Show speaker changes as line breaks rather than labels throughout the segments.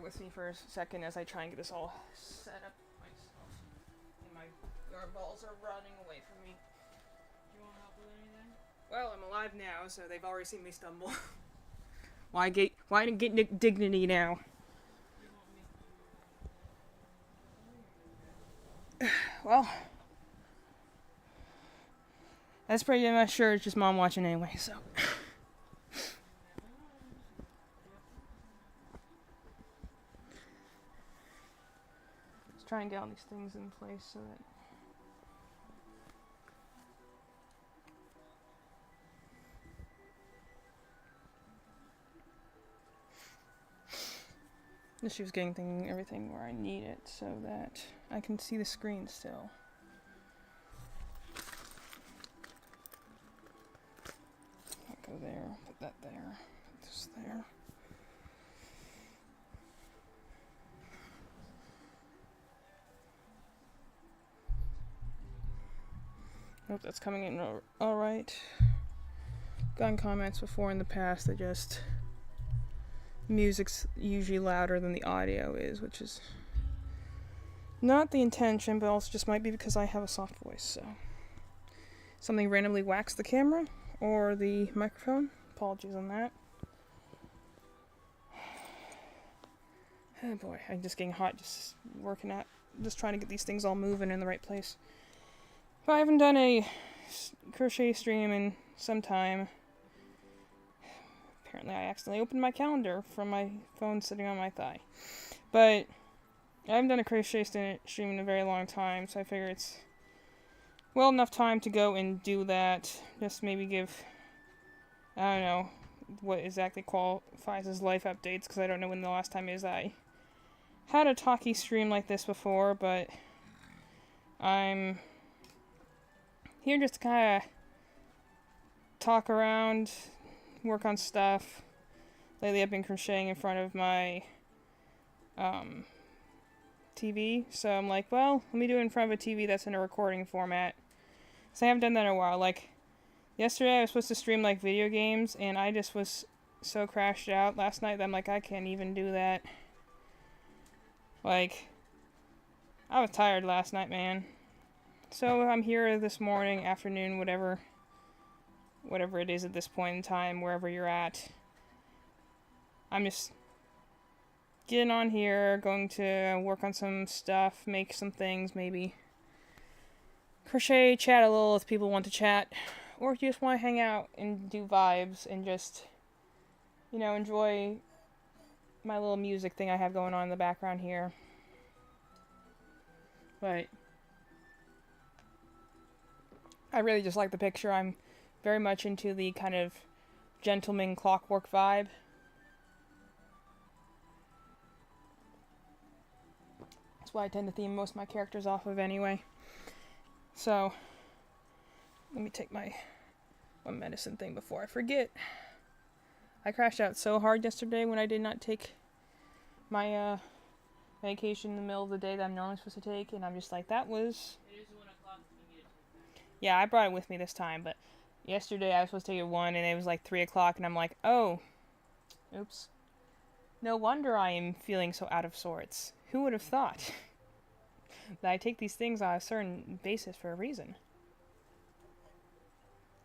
with me for a second as I try and get this all set up myself. And my yard balls are running away from me. Do you want help with anything? Well, I'm alive now, so they've already seen me stumble. Why get dignity now? Well, that's pretty much sure it's just Mom watching anyway, so. Let's try and get all these things in place so that. She was getting everything where I need it so that I can see the screen still. I'll go there, put that there, put this there. Hope that's coming in alright. Gotten comments before in the past that just music's usually louder than the audio is, which is not the intention, but also just might be because I have a soft voice, so. Something randomly whacks the camera or the microphone. Apologies on that. Oh boy, I'm just getting hot just trying to get these things all moving in the right place. But I haven't done a crochet stream in some time. Apparently I accidentally opened my calendar from my phone sitting on my thigh. But I haven't done a crochet stream in a very long time, so I figure it's well enough time to go and do that. Just maybe give, I don't know what exactly qualifies as life updates, because I don't know when the last time is I had a talkie stream like this before, but I'm here just to kind of talk around, work on stuff. Lately I've been crocheting in front of my TV, so I'm like, well, let me do it in front of a TV that's in a recording format. So I haven't done that in a while. Like, yesterday I was supposed to stream like video games, and I just was so crashed out last night that I'm like, I can't even do that. Like, I was tired last night, man. So I'm here this morning, afternoon, whatever it is at this point in time, wherever you're at. I'm just getting on here, going to work on some stuff, make some things, maybe crochet, chat a little if people want to chat, or if you just want to hang out and do vibes and just, enjoy my little music thing I have going on in the background here. But I really just like the picture. I'm very much into the kind of gentleman clockwork vibe. That's why I tend to theme most of my characters off of anyway. So, let me take my one medicine thing before I forget. I crashed out so hard yesterday when I did not take my medication in the middle of the day that I'm normally supposed to take, and I'm just like, that was... It is 1 o'clock. Yeah, I brought it with me this time, but yesterday I was supposed to take it 1, and it was like 3 o'clock, and I'm like, oh, oops. No wonder I am feeling so out of sorts. Who would have thought that I take these things on a certain basis for a reason?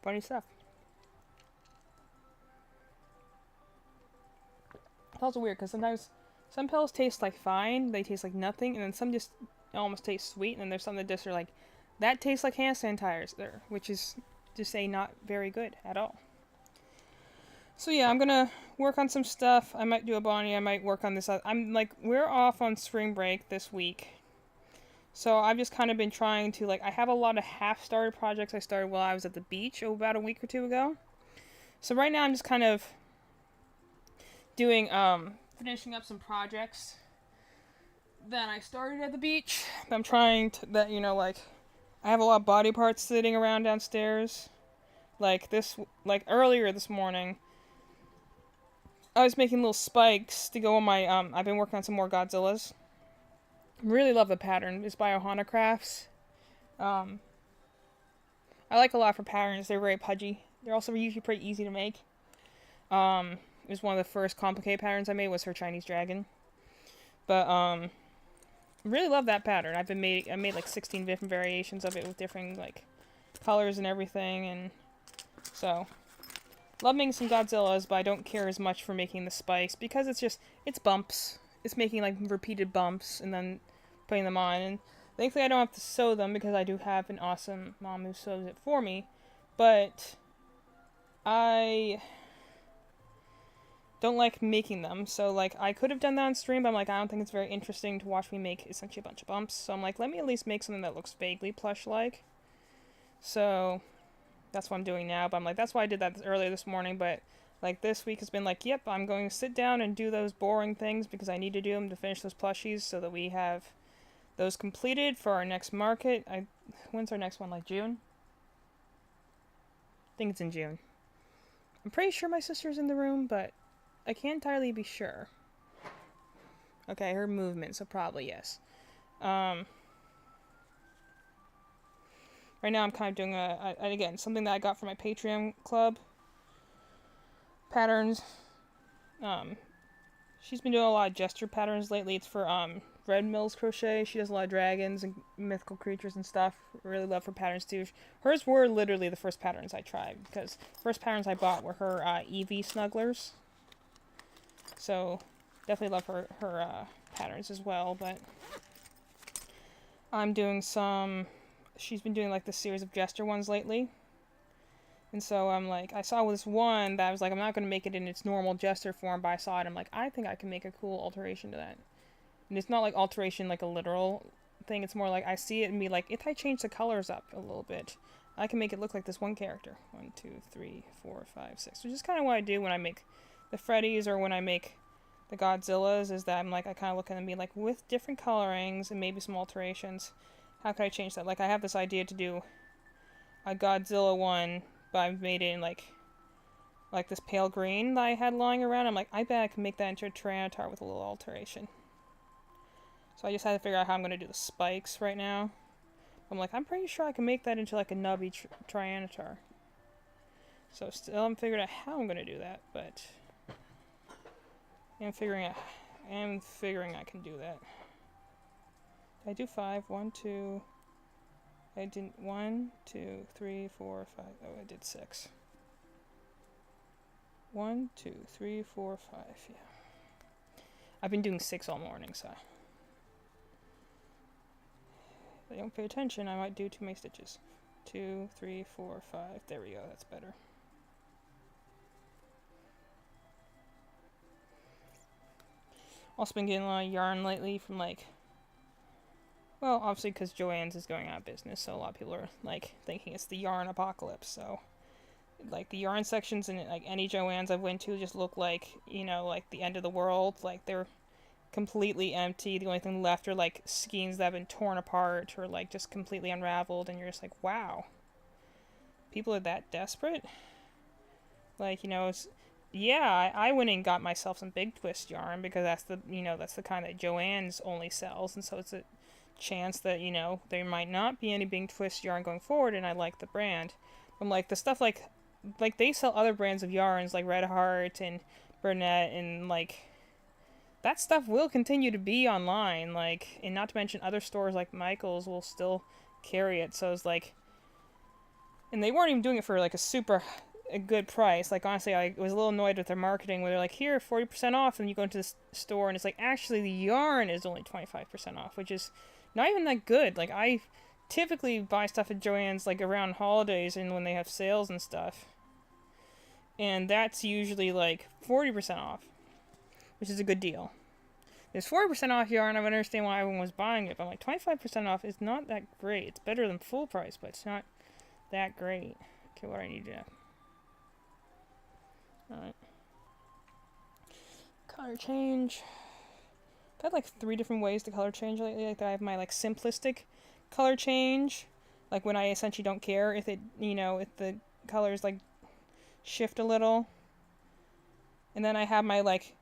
Funny stuff. It's also weird, because sometimes some pills taste like fine, they taste like nothing, and then some just almost taste sweet, and then there's some that just are like, that tastes like hand sanitizer, which is to say not very good at all. So yeah, I'm gonna work on some stuff. I might do a Bonnie, I might work on this. I'm like, we're off on spring break this week. So I've just kind of been trying to, I have a lot of half-started projects I started while I was at the beach about a week or two ago. So right now I'm just kind of doing, finishing up some projects that I started at the beach. I'm trying to, I have a lot of body parts sitting around downstairs. Earlier this morning, I was making little spikes to go on my, I've been working on some more Godzillas. Really love the pattern. It's by Ohana Crafts. I like a lot for patterns. They're very pudgy. They're also usually pretty easy to make. It was one of the first complicated patterns I made was her Chinese dragon. But, really love that pattern. I made like 16 different variations of it with different, like, colors and everything, and so, love making some Godzillas, but I don't care as much for making the spikes, because it's bumps. It's making, like, repeated bumps, and then putting them on, and thankfully I don't have to sew them, because I do have an awesome mom who sews it for me, but I don't like making them, so, like, I could have done that on stream, but I'm like, I don't think it's very interesting to watch me make essentially a bunch of bumps, so I'm like, let me at least make something that looks vaguely plush-like. So that's what I'm doing now, but I'm like, that's why I did that earlier this morning, but, like, this week has been like, yep, I'm going to sit down and do those boring things, because I need to do them to finish those plushies, so that we have those completed for our next market. When's our next one, like June? I think it's in June. I'm pretty sure my sister's in the room, but I can't entirely be sure. Okay, her movement, so probably yes. Right now I'm kind of doing again, something that I got from my Patreon club. Patterns. She's been doing a lot of gesture patterns lately. It's for, Red Mills Crochet. She does a lot of dragons and mythical creatures and stuff. Really love her patterns too. Hers were literally the first patterns I tried, because first patterns I bought were her, Eevee Snugglers. So, definitely love her patterns as well, but I'm doing she's been doing, like, this series of gesture ones lately. And so I'm like, I saw this one that I was like, I'm not going to make it in its normal gesture form, but I saw it, I'm like, I think I can make a cool alteration to that. And it's not like alteration like a literal thing, it's more like I see it and be like, if I change the colors up a little bit, I can make it look like this one character. 1, 2, 3, 4, 5, 6. Which is kind of what I do when I make the Freddies or when I make the Godzillas, is that I'm like, I kind of look at them and be like, with different colorings and maybe some alterations, how can I change that? Like, I have this idea to do a Godzilla one, but I've made it in like this pale green that I had lying around. I'm like, I bet I can make that into a Tyranitar with a little alteration. So I just had to figure out how I'm going to do the spikes right now. I'm like, I'm pretty sure I can make that into like a nubby Tyranitar. So still I'm figuring out how I'm going to do that, but I'm figuring I can do that. Did I do 5? 1, 2... I did 1, 2, 3, 4, 5. Oh, I did 6. 1, 2, 3, 4, 5. Yeah. I've been doing 6 all morning, so if I don't pay attention, I might do too many stitches. 2, 3, 4, 5. There we go. That's better. Also been getting a lot of yarn lately from, like, well, obviously because Joann's is going out of business, so a lot of people are, like, thinking it's the yarn apocalypse, so, like, the yarn sections in, like, any Joann's I've went to just look like, you know, like, the end of the world. Like, they're completely empty. The only thing left are, like, skeins that have been torn apart or, like, just completely unraveled, and you're just like, wow. People are that desperate? Like, you know, it's... Yeah, I went and got myself some Big Twist yarn, because that's the, you know, that's the kind that Joann's only sells, and so it's a chance that, you know, there might not be any Big Twist yarn going forward, and I like the brand. I'm like, the stuff like they sell other brands of yarns like Red Heart and Burnett, and like that stuff will continue to be online, like, and not to mention other stores like Michael's will still carry it. So it's like, and they weren't even doing it for like a good price. Like, honestly, I was a little annoyed with their marketing where they're like, here, 40% off, and you go into the store and it's like, actually the yarn is only 25% off, which is not even that good. Like, I typically buy stuff at Joann's like around holidays and when they have sales and stuff, and that's usually like 40% off, which is a good deal. There's 40% off yarn. I would understand why everyone was buying it, but I'm like, 25% off is not that great. It's better than full price, but it's not that great. Okay, what do I need to do? Alright. Color change. I've had like 3 different ways to color change lately. Like, I have my like simplistic color change, like when I essentially don't care if it, you know, if the colors like shift a little. And then I have my like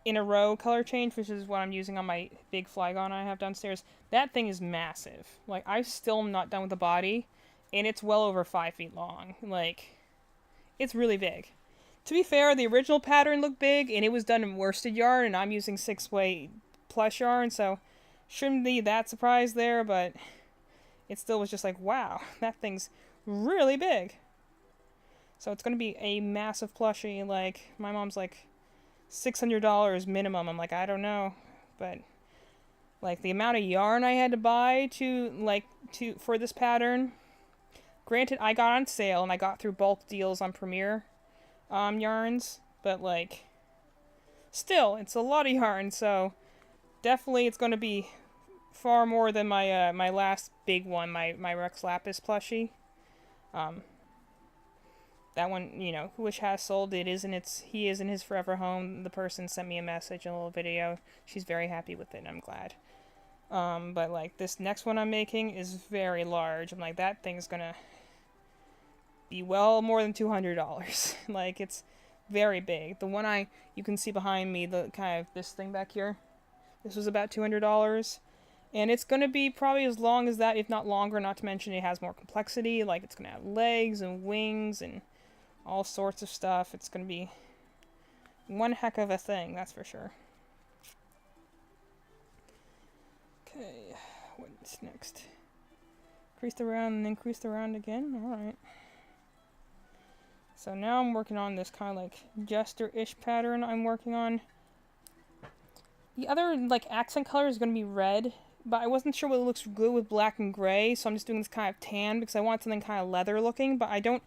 in a row color change, which is what I'm using on my big Flygon I have downstairs. That thing is massive. Like, I still am not done with the body, and it's well over 5 feet long. Like, it's really big. To be fair, the original pattern looked big, and it was done in worsted yarn, and I'm using 6-way plush yarn, so shouldn't be that surprised there, but it still was just like, wow, that thing's really big. So it's going to be a massive plushie. Like, my mom's like $600 minimum. I'm like, I don't know. But, like, the amount of yarn I had to buy for this pattern. Granted, I got on sale and I got through bulk deals on Premier yarns. But, like, still, it's a lot of yarn. So, definitely it's going to be far more than my my last big one, my Rex Lapis plushie. That one, you know, Wish has sold. He is in his forever home. The person sent me a message and a little video. She's very happy with it, and I'm glad. But like this next one I'm making is very large. I'm like, that thing's gonna be well more than $200. Like, it's very big. The one you can see behind me, the kind of this thing back here, this was about $200. And it's going to be probably as long as that, if not longer, not to mention it has more complexity. Like, it's going to have legs and wings and all sorts of stuff. It's going to be one heck of a thing, that's for sure. Okay, what's next? Crease around and then crease around again. Alright. So now I'm working on this kind of like jester-ish pattern I'm working on. The other like accent color is going to be red, but I wasn't sure what looks good with black and gray, so I'm just doing this kind of tan because I want something kind of leather looking, but I don't...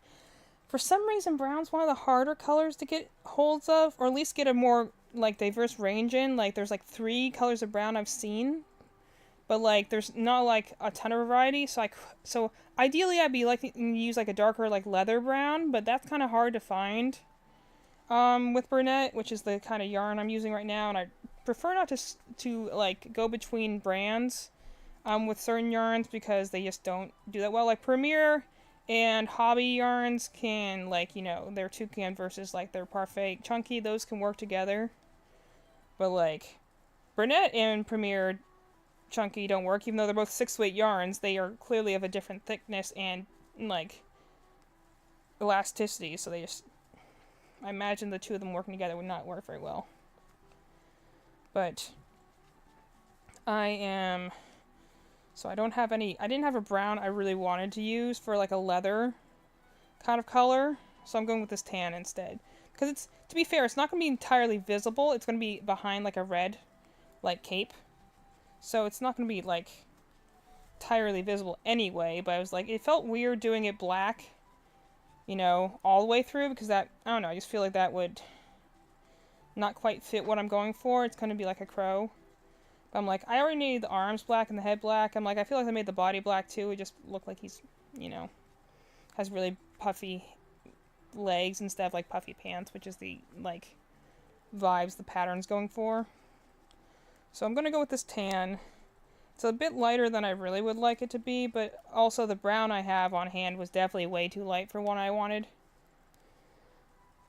For some reason, brown's one of the harder colors to get holds of, or at least get a more, like, diverse range in. Like, there's, like, 3 colors of brown I've seen, but, like, there's not, like, a ton of variety, so ideally I'd be liking to use, like, a darker, like, leather brown, but that's kind of hard to find, with Bernat, which is the kind of yarn I'm using right now, and I prefer not to like go between brands with certain yarns because they just don't do that well. Like Premier and Hobby yarns can, like, you know, their Toucan versus like their Parfait Chunky, those can work together. But like Bernat and Premier Chunky don't work, even though they're both 6-weight yarns. They are clearly of a different thickness and like elasticity, so I imagine the two of them working together would not work very well. But so I don't have I didn't have a brown I really wanted to use for like a leather kind of color, so I'm going with this tan instead. Because it's, to be fair, it's not going to be entirely visible, it's going to be behind like a red, like, cape. So it's not going to be like entirely visible anyway, but I was like, it felt weird doing it black, you know, all the way through, because that, I don't know, I just feel like that would not quite fit what I'm going for. It's going to be like a crow. But I'm like, I already made the arms black and the head black. I'm like, I feel like I made the body black too. It just looked like he's, you know, has really puffy legs instead of like puffy pants, which is the, like, vibes the pattern's going for. So I'm going to go with this tan. It's a bit lighter than I really would like it to be, but also the brown I have on hand was definitely way too light for what I wanted.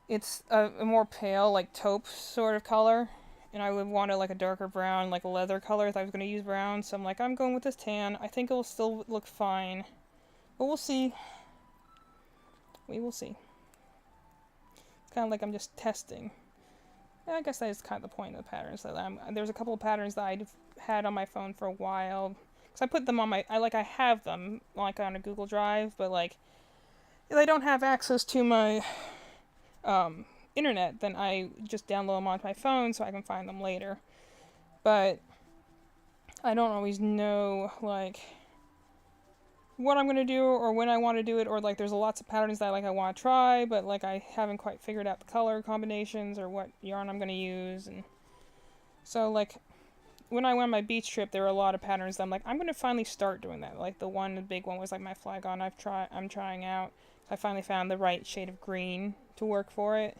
It's a more pale, like, taupe sort of color, and I would want like a darker brown, like a leather color if I was going to use brown, so I'm like, I'm going with this tan. I think it will still look fine, but we'll see. We will see. It's kind of like I'm just testing. Yeah, I guess that is kind of the point of the patterns. There's a couple of patterns that I've had on my phone for a while, because I put them on I have them, like, on a Google Drive, but, like, if I don't have access to my internet, then I just download them onto my phone so I can find them later. But I don't always know, like, what I'm going to do or when I want to do it, or, like, there's lots of patterns that, like, I want to try, but, like, I haven't quite figured out the color combinations or what yarn I'm going to use. And so, like, when I went on my beach trip, there were a lot of patterns that I'm like, I'm going to finally start doing that. Like, the big one was, like, my Flygon I'm trying out. I finally found the right shade of green to work for it.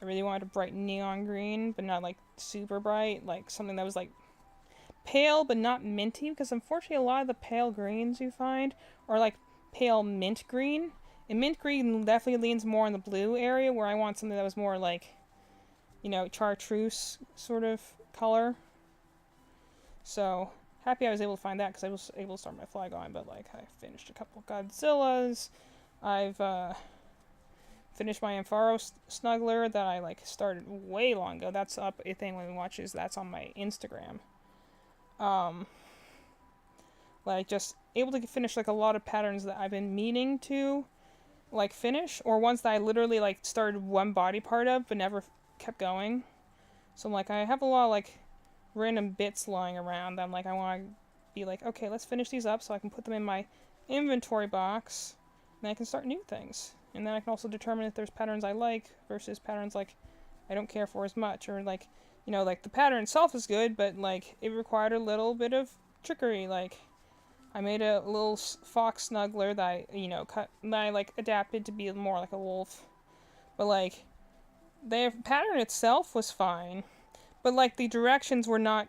I really wanted a bright neon green, but not, like, super bright. Like, something that was, like, pale, but not minty, because unfortunately a lot of the pale greens you find are, like, pale mint green. And mint green definitely leans more in the blue area, where I want something that was more, like, you know, chartreuse sort of color. So, happy I was able to find that, because I was able to start my Flygon, but, like, I finished a couple of Godzillas. I've, finished my Ampharos Snuggler that I, like, started way long ago. That's up, if anyone watches, that's on my Instagram. Um, like just able to finish like a lot of patterns that I've been meaning to like finish, or ones that I literally like started one body part of but never kept going. So I'm like, I have a lot of like random bits lying around that I'm like, I want to be like, okay, let's finish these up so I can put them in my inventory box, and then I can start new things. And then I can also determine if there's patterns I like versus patterns like I don't care for as much, or like, like the pattern itself is good, but like it required a little bit of trickery. Like I made a little fox snuggler that cut, that I like adapted to be more like a wolf, but like the pattern itself was fine, but like the directions were not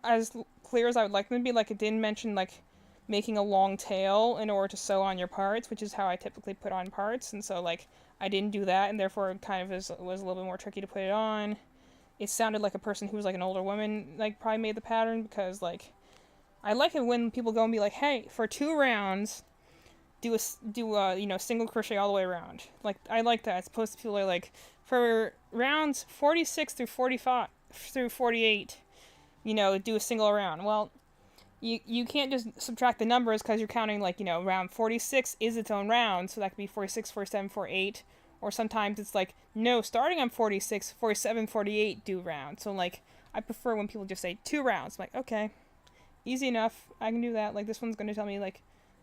as clear as I would like them to be. Like it didn't mention like making a long tail in order to sew on your parts, which is how I typically put on parts, and so like I didn't do that, and therefore it kind of was a little bit more tricky to put it on. It sounded like a person who was like an older woman like probably made the pattern, because like I like it when people go and be like, hey, for 2 rounds do a single crochet all the way around. Like I like that. As opposed to people are like, for rounds 46 through 45 through 48, do a single round. Well, you can't just subtract the numbers, because you're counting like, round 46 is its own round, so that could be 46, 47, 48, or sometimes it's like, no, starting on 46, 47, 48 do round. So like I prefer when people just say 2 rounds. I'm like, okay, easy enough, I can do that. Like this one's going to tell me like,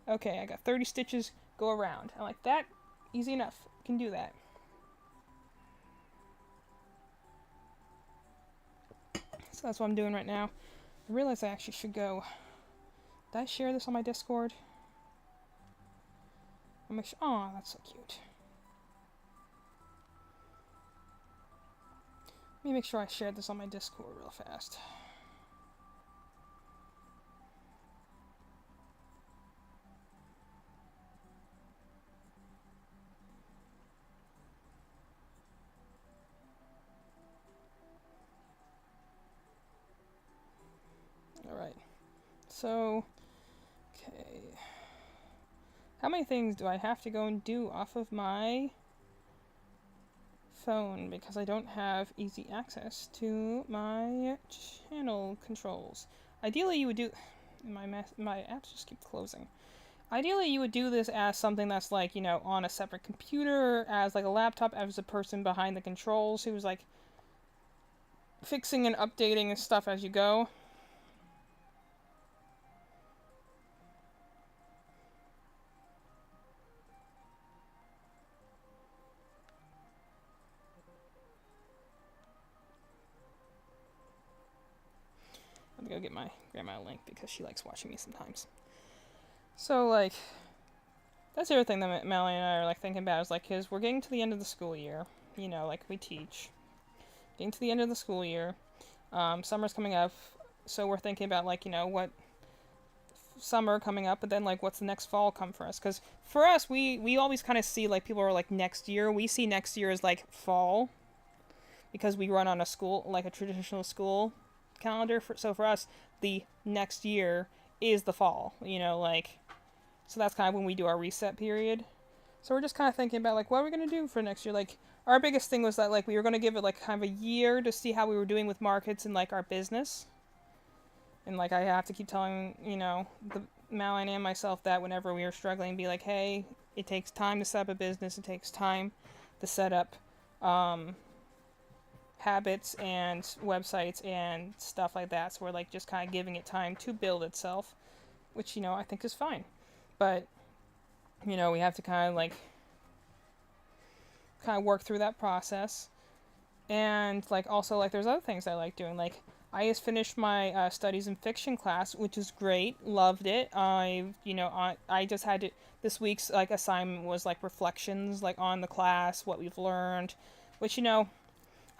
okay, I got 30 stitches, go around. I'm like, that, easy enough, I can do that. So that's what I'm doing right now. I realize I actually should go. Did I share this on my Discord? I'll make sure. Oh, that's so cute. Let me make sure I shared this on my Discord real fast. Alright. So, okay. How many things do I have to go and do off of my phone, because I don't have easy access to my channel controls? Ideally, you would do... My apps just keep closing. Ideally, you would do this as something that's like, on a separate computer, as like a laptop, as a person behind the controls who's like fixing and updating stuff as you go. I'm gonna go get my grandma a link, because she likes watching me sometimes. So like, that's the other thing that Melanie and I are like thinking about, is like, because we're getting to the end of the school year, like we teach, getting to the end of the school year, summer's coming up, so we're thinking about like, what summer coming up, but then like what's the next fall come for us? Because for us, we always kind of see like, people are like next year, we see next year as like fall, because we run on a school, like a traditional school calendar. So for us, the next year is the fall, like, so that's kind of when we do our reset period. So we're just kind of thinking about like, what are we going to do for next year? Like our biggest thing was that like we were going to give it like kind of a year to see how we were doing with markets and like our business. And like I have to keep telling the Malin and myself that whenever we are struggling, be like, hey, it takes time to set up a business, it takes time to set up habits and websites and stuff like that. So we're like just kind of giving it time to build itself, which I think is fine. But we have to kind of work through that process. And like also like there's other things I like doing. Like I just finished my studies in fiction class, which is great. Loved it. I just had to, this week's like assignment was like reflections like on the class, what we've learned, which I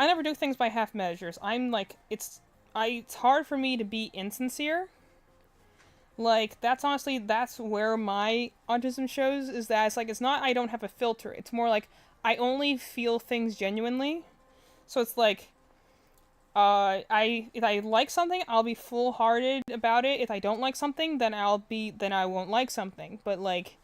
never do things by half measures. I'm like, it's hard for me to be insincere. Like that's where my autism shows, is that it's like, it's not I don't have a filter. It's more like I only feel things genuinely. So it's like if I like something, I'll be full-hearted about it. If I don't like something, then I won't like something. But like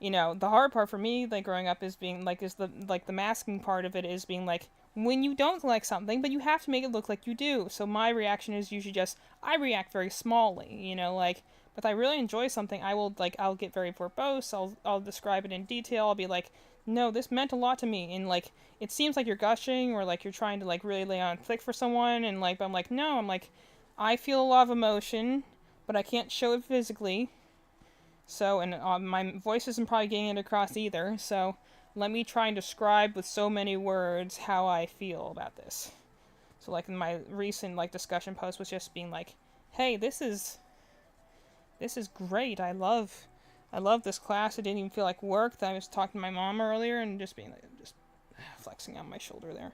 you know, the hard part for me, like growing up, is being like, is the masking part of it is being like, when you don't like something, but you have to make it look like you do. So my reaction is usually just, I react very smallly, you know, like, if I really enjoy something, I'll get very verbose. I'll describe it in detail. I'll be like, no, this meant a lot to me, and like, it seems like you're gushing, or like you're trying to like really lay on thick for someone, and like, but I'm like, no, I'm like, I feel a lot of emotion, but I can't show it physically. So, and my voice isn't probably getting it across either. So, let me try and describe with so many words how I feel about this. So, like in my recent like discussion post was just being like, hey, this is great. I love this class. It didn't even feel like work. I was talking to my mom earlier and just being like, just flexing on my shoulder there.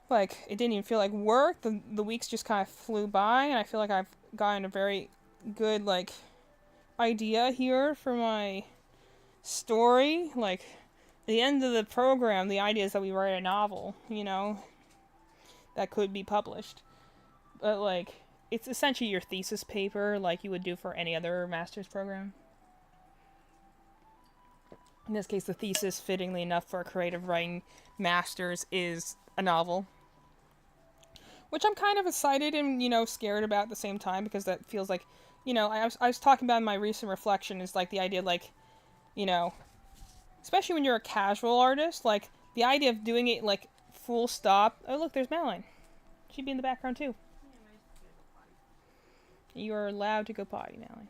Like, it didn't even feel like work. The weeks just kind of flew by, and I feel like I've gotten a very good like idea here for my story. Like, at the end of the program, the idea is that we write a novel, you know, that could be published. But like, it's essentially your thesis paper, like you would do for any other master's program. In this case, the thesis, fittingly enough for a creative writing master's, is a novel. Which I'm kind of excited and, you know, scared about at the same time, because that feels like, you know, I was talking about in my recent reflection, is like the idea, like, you know, especially when you're a casual artist, like, the idea of doing it, like, full stop. Oh, look, there's Madeline. She'd be in the background, too. You are allowed to go potty, Madeline.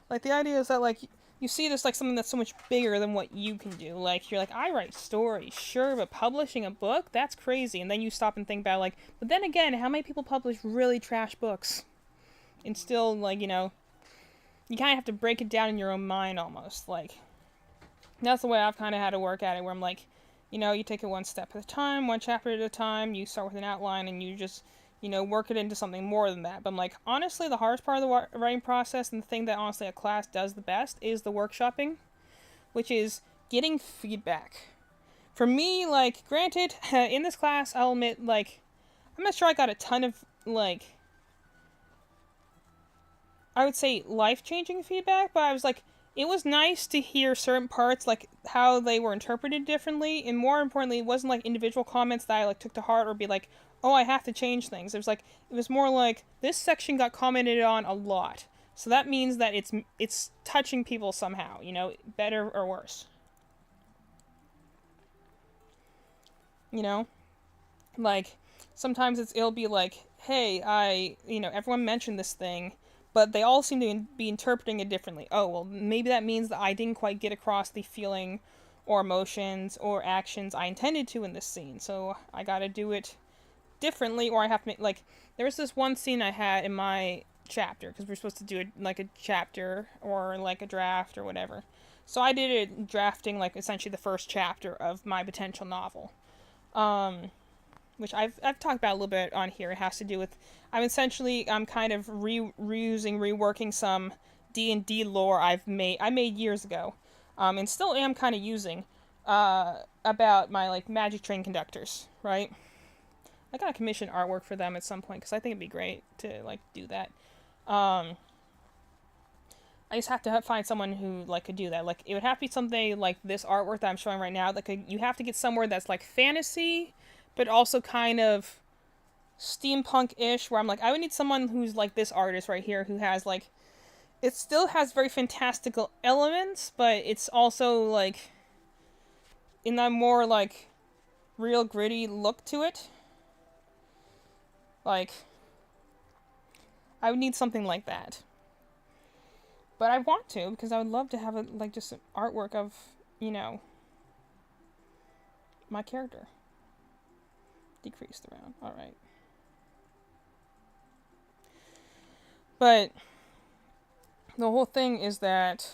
Like, the idea is that, like, you see this like something that's so much bigger than what you can do. Like, you're like, I write stories, sure, but publishing a book? That's crazy. And then you stop and think about, like, but then again, how many people publish really trash books? And still, like, you know, you kind of have to break it down in your own mind almost. Like, that's the way I've kind of had to work at it, where I'm like, you know, you take it one step at a time, one chapter at a time, you start with an outline, and you just, you know, work it into something more than that. But I'm like, honestly, the hardest part of the writing process, and the thing that honestly a class does the best, is the workshopping, which is getting feedback. For me, like, granted, in this class, I'll admit, like, I'm not sure I got a ton of, like, I would say life-changing feedback, but I was like, it was nice to hear certain parts, like, how they were interpreted differently, and more importantly, it wasn't, like, individual comments that I, like, took to heart or be like, oh, I have to change things. It was like, it was more like, this section got commented on a lot, so that means that it's touching people somehow, you know, better or worse. You know? Like, sometimes it'll be like, hey, you know, everyone mentioned this thing, but they all seem to be interpreting it differently. Oh, well, maybe that means that I didn't quite get across the feeling or emotions or actions I intended to in this scene, so I gotta do it differently, or I have to make, like, there was this one scene I had in my chapter, because we're supposed to do like a chapter, or like a draft, or whatever. So I did it drafting, like, essentially the first chapter of my potential novel. Which I've talked about a little bit on here. It has to do with, I'm kind of reworking some D&D lore I made years ago, and still am kind of using, about my, like, Magic Train conductors, right? I gotta commission artwork for them at some point, because I think it'd be great to, like, do that. I just have to find someone who, like, could do that. Like, it would have to be something like this artwork that I'm showing right now. Like, you have to get somewhere that's, like, fantasy, but also kind of steampunk-ish, where I'm like, I would need someone who's like this artist right here, who has, like, it still has very fantastical elements, but it's also, like, in that more, like, real gritty look to it. Like, I would need something like that. But I want to, because I would love to have, like, just an artwork of, you know, my character. Decrease the round. Alright. But the whole thing is that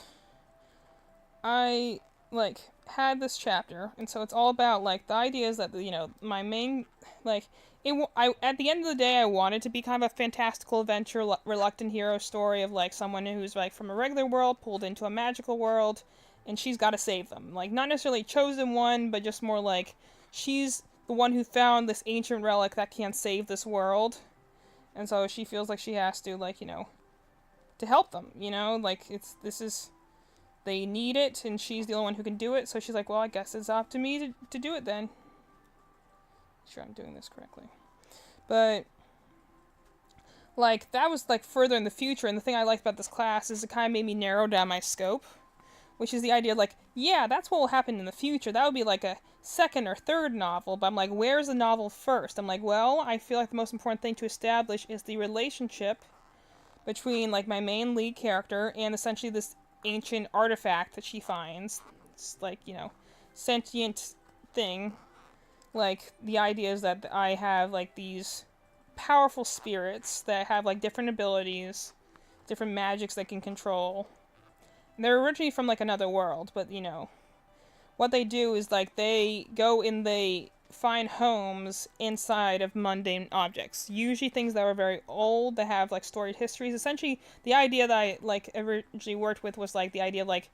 I, like, had this chapter, and so it's all about, like, the idea is that, you know, my main, like, at the end of the day, I wanted to be kind of a fantastical adventure, reluctant hero story of, like, someone who's, like, from a regular world pulled into a magical world, and she's got to save them. Like, not necessarily chosen one, but just more like, she's the one who found this ancient relic that can save this world, and so she feels like she has to, like, you know, to help them, you know? Like, this is they need it, and she's the only one who can do it. So she's like, well, I guess it's up to me to do it then. Sure, I'm doing this correctly. But like that was like further in the future, and the thing I liked about this class is it kind of made me narrow down my scope, which is the idea of like, yeah, that's what will happen in the future. That would be like a second or third novel, but I'm like, where's the novel first? I'm like, well, I feel like the most important thing to establish is the relationship between like my main lead character and essentially this ancient artifact that she finds. It's like, sentient thing. Like the idea is that I have like these powerful spirits that have like different abilities, different magics they can control. And they're originally from like another world, but what they do is like they go and they find homes inside of mundane objects, usually things that are very old, that have like storied histories. Essentially the idea that I like originally worked with was like the idea of like,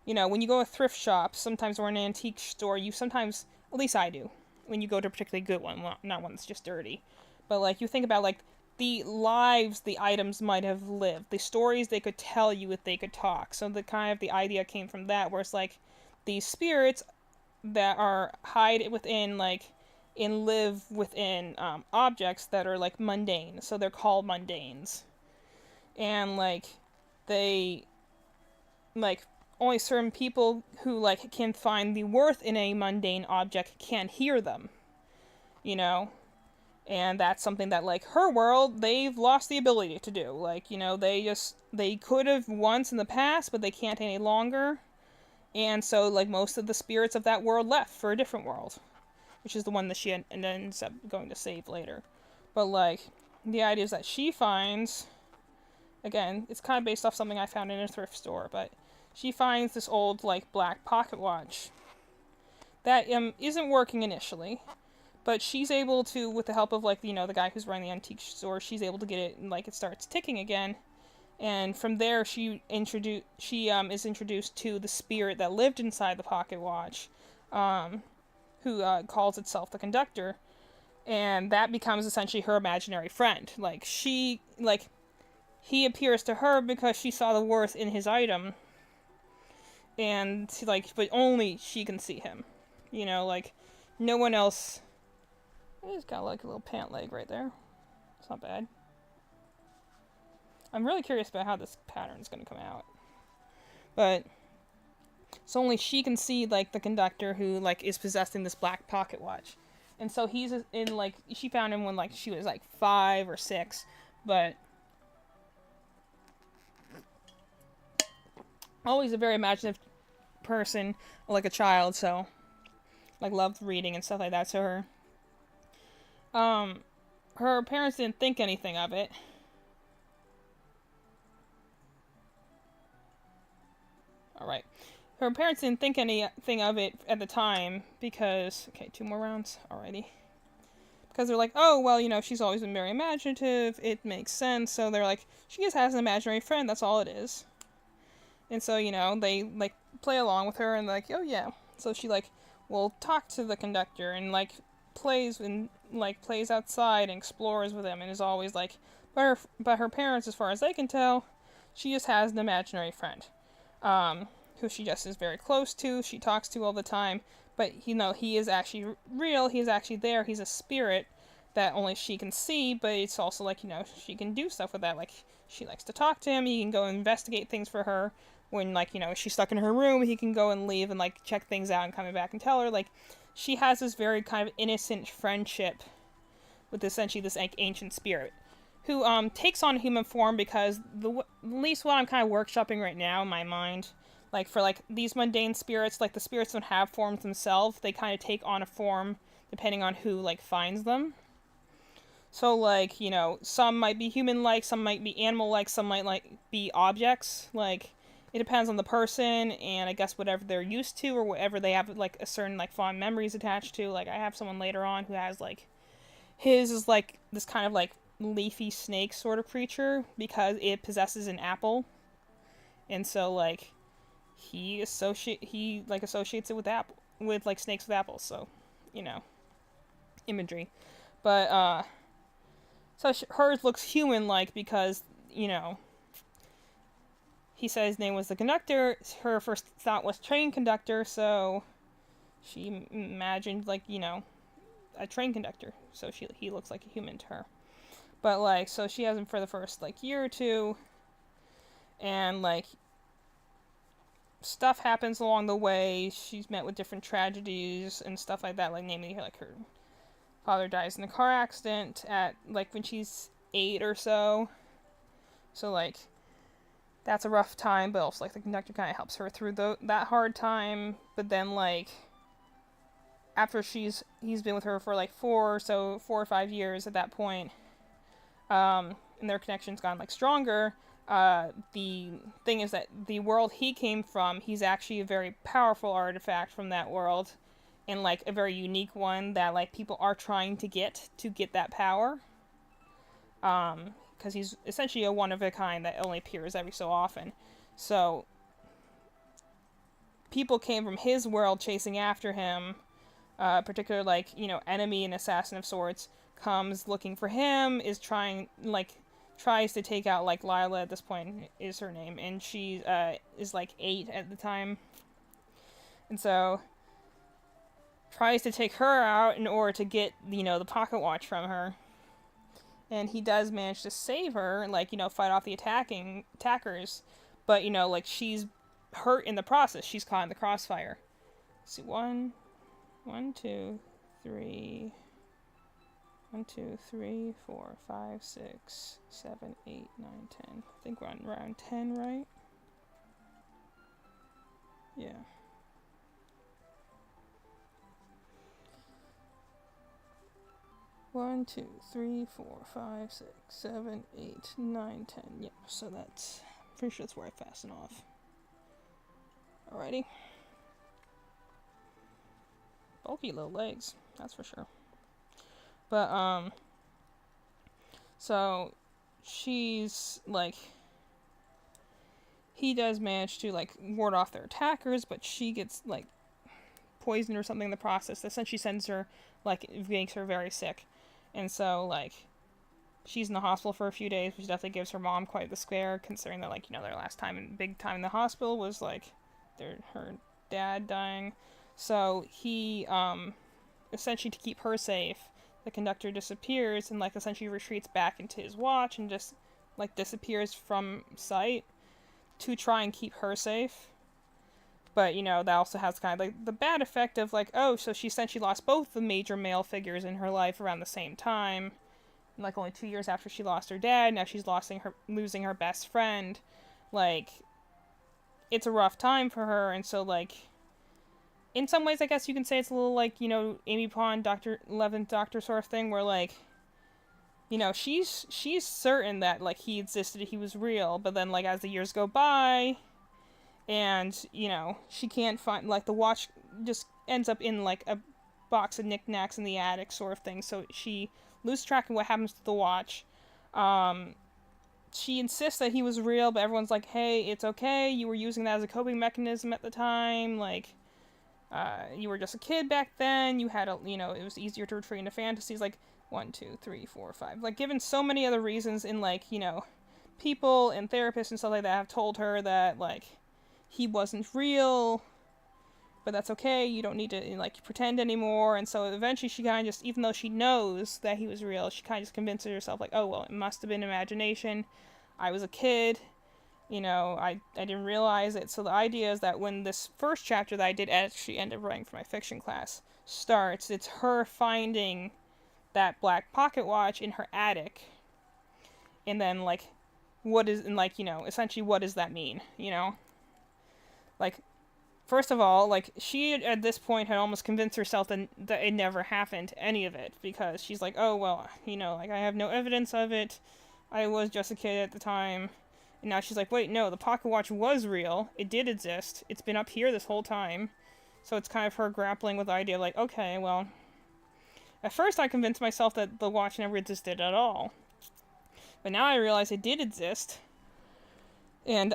when you go to a thrift shop sometimes, or an antique store, you sometimes, at least I do, when you go to a particularly good one, not one that's just dirty, but like you think about like the lives the items might have lived, the stories they could tell you if they could talk. So the idea came from that, where it's like these spirits that are hide within like and live within objects that are like mundane, so they're called mundanes, and like they like only certain people who like can find the worth in a mundane object can hear them, and that's something that like her world they've lost the ability to do. Like they could have once in the past, but they can't any longer. And so, like, most of the spirits of that world left for a different world, which is the one that she ends up going to save later. But, like, the idea is that she finds, again, it's kind of based off something I found in a thrift store, but she finds this old, like, black pocket watch that isn't working initially, but she's able to, with the help of, like, the guy who's running the antique store, she's able to get it, and, like, it starts ticking again. And from there, she is introduced to the spirit that lived inside the pocket watch, who calls itself the conductor, and that becomes essentially her imaginary friend. Like he appears to her because she saw the worth in his item, and but only she can see him. Like no one else. He's got like a little pant leg right there. It's not bad. I'm really curious about how this pattern's going to come out. But so only she can see like the conductor who like is possessing this black pocket watch. And so he's in like, she found him when like she was like 5 or 6, but always a very imaginative person, like a child, so like loved reading and stuff like that. So her parents didn't think anything of it. Alright. Her parents didn't think anything of it at the time because... Okay, 2 more rounds. Alrighty. Because they're like, oh, well, she's always been very imaginative. It makes sense. So they're like, she just has an imaginary friend. That's all it is. And so, they, like, play along with her and like, oh, yeah. So she, like, will talk to the conductor and, like, plays outside and explores with him and is always like... But her parents, as far as they can tell, she just has an imaginary friend. Who she just is very close to, she talks to all the time, but he is actually real, he's actually there, he's a spirit that only she can see, but it's also like, she can do stuff with that, like, she likes to talk to him, he can go investigate things for her, when, like, she's stuck in her room, he can go and leave and, like, check things out and come back and tell her, like, she has this very kind of innocent friendship with essentially this ancient spirit, who, takes on human form because at least what I'm kind of workshopping right now in my mind, like, for, like, these mundane spirits, like, the spirits don't have forms themselves, they kind of take on a form depending on who, like, finds them. So, like, some might be human-like, some might be animal-like, some might, like, be objects, like, it depends on the person, and I guess whatever they're used to, or whatever they have, like, a certain, like, fond memories attached to. Like, I have someone later on who has, like, his is, like, this kind of, like, leafy snake sort of creature, because it possesses an apple, and so, like, he associates it with like snakes with apples, so imagery. But so hers looks human like because he said his name was the conductor. Her first thought was train conductor, so she imagined, like, you know, a train conductor. So he looks like a human to her. But, like, so she has him for the first, like, year or two. And, like, stuff happens along the way. She's met with different tragedies and stuff like that. Like, namely, like, her father dies in a car accident at, like, when she's 8 or so. So, like, that's a rough time, but also, like, the conductor kind of helps her through that hard time. But then, like, after he's been with her for, like, 4 or 5 years at that point, and their connection's gone, like, stronger, the thing is that the world he came from, he's actually a very powerful artifact from that world, and, like, a very unique one that, like, people are trying to get that power. Because he's essentially a one-of-a-kind that only appears every so often. So, people came from his world chasing after him, particular, like, you know, enemy and assassin of sorts, comes looking for him, tries to take out, like, Lila at this point is her name, and she is, like, 8 at the time. And so, tries to take her out in order to get, you know, the pocket watch from her. And he does manage to save her, like, you know, fight off the attackers. But, you know, like, she's hurt in the process. She's caught in the crossfire. Let's see, 1, 2, 3... 1, 2, 3, 4, 5, 6, 7, 8, 9, 10. I think we're on round 10, right? Yeah. One, 2, 3, 4, 5, 6, 7, 8, 9, 10. Yep, so that's... pretty sure that's where I fasten off. Alrighty. Bulky little legs, that's for sure. But, so, she's, like... he does manage to, like, ward off their attackers, but she gets, like, poisoned or something in the process. That essentially sends her, like, it makes her very sick. And so, like, she's in the hospital for a few days, which definitely gives her mom quite the scare, considering that, like, you know, their last big time in the hospital was, like, her dad dying. So he, essentially to keep her safe, the conductor disappears and, like, essentially retreats back into his watch and just, like, disappears from sight to try and keep her safe. But, you know, that also has kind of, like, the bad effect of, like, oh, so she essentially lost both the major male figures in her life around the same time. And, like, only 2 years after she lost her dad, now she's losing her best friend. Like, it's a rough time for her, and so, like, in some ways, I guess you can say it's a little, like, you know, Amy Pond, Dr. 11th Doctor sort of thing, where, like, you know, she's certain that, like, he existed, he was real, but then, like, as the years go by... and, you know, she can't find, like, the watch just ends up in, like, a box of knickknacks in the attic sort of thing, so she loses track of what happens to the watch. She insists that he was real, but everyone's like, hey, it's okay, you were using that as a coping mechanism at the time, like, you were just a kid back then, you had you know, it was easier to retreat into fantasies, like, 1, 2, 3, 4, 5, like, given so many other reasons in, like, you know, people and therapists and stuff like that have told her that, like, he wasn't real, but that's okay, you don't need to, like, pretend anymore. And so eventually she kind of just, even though she knows that he was real, she kind of just convinces herself, like, oh, well, it must have been imagination, I was a kid, you know, I didn't realize it. So the idea is that when this first chapter that I did actually end up writing for my fiction class starts, it's her finding that black pocket watch in her attic, and then, like, you know, essentially what does that mean, you know? Like, first of all, like, she at this point had almost convinced herself that it never happened, any of it, because she's like, oh, well, you know, like, I have no evidence of it, I was just a kid at the time, and now she's like, wait, no, the pocket watch was real, it did exist, it's been up here this whole time, so it's kind of her grappling with the idea, like, okay, well, at first I convinced myself that the watch never existed at all, but now I realize it did exist, and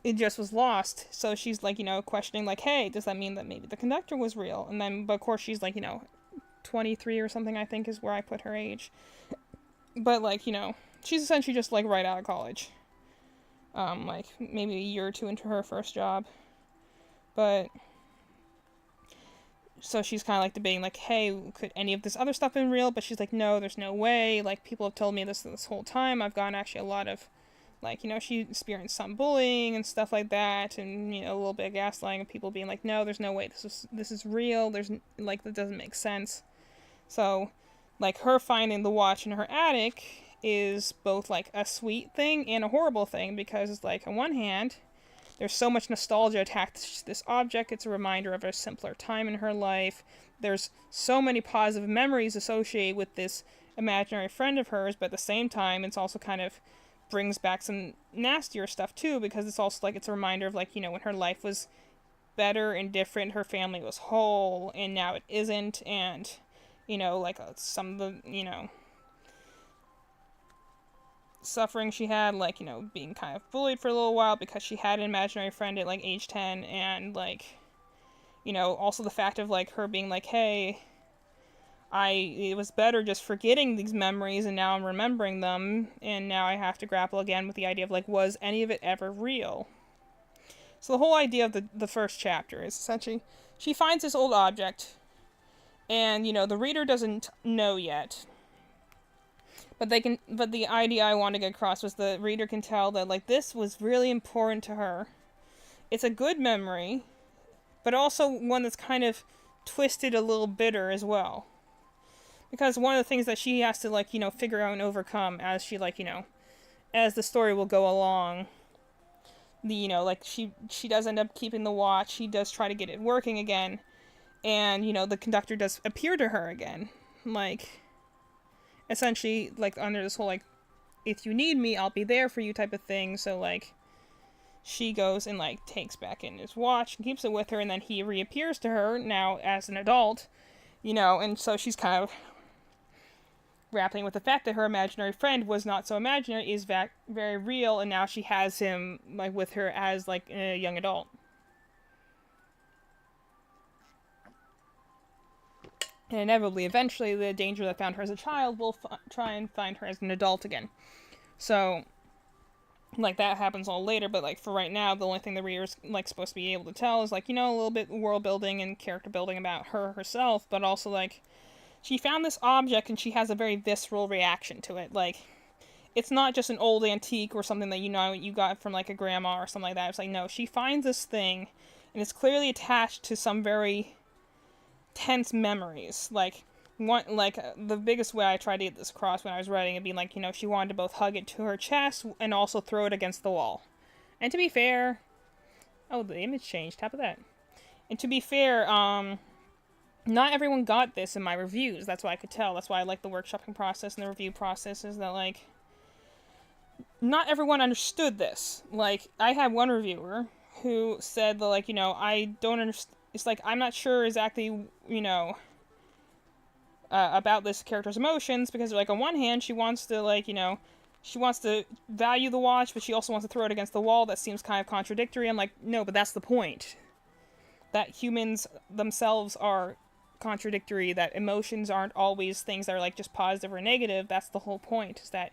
it just was lost. So she's, like, you know, questioning, like, hey, does that mean that maybe the conductor was real? And then, but of course, she's, like, you know, 23 or something, I think is where I put her age. But, like, you know, she's essentially just, like, right out of college. like maybe a year or two into her first job. But so she's kind of like debating, like, hey, could any of this other stuff been real? But she's like, no, there's no way. Like, people have told me this whole time. I've gotten actually a lot of, like, she experienced some bullying and stuff like that, and a little bit of gaslighting, and people being like, no, there's no way this is real. There's like, that doesn't make sense. So, like, her finding the watch in her attic is both like a sweet thing and a horrible thing, because it's like, on one hand, there's so much nostalgia attached to this object. It's a reminder of a simpler time in her life. There's so many positive memories associated with this imaginary friend of hers, but at the same time, it's also kind of brings back some nastier stuff too, because it's also like, it's a reminder of, like, when her life was better and different, her family was whole, and now it isn't, and like, some of the suffering she had, like, being kind of bullied for a little while because she had an imaginary friend at, like, age 10, and, like, also the fact of, like, her being like, hey, it was better just forgetting these memories, and now I'm remembering them, and now I have to grapple again with the idea of, like, was any of it ever real? So the whole idea of the first chapter is essentially, she finds this old object, and, the reader doesn't know yet. But the idea I want to get across was the reader can tell that, like, this was really important to her. It's a good memory, but also one that's kind of twisted, a little bitter as well. Because one of the things that she has to, like, figure out and overcome as she, like, as the story will go along, like, she does end up keeping the watch. She does try to get it working again, and, the conductor does appear to her again. Like, essentially, like, under this whole, like, if you need me, I'll be there for you type of thing. So, like, she goes and, like, takes back in his watch and keeps it with her, and then he reappears to her now as an adult, and so she's kind of grappling with the fact that her imaginary friend was not so imaginary, is very real, and now she has him, like, with her as, like, a young adult. And inevitably, eventually, the danger that found her as a child will try and find her as an adult again. So, like, that happens all later, but, like, for right now, the only thing the reader's, like, supposed to be able to tell is, like, a little bit world building and character building about her herself, but also, like, she found this object and she has a very visceral reaction to it. Like, it's not just an old antique or something that you got from, like, a grandma or something like that. It's like, no, she finds this thing and it's clearly attached to some very tense memories. Like, the biggest way I tried to get this across when I was writing it being like, she wanted to both hug it to her chest and also throw it against the wall. And to be fair, oh, the image changed. How about that? And to be fair, not everyone got this in my reviews. That's why I could tell. That's why I like the workshopping process and the review process, is that, like, not everyone understood this. Like, I had one reviewer who said that, like, I don't understand. It's like, I'm not sure exactly, about this character's emotions, because, like, on one hand, she wants to, like, she wants to value the watch, but she also wants to throw it against the wall. That seems kind of contradictory. I'm like, no, but that's the point. That humans themselves are contradictory, that emotions aren't always things that are, like, just positive or negative. That's the whole point, is that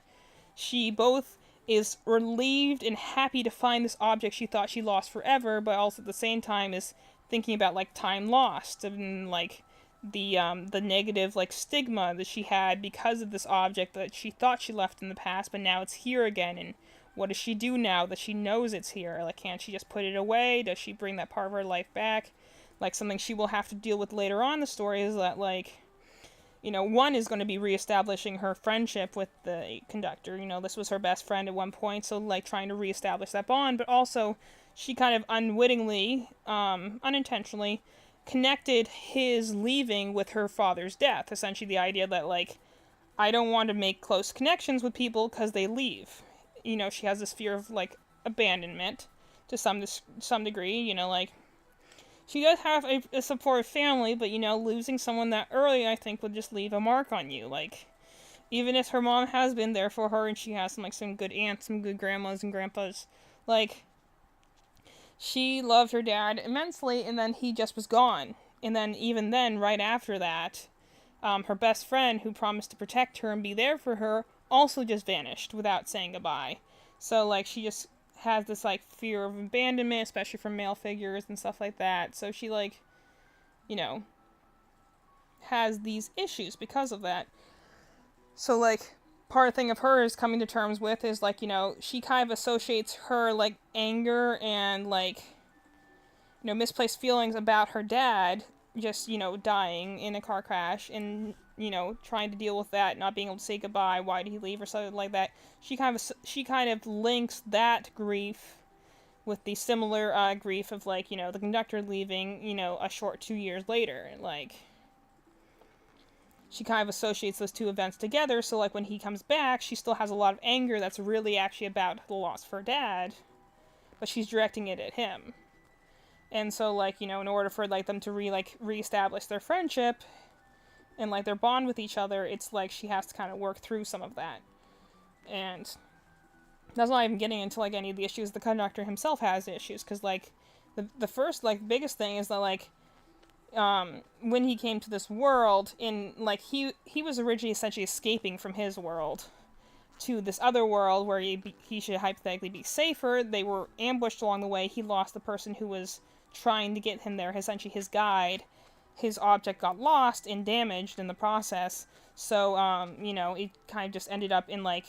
she both is relieved and happy to find this object she thought she lost forever, but also at the same time is thinking about, like, time lost and, like, the negative, like, stigma that she had because of this object that she thought she left in the past, but now it's here again. And what does she do now that she knows it's here? Like, can't she just put it away? Does she bring that part of her life back? Like, something she will have to deal with later on in the story is that, like, one is going to be reestablishing her friendship with the conductor. This was her best friend at one point, so, like, trying to reestablish that bond, but also she kind of unwittingly, unintentionally, connected his leaving with her father's death. Essentially, the idea that, like, I don't want to make close connections with people because they leave. She has this fear of, like, abandonment to some degree. Like, she does have a supportive family, but, losing someone that early, I think, would just leave a mark on you. Like, even if her mom has been there for her and she has some good aunts, some good grandmas and grandpas, like, she loved her dad immensely, and then he just was gone. And then, even then, right after that, her best friend, who promised to protect her and be there for her, also just vanished without saying goodbye. So, like, she just has this, like, fear of abandonment, especially from male figures and stuff like that. So she, like, you know, has these issues because of that. So, like, part of the thing of her is coming to terms with is, like, you know, she kind of associates her, like, anger and, like, you know, misplaced feelings about her dad just, you know, dying in a car crash and, you know, trying to deal with that, not being able to say goodbye, why did he leave, or something like that. She kind of links that grief with the similar grief of, like, you know, the conductor leaving, you know, a short 2 years later. Like, she kind of associates those two events together, so, like, when he comes back, she still has a lot of anger that's really actually about the loss of her dad, but she's directing it at him. And so, like, you know, in order for, like, them to reestablish their friendship and, like, their bond with each other, it's like she has to kind of work through some of that. And that's not even getting into, like, any of the issues the conductor himself has issues, because, like, the first, like, biggest thing is that, like, when he came to this world, in, like, he was originally essentially escaping from his world to this other world where he should hypothetically be safer. They were ambushed along the way. He lost the person who was trying to get him there, essentially his guide. His object got lost and damaged in the process. So, you know, it kind of just ended up in, like,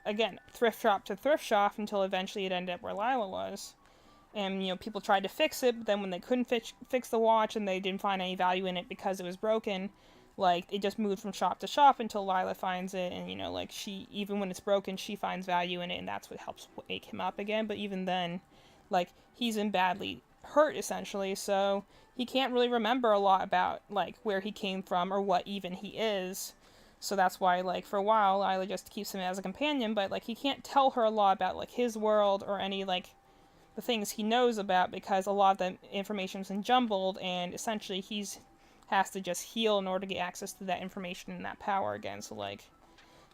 again, thrift shop to thrift shop until eventually it ended up where Lila was. And, you know, people tried to fix it, but then when they couldn't fix the watch and they didn't find any value in it because it was broken, like, it just moved from shop to shop until Lila finds it, and, you know, like, she, even when it's broken, she finds value in it, and that's what helps wake him up again. But even then, like, he's in badly hurt, essentially, so he can't really remember a lot about, like, where he came from or what even he is. So that's why, like, for a while, Lila just keeps him as a companion, but, like, he can't tell her a lot about, like, his world or any, like, the things he knows about, because a lot of the information's been jumbled, and essentially has to just heal in order to get access to that information and that power again. So, like,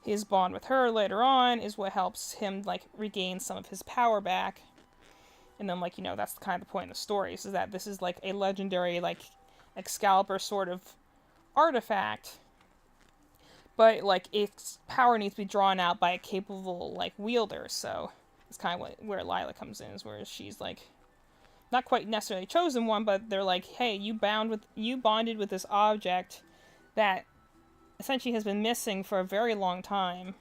his bond with her later on is what helps him, like, regain some of his power back. And then, like, you know, that's kind of the point of the story, is that this is, like, a legendary, like, Excalibur sort of artifact, but, like, its power needs to be drawn out by a capable, like, wielder. So it's kind of where Lila comes in, is where she's, like, not quite necessarily chosen one, but they're like, hey, you bonded with this object that essentially has been missing for a very long time.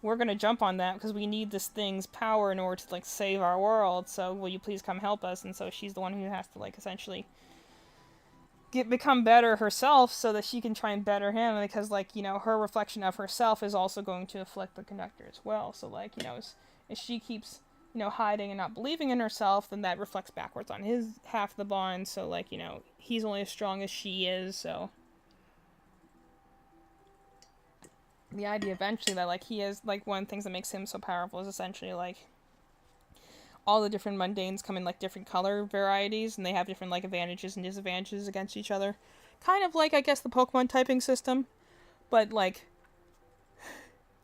We're going to jump on that because we need this thing's power in order to, like, save our world, so will you please come help us? And so she's the one who has to, like, essentially become better herself so that she can try and better him, because, like, you know, her reflection of herself is also going to afflict the conductor as well. So, like, you know, as she keeps, you know, hiding and not believing in herself, then that reflects backwards on his half of the bond. So, like, you know, he's only as strong as she is. So the idea eventually that, like, he is, like, one of the things that makes him so powerful is essentially, like, all the different mundanes come in, like, different color varieties, and they have different, like, advantages and disadvantages against each other. Kind of like, I guess, the Pokemon typing system. But, like,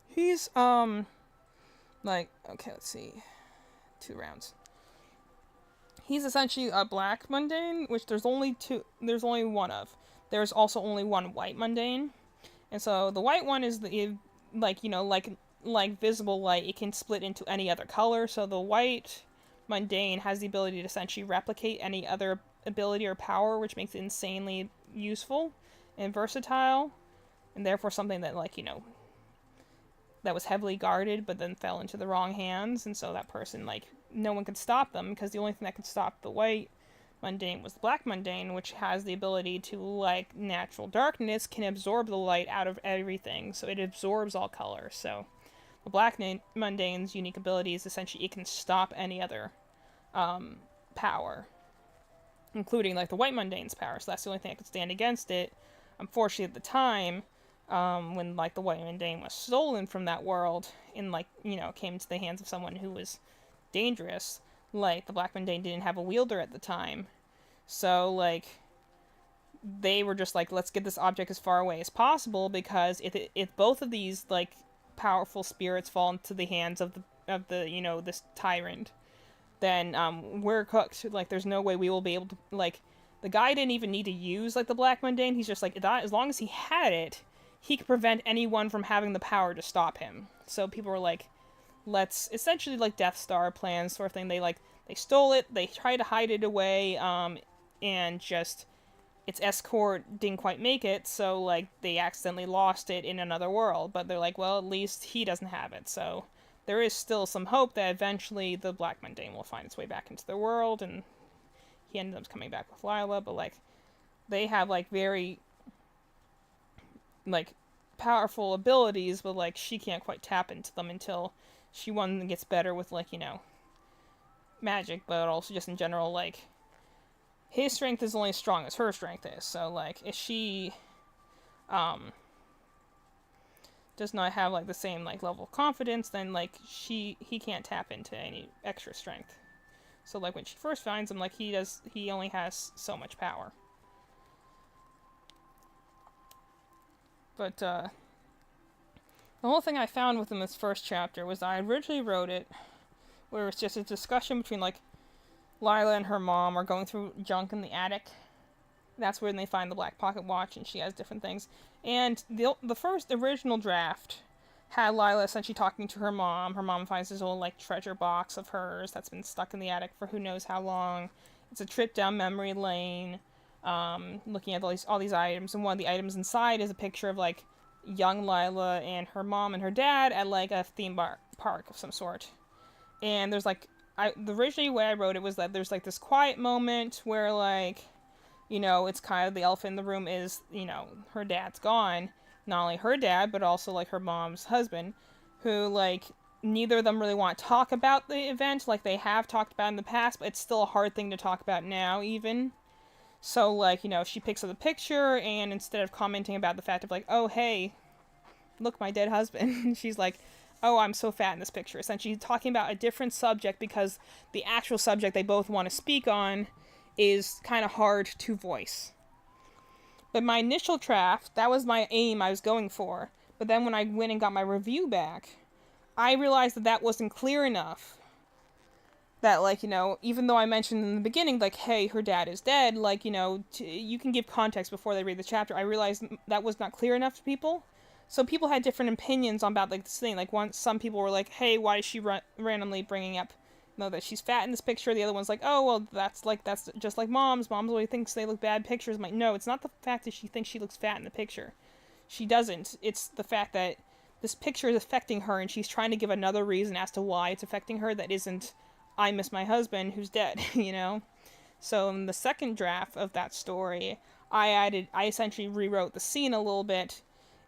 he's, like, okay, let's see. 2 rounds. He's essentially a black mundane, which there's only one of. There's also only one white mundane. And so the white one is the, like, you know, like visible light. It can split into any other color. So the white mundane has the ability to essentially replicate any other ability or power, which makes it insanely useful and versatile, and therefore something that, like, you know, that was heavily guarded but then fell into the wrong hands, and so that person, like, no one could stop them, because the only thing that could stop the white mundane was the black mundane, which has the ability to, like, natural darkness, can absorb the light out of everything, so it absorbs all color. So the black mundane's unique ability is essentially it can stop any other power, including, like, the white mundane's power, so that's the only thing that could stand against it. Unfortunately, at the time, when, like, the white mundane was stolen from that world and, like, you know, came into the hands of someone who was dangerous, like, the black mundane didn't have a wielder at the time, so, like, they were just like, let's get this object as far away as possible, because if both of these, like, powerful spirits fall into the hands of the you know, this tyrant, then we're cooked. Like, there's no way we will be able to, like, the guy didn't even need to use, like, the black mundane. He's just like, as long as he had it, he could prevent anyone from having the power to stop him. So people were like, lets, essentially like Death Star plans sort of thing. They stole it, they tried to hide it away, and just its escort didn't quite make it, so like they accidentally lost it in another world. But they're like, well, at least he doesn't have it, so there is still some hope that eventually the Black Mundane will find its way back into the world, and he ended up coming back with Lila. But like they have like very like powerful abilities, but like she can't quite tap into them until she one gets better with like, you know, magic, but also just in general, like his strength is only as strong as her strength is. So like if she does not have like the same like level of confidence, then like he can't tap into any extra strength. So like when she first finds him, like he only has so much power. But the whole thing I found within this first chapter was I originally wrote it where it's just a discussion between like Lila and her mom are going through junk in the attic. That's when they find the black pocket watch, and she has different things. And the first original draft had Lila essentially talking to her mom. Her mom finds this old like treasure box of hers that's been stuck in the attic for who knows how long. It's a trip down memory lane, looking at all these items, and one of the items inside is a picture of like young Lila and her mom and her dad at like a theme park of some sort. And there's like the originally way I wrote it was that there's like this quiet moment where like, you know, it's kind of the elephant in the room is, you know, her dad's gone. Not only her dad, but also like her mom's husband, who like neither of them really want to talk about the event like they have talked about in the past, but it's still a hard thing to talk about now even. So like, you know, she picks up the picture, and instead of commenting about the fact of like, oh hey, look, my dead husband, she's like, oh, I'm so fat in this picture. Essentially talking about a different subject because the actual subject they both want to speak on is kind of hard to voice. But my initial draft, that was my aim I was going for. But then when I went and got my review back, I realized that that wasn't clear enough. That, like, you know, even though I mentioned in the beginning, like, hey, her dad is dead, like, you know, you can give context before they read the chapter. I realized that was not clear enough to people. So people had different opinions about, like, this thing. Like, some people were like, hey, why is she randomly bringing up, you know, that she's fat in this picture? The other one's like, oh, well, that's just like Mom's. Mom's always thinks they look bad pictures. I'm like, no, it's not the fact that she thinks she looks fat in the picture. She doesn't. It's the fact that this picture is affecting her, and she's trying to give another reason as to why it's affecting her that isn't, I miss my husband who's dead, you know? So in the second draft of that story, I essentially rewrote the scene a little bit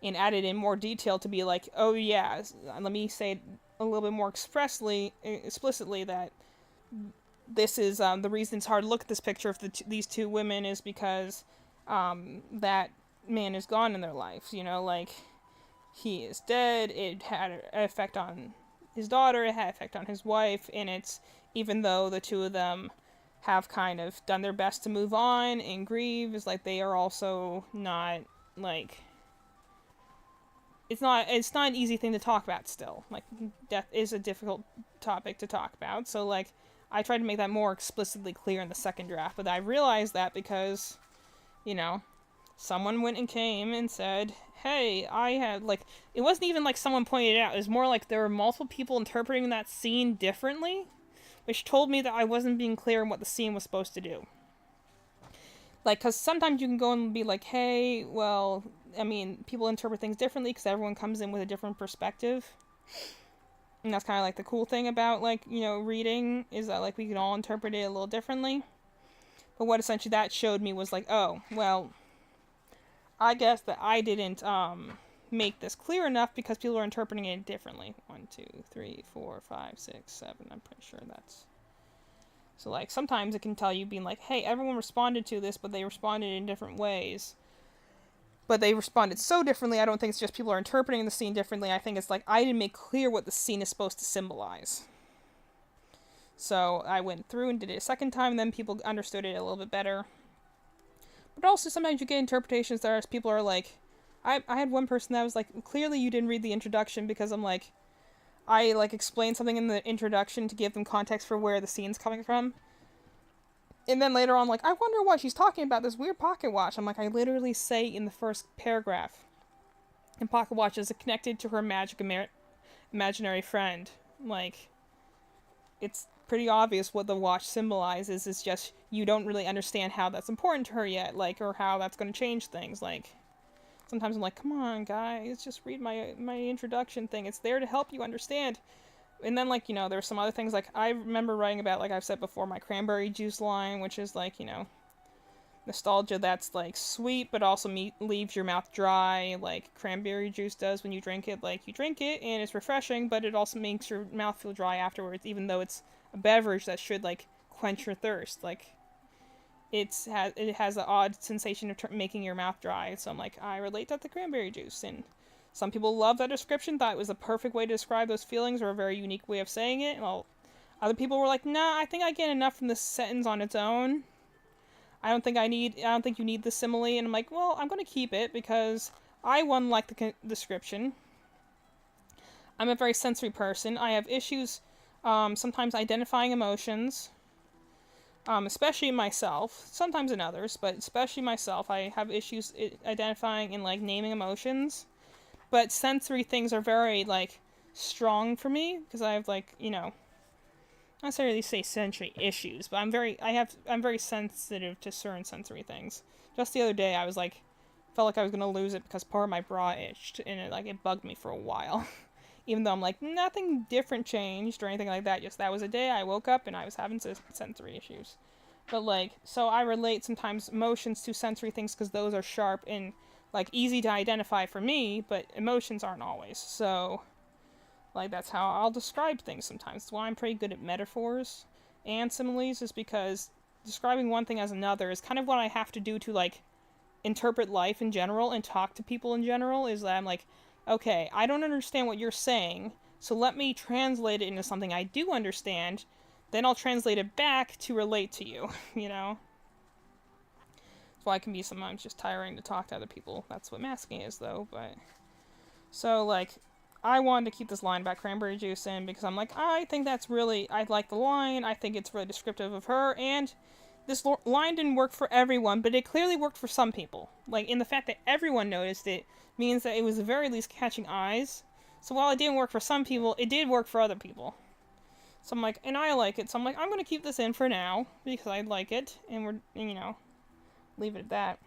and added in more detail to be like, oh yeah, let me say it a little bit more explicitly that this is the reason it's hard to look at this picture of these two women is because that man is gone in their lives, you know, like he is dead. It had an effect on his daughter, it had an effect on his wife, and it's, even though the two of them have kind of done their best to move on and grieve, is like they are also not like, it's not an easy thing to talk about still. Like, death is a difficult topic to talk about. So, like, I tried to make that more explicitly clear in the second draft. But I realized that because, you know, someone went and came and said, hey, I had, like, it wasn't even like someone pointed it out. It was more like there were multiple people interpreting that scene differently, which told me that I wasn't being clear on what the scene was supposed to do. Like, because sometimes you can go and be like, hey, well, I mean, people interpret things differently because everyone comes in with a different perspective. And that's kind of like the cool thing about, like, you know, reading is that, like, we can all interpret it a little differently. But what essentially that showed me was like, oh, well, I guess that I didn't make this clear enough because people are interpreting it differently. 1, 2, 3, 4, 5, 6, 7. I'm pretty sure that's... So, like, sometimes it can tell you being like, hey, everyone responded to this, but they responded in different ways. But they responded so differently, I don't think it's just people are interpreting the scene differently. I think it's like, I didn't make clear what the scene is supposed to symbolize. So, I went through and did it a second time, and then people understood it a little bit better. But also, sometimes you get interpretations that people are like... I had one person that was like, clearly you didn't read the introduction, because I'm like... I, like, explained something in the introduction to give them context for where the scene's coming from. And then later on, like, I wonder why she's talking about this weird pocket watch. I'm like, I literally say in the first paragraph, and pocket watch is connected to her imaginary friend, Like, it's pretty obvious what the watch symbolizes. It's just you don't really understand how that's important to her yet, like, or how that's going to change things. Like, sometimes I'm like, come on, guys, just read my introduction thing. It's there to help you understand. And then, like, there's some other things. Like, I remember writing about, like I've said before, my cranberry juice line, which is, like, nostalgia that's, like, sweet, but also leaves your mouth dry, like cranberry juice does when you drink it. Like, you drink it, and it's refreshing, but it also makes your mouth feel dry afterwards, even though it's a beverage that should, like, quench your thirst. Like, it has an odd sensation of making your mouth dry. So I'm like, I relate that to cranberry juice. And some people love that description, thought it was a perfect way to describe those feelings, or a very unique way of saying it. Well, other people were like, nah, I think I get enough from this sentence on its own. I don't think you need the simile. And I'm like, well, I'm going to keep it because I, one, like the description. I'm a very sensory person. I have issues sometimes identifying emotions, especially myself, sometimes in others, but especially myself. I have issues identifying and, like, naming emotions. But sensory things are very, like, strong for me because I have, like, not necessarily say sensory issues, but I'm very sensitive to certain sensory things. Just the other day, I was like, felt like I was gonna lose it because part of my bra itched, and it bugged me for a while. Even though I'm like, nothing different changed or anything like that. Just that was a day I woke up and I was having sensory issues. But, like, so I relate sometimes emotions to sensory things because those are sharp and, like, easy to identify for me, but emotions aren't always. So, like, that's how I'll describe things sometimes. That's why I'm pretty good at metaphors and similes, is because describing one thing as another is kind of what I have to do to, like, interpret life in general and talk to people in general. Is that I'm like, okay, I don't understand what you're saying, so let me translate it into something I do understand, then I'll translate it back to relate to you, That's why it can be sometimes just tiring to talk to other people. That's what masking is, though, but... So, like, I wanted to keep this line about cranberry juice in because I'm like, I think that's really... I like the line, I think it's really descriptive of her, and this line didn't work for everyone, but it clearly worked for some people. Like, in the fact that everyone noticed it means that it was at the very least catching eyes. So while it didn't work for some people, it did work for other people. So I'm like, and I like it, so I'm like, I'm going to keep this in for now, because I like it, and we're, leave it at that.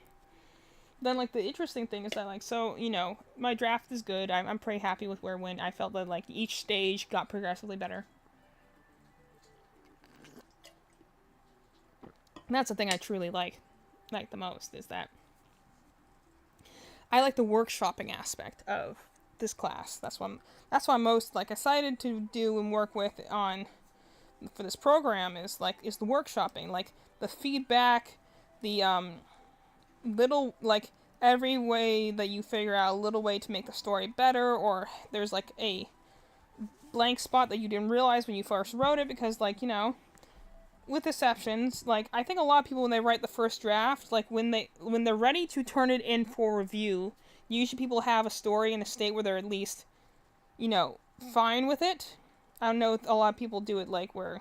Then, like, the interesting thing is that, like, so, my draft is good. I'm pretty happy with where it went. I felt that, like, each stage got progressively better. And that's the thing I truly like the most, is that I like the workshopping aspect of this class. That's what I'm most, like, excited to do and work with for this program is the workshopping, like, the feedback, the, little, like, every way that you figure out a little way to make the story better, or there's, like, a blank spot that you didn't realize when you first wrote it, because, like, with exceptions, like, I think a lot of people, when they write the first draft, like, when they're ready to turn it in for review, usually people have a story in a state where they're at least, fine with it. I don't know, a lot of people do it, like, where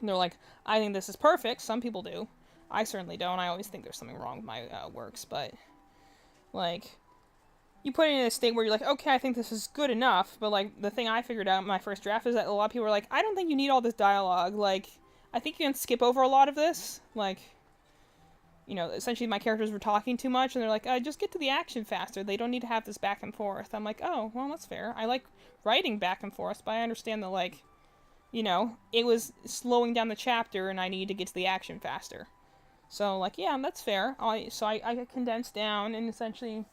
they're like, I think this is perfect. Some people do. I certainly don't. I always think there's something wrong with my works, but, like, you put it in a state where you're like, okay, I think this is good enough, but, like, the thing I figured out in my first draft is that a lot of people are like, I don't think you need all this dialogue, like, I think you can skip over a lot of this, like, essentially my characters were talking too much, and they're like, just get to the action faster, they don't need to have this back and forth. I'm like, oh, well, that's fair. I like writing back and forth, but I understand that, like, it was slowing down the chapter, and I need to get to the action faster. So, like, yeah, that's fair. I condensed down and essentially,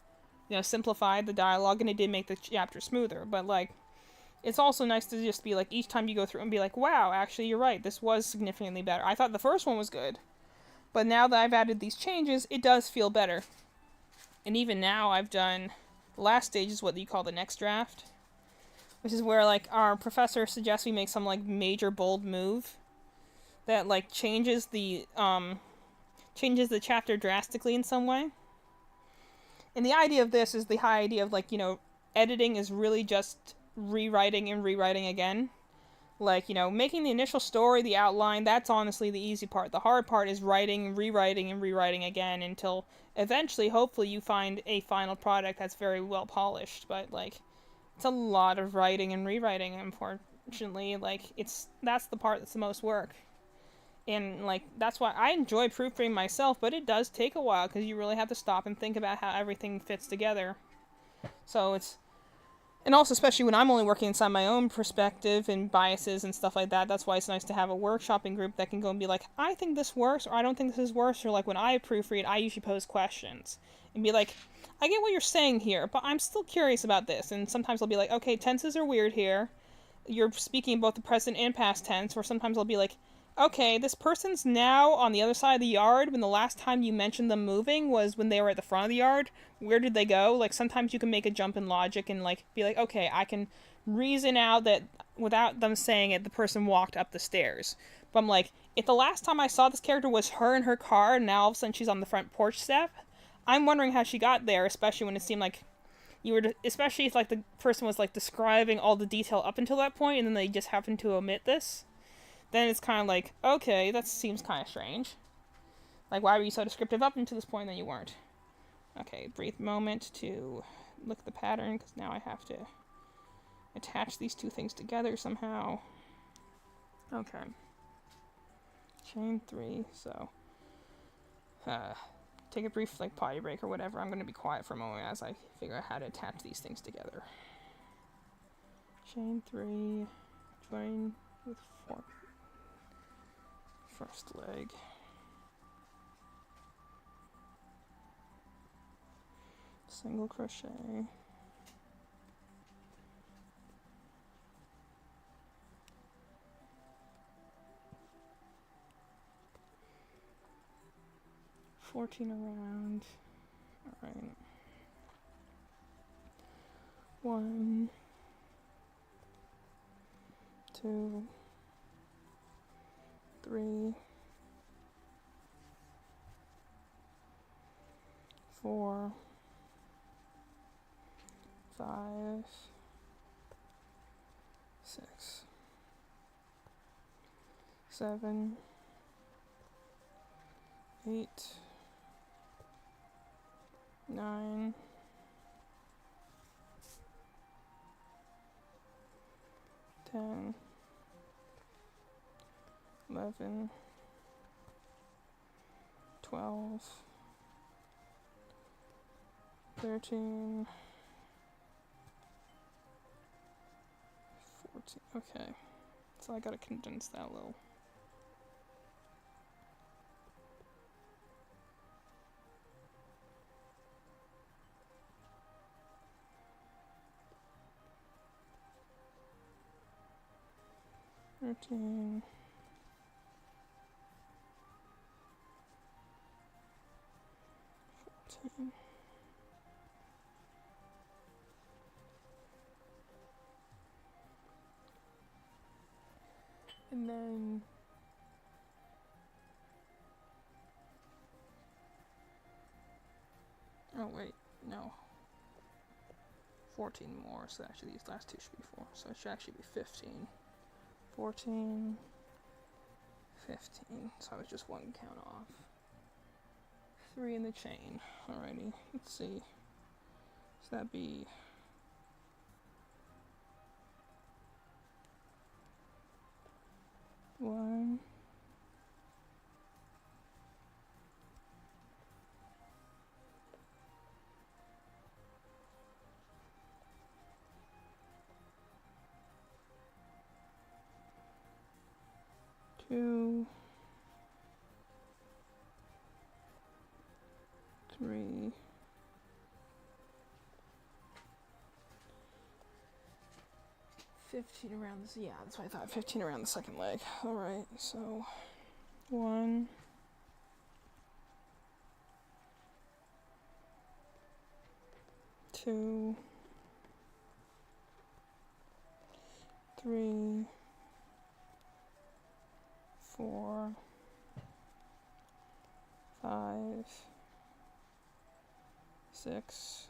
simplified the dialogue, and it did make the chapter smoother. But, like, it's also nice to just be like, each time you go through and be like, wow, actually, you're right, this was significantly better. I thought the first one was good, but now that I've added these changes, it does feel better. And even now, I've done, the last stage is what you call the next draft, which is where, like, our professor suggests we make some, like, major bold move that, like, changes the chapter drastically in some way. And the idea of this is the high idea of, like, editing is really just rewriting and rewriting again. Like, making the initial story, the outline, that's honestly the easy part. The hard part is writing, rewriting, and rewriting again until eventually, hopefully, you find a final product that's very well polished. But, like, it's a lot of writing and rewriting, and unfortunately, like, that's the part that's the most work. And, like, that's why I enjoy proofreading myself, but it does take a while because you really have to stop and think about how everything fits together. So it's, and also especially when I'm only working inside my own perspective and biases and stuff like that, that's why it's nice to have a workshopping group that can go and be like, I think this works, or I don't think this is worse, or like when I proofread, I usually pose questions and be like, I get what you're saying here, but I'm still curious about this. And sometimes I'll be like, okay, tenses are weird here. You're speaking both the present and past tense, or sometimes I'll be like, okay, this person's now on the other side of the yard when the last time you mentioned them moving was when they were at the front of the yard. Where did they go? Like, sometimes you can make a jump in logic and, like, be like, okay, I can reason out that without them saying it, the person walked up the stairs. But I'm like, if the last time I saw this character was her in her car and now all of a sudden she's on the front porch step, I'm wondering how she got there, especially when it seemed like you were, especially if, like, the person was, like, describing all the detail up until that point and then they just happened to omit this. Then it's kind of like, okay, that seems kind of strange. Like, why were you so descriptive up until this point and then you weren't? Okay, brief moment to look at the pattern, because now I have to attach these two things together somehow. Okay. Chain 3, so take a brief, like, potty break or whatever. I'm going to be quiet for a moment as I figure out how to attach these things together. Chain 3, join with 4. First leg. Single crochet. $14 around. Alright. 1, 2, 3, 4, 5, 6, 7, 8, 9, 10, 11, 12, 13, 14. Okay, so I gotta condense that a little. $13, 14. And then oh wait, no. 14 more, so actually these last two should be 4. So it should actually be 15. 14, 15. So I was just one count off. 3 in the chain. Alrighty, let's see. So that'd be 1, 2, 3, 15 around this. Yeah, that's what I thought. 15 around the second leg. Alright, so 1, 2, 3, 4, 5, 6,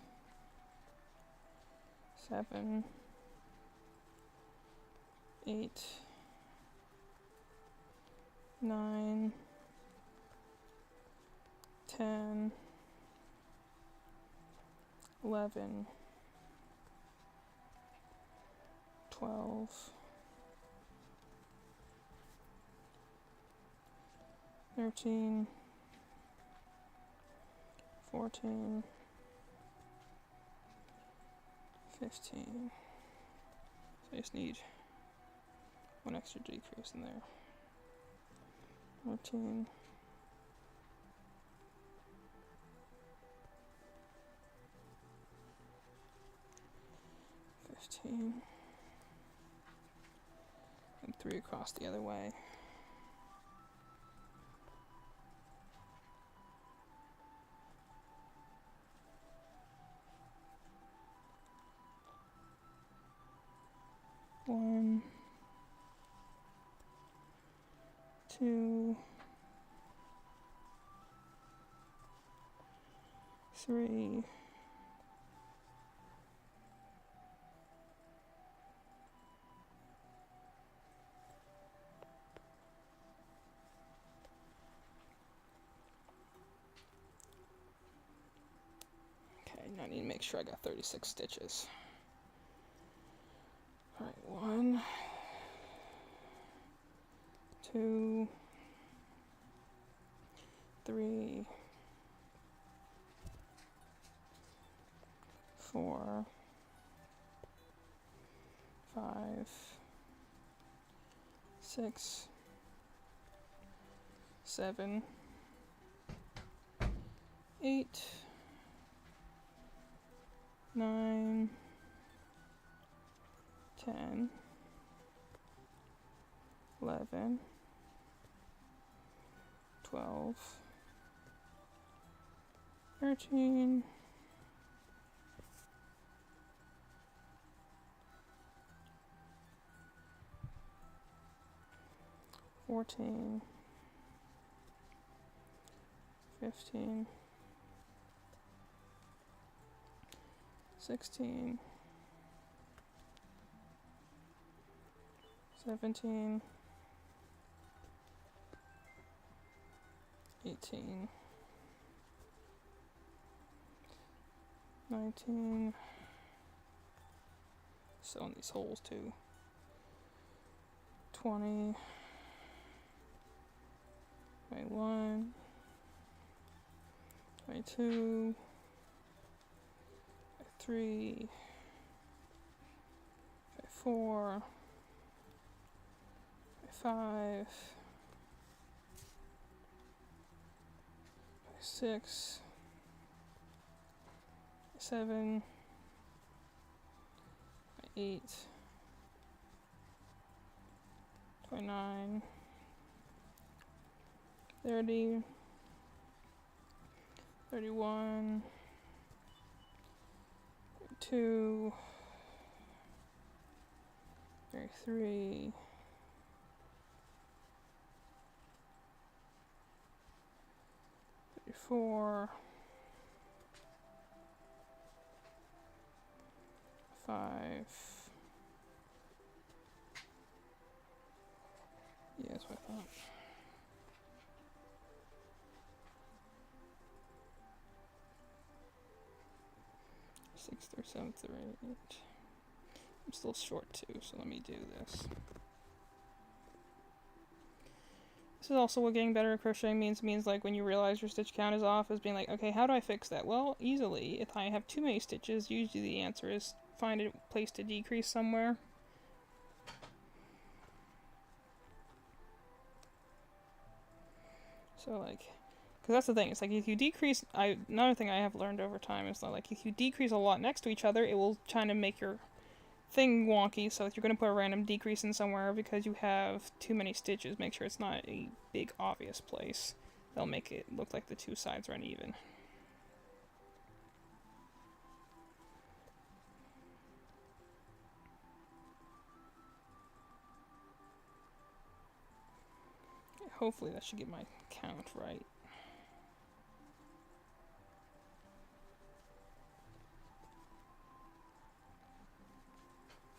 7, 8, 9, 10, 11, 12, 13, 14, 15. So I just need one extra decrease in there. 14, 15, and 3 across the other way. One, 2, 3, 'kay, now I need to make sure I got 36 stitches. Alright, 1, 2, 3, 4, 5, 6, 7, 8, 9, 10, 11, 12, 13, 14, 15, 16, 17, 18, 19, so in these holes too, 20, 21, 22, 23, 24, 25, 26, 27, 28, 29, 30, 31, 32, 33, 34, 5. Yeah, that's what I thought. 6th or 7th or 8th. I'm still short too, so let me do this. This is also what getting better at crocheting means. It means like when you realize your stitch count is off, is being like, okay, how do I fix that? Well, easily. If I have too many stitches, usually the answer is find a place to decrease somewhere. So like, because that's the thing, it's like if you decrease, another thing I have learned over time is that like if you decrease a lot next to each other, it will kind of make your thing wonky. So if you're going to put a random decrease in somewhere because you have too many stitches, make sure it's not a big obvious place. They'll make it look like the two sides are uneven. Hopefully that should get my count right.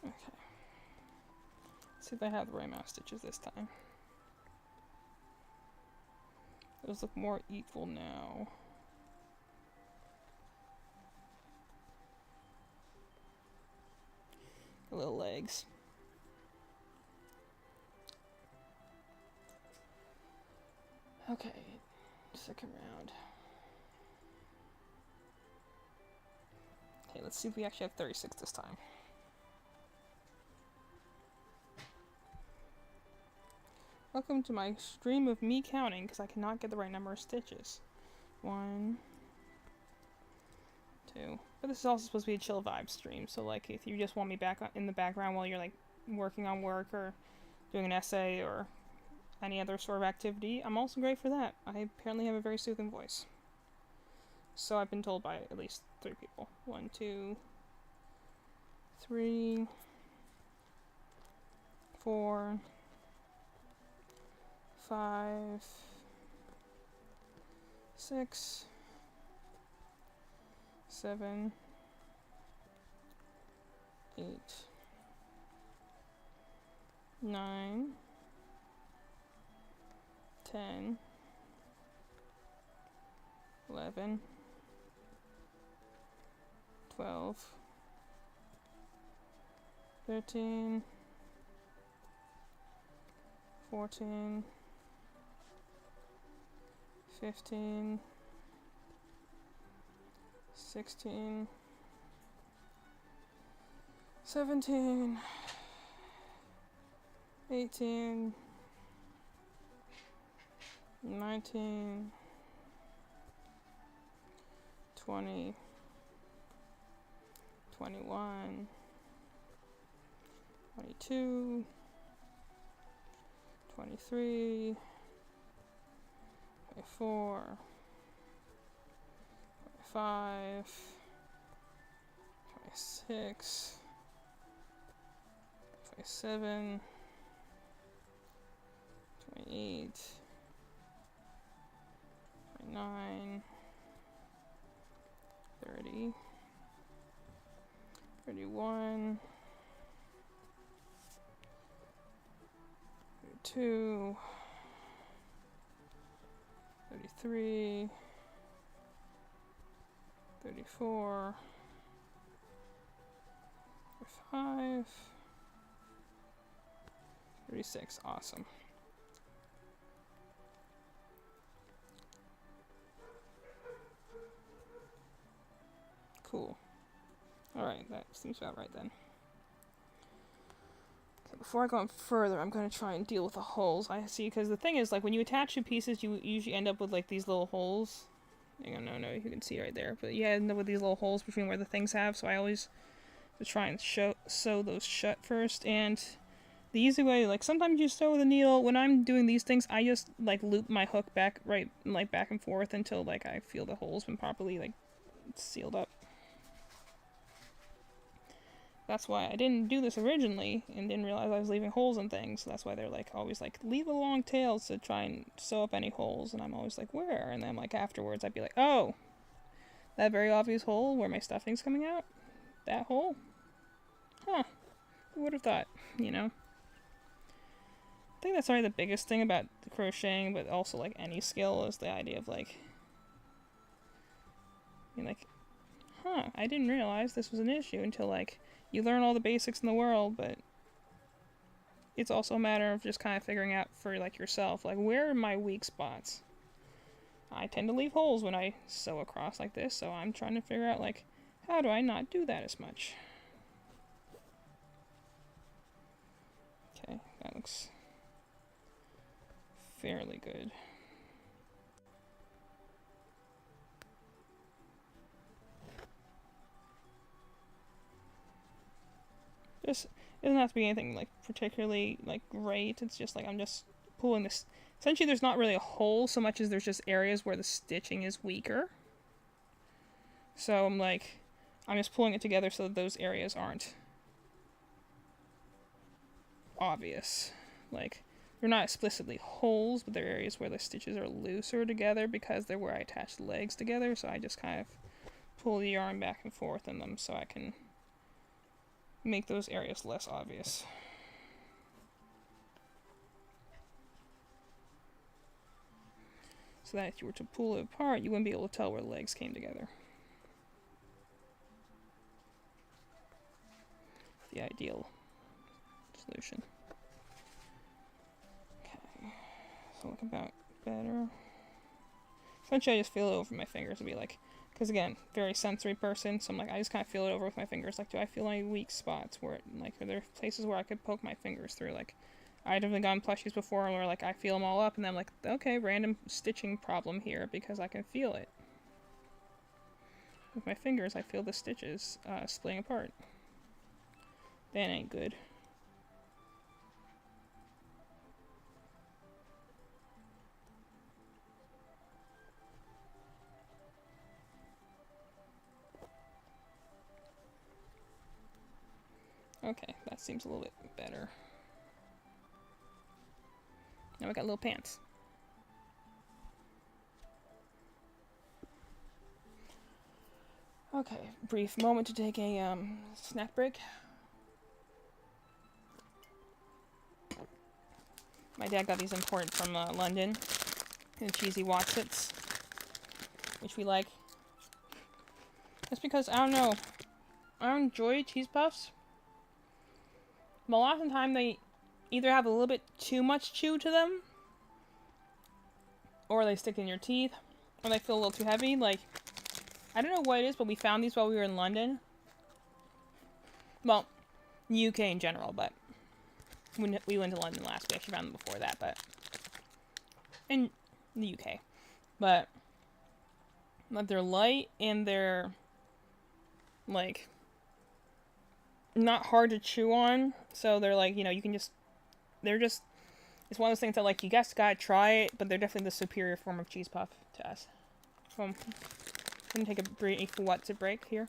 Okay. Let's see if I have the right amount of stitches this time. Those look more equal now. Little legs. Okay, second round. Okay, let's see if we actually have 36 this time. Welcome to my stream of me counting, because I cannot get the right number of stitches. 1, 2. But this is also supposed to be a chill vibe stream, so like if you just want me back in the background while you're like working on work or doing an essay or any other sort of activity, I'm also great for that. I apparently have a very soothing voice. So I've been told by at least 3 people. 1, 2, 3, 4, 5, 6, 7, 8, 9, 10, 11, 12, 13, 14, 15, 16, 17, 18, 19, 20, 21, 22, 23, 24, 25, 26, 27, 28, 29, 30, 31, 32, 33, 34, 35, 36. Awesome. Cool. Alright, that seems about right then. So before I go on further, I'm going to try and deal with the holes I see, because the thing is, like, when you attach 2 pieces, you usually end up with, like, these little holes. I don't know if you can see right there, but you end up with these little holes between where the things have, so I always try and sew those shut first, and the easy way, like, sometimes you sew with a needle. When I'm doing these things, I just, like, loop my hook back, back and forth until, like, I feel the hole's been properly, like, sealed up. That's why I didn't do this originally and didn't realize I was leaving holes in things. So that's why they're like always like, leave a long tail to try and sew up any holes. And I'm always like, where? And then like afterwards I'd be like, oh, that very obvious hole where my stuffing's coming out? That hole? Huh. Who would have thought, you know? I think that's probably the biggest thing about crocheting, but also like any skill, is the idea of like, being like, huh, I didn't realize this was an issue until like, you learn all the basics in the world, but it's also a matter of just kind of figuring out for like yourself, like, where are my weak spots? I tend to leave holes when I sew across like this, so I'm trying to figure out like, how do I not do that as much? Okay, that looks fairly good. Just, it doesn't have to be anything like particularly like great. It's just like I'm just pulling this. Essentially, there's not really a hole so much as there's just areas where the stitching is weaker. So I'm just pulling it together so that those areas aren't obvious. Like, they're not explicitly holes, but they're areas where the stitches are looser together because they're where I attach the legs together. So I just kind of pull the yarn back and forth in them so I can make those areas less obvious. So that if you were to pull it apart, you wouldn't be able to tell where the legs came together. The ideal solution. Okay, so look about better. Essentially, I just feel it over my fingers. It'd be like, because again, very sensory person, so I'm like, I just kind of feel it over with my fingers. Like, do I feel any weak spots where, like, are there places where I could poke my fingers through? Like, I've definitely gotten plushies before where, like, I feel them all up, and then I'm like, okay, random stitching problem here because I can feel it. With my fingers, I feel the stitches splitting apart. That ain't good. Okay, that seems a little bit better. Now we got little pants. Okay, brief moment to take a snack break. My dad got these imported from London, the cheesy Wotsits, which we like. Just because, I don't know, I don't enjoy cheese puffs, but a lot of the time they either have a little bit too much chew to them, or they stick in your teeth, or they feel a little too heavy. Like, I don't know what it is, but we found these while we were in London. Well, UK in general, but when we went to London last, we actually found them before that, but in the UK. But they're light and they're like not hard to chew on, so they're like, you know, you can just, they're just, it's one of those things that like you guys gotta try it, but they're definitely the superior form of cheese puff to us. So I'm gonna take a brief Wotsit break here.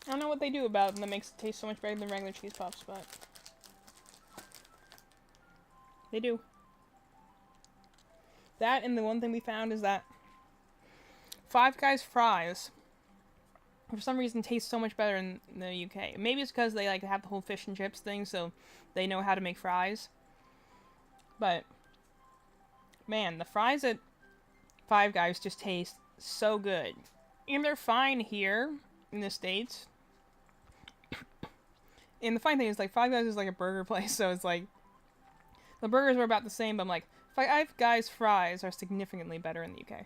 I don't know what they do about them that makes it taste so much better than regular cheese puffs, but they do. That, and the one thing we found is that Five Guys fries, for some reason, taste so much better in the UK. Maybe it's because they like have the whole fish and chips thing, so they know how to make fries. But man, the fries at Five Guys just taste so good, and they're fine here in the States. And the fine thing is, like, Five Guys is like a burger place, so it's like the burgers are about the same, but I'm like, Five Guys fries are significantly better in the UK.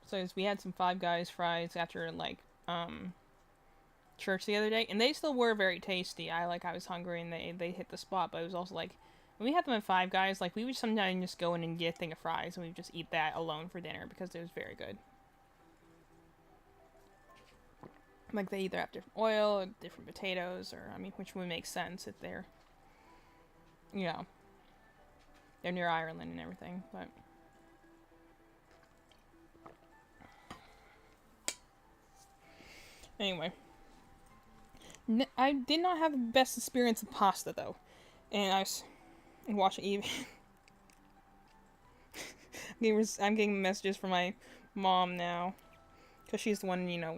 So we had some Five Guys fries after like church the other day, and they still were very tasty. I was hungry and they hit the spot, but it was also like when we had them at Five Guys, like we would sometimes just go in and get a thing of fries and we would just eat that alone for dinner because it was very good. Like they either have different oil or different potatoes, or I mean, which would make sense if they're, you know, they're near Ireland and everything, but. Anyway. I did not have the best experience with pasta, though. And I was watching Evie. I'm getting messages from my mom now. Because she's the one, you know,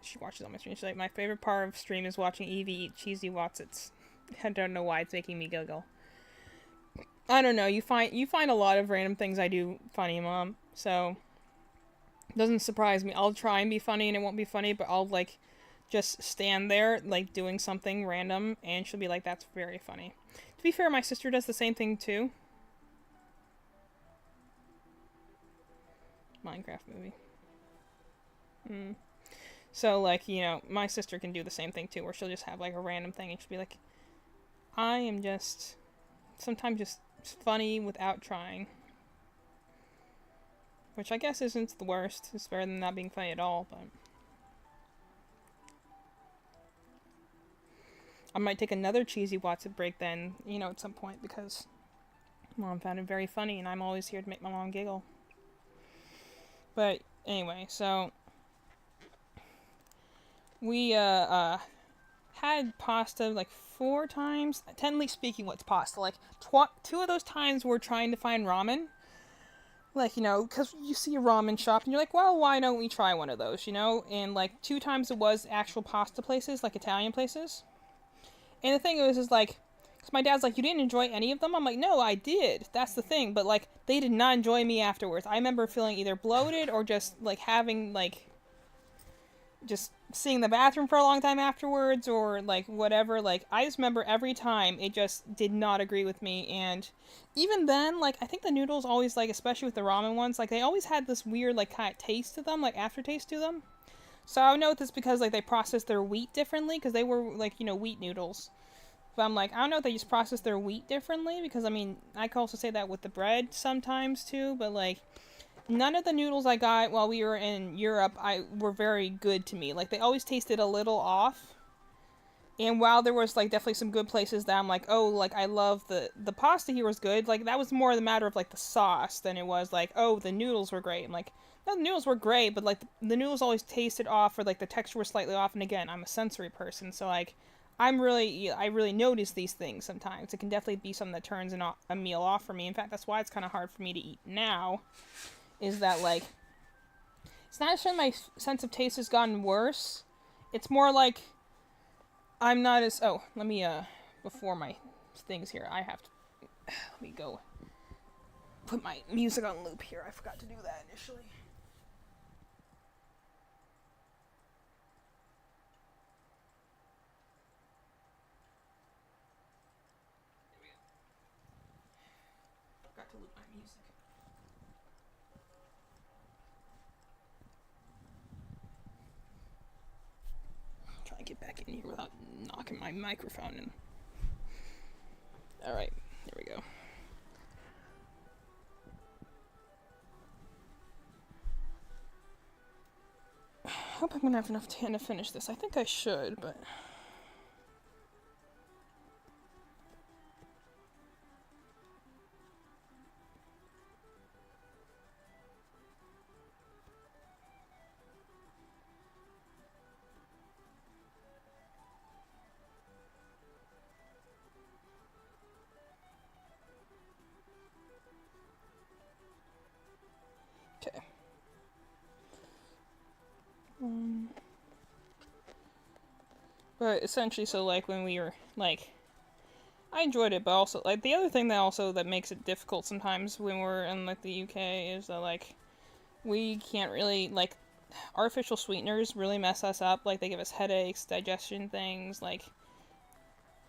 she watches all my streams. She's like, my favorite part of stream is watching Evie eat cheesy Wotsits. I don't know why it's making me giggle. I don't know, you find a lot of random things I do funny, Mom. So, it doesn't surprise me. I'll try and be funny and it won't be funny, but I'll, like, just stand there, like, doing something random, and she'll be like, that's very funny. To be fair, my sister does the same thing, too. Minecraft movie. So, like, you know, my sister can do the same thing, too, where she'll just have, like, a random thing, and she'll be like, I am just, sometimes just funny without trying. Which I guess isn't the worst. It's better than not being funny at all, but. I might take another cheesy Watson break then, you know, at some point, because Mom found it very funny, and I'm always here to make my mom giggle. But anyway, so we had pasta like 4 times. Technically speaking, what's pasta? Like 2 of those times we're trying to find ramen. Like, you know, because you see a ramen shop and you're like, well, why don't we try one of those, you know? And like 2 times it was actual pasta places, like Italian places. And the thing is like, because my dad's like, you didn't enjoy any of them? I'm like, no, I did. That's the thing. But like, they did not enjoy me afterwards. I remember feeling either bloated or just like having like, just seeing the bathroom for a long time afterwards, or like whatever. Like, I just remember every time it just did not agree with me. And even then, like, I think the noodles always, like, especially with the ramen ones, like, they always had this weird like kind of taste to them, like aftertaste to them. So I know this because like they process their wheat differently, because they were like, you know, wheat noodles. But I'm like, I don't know if they just process their wheat differently, because I mean, I could also say that with the bread sometimes too. But like, none of the noodles I got while we were in Europe were very good to me. Like, they always tasted a little off. And while there was like definitely some good places that I'm like, oh, like I love the pasta here was good, like that was more the matter of like the sauce than it was like, oh, the noodles were great. I'm like, no, the noodles were great, but like the noodles always tasted off, or like the texture was slightly off. And again, I'm a sensory person, so like I really notice these things sometimes. It can definitely be something that turns a meal off for me. In fact, that's why it's kind of hard for me to eat now. Is that like, it's not sure my sense of taste has gotten worse. It's more like I'm not as, oh, let me before my things here, I have to, let me go put my music on loop here. I forgot to do that initially. Forgot to loop my music. Try to get back in here without knocking my microphone in. Alright, here we go. I hope I'm gonna have enough time to finish this. I think I should, but... okay. But essentially, so like when we were like, I enjoyed it, but also like the other thing that makes it difficult sometimes when we're in like the UK is that like we can't really like, artificial sweeteners really mess us up. Like, they give us headaches, digestion things. Like,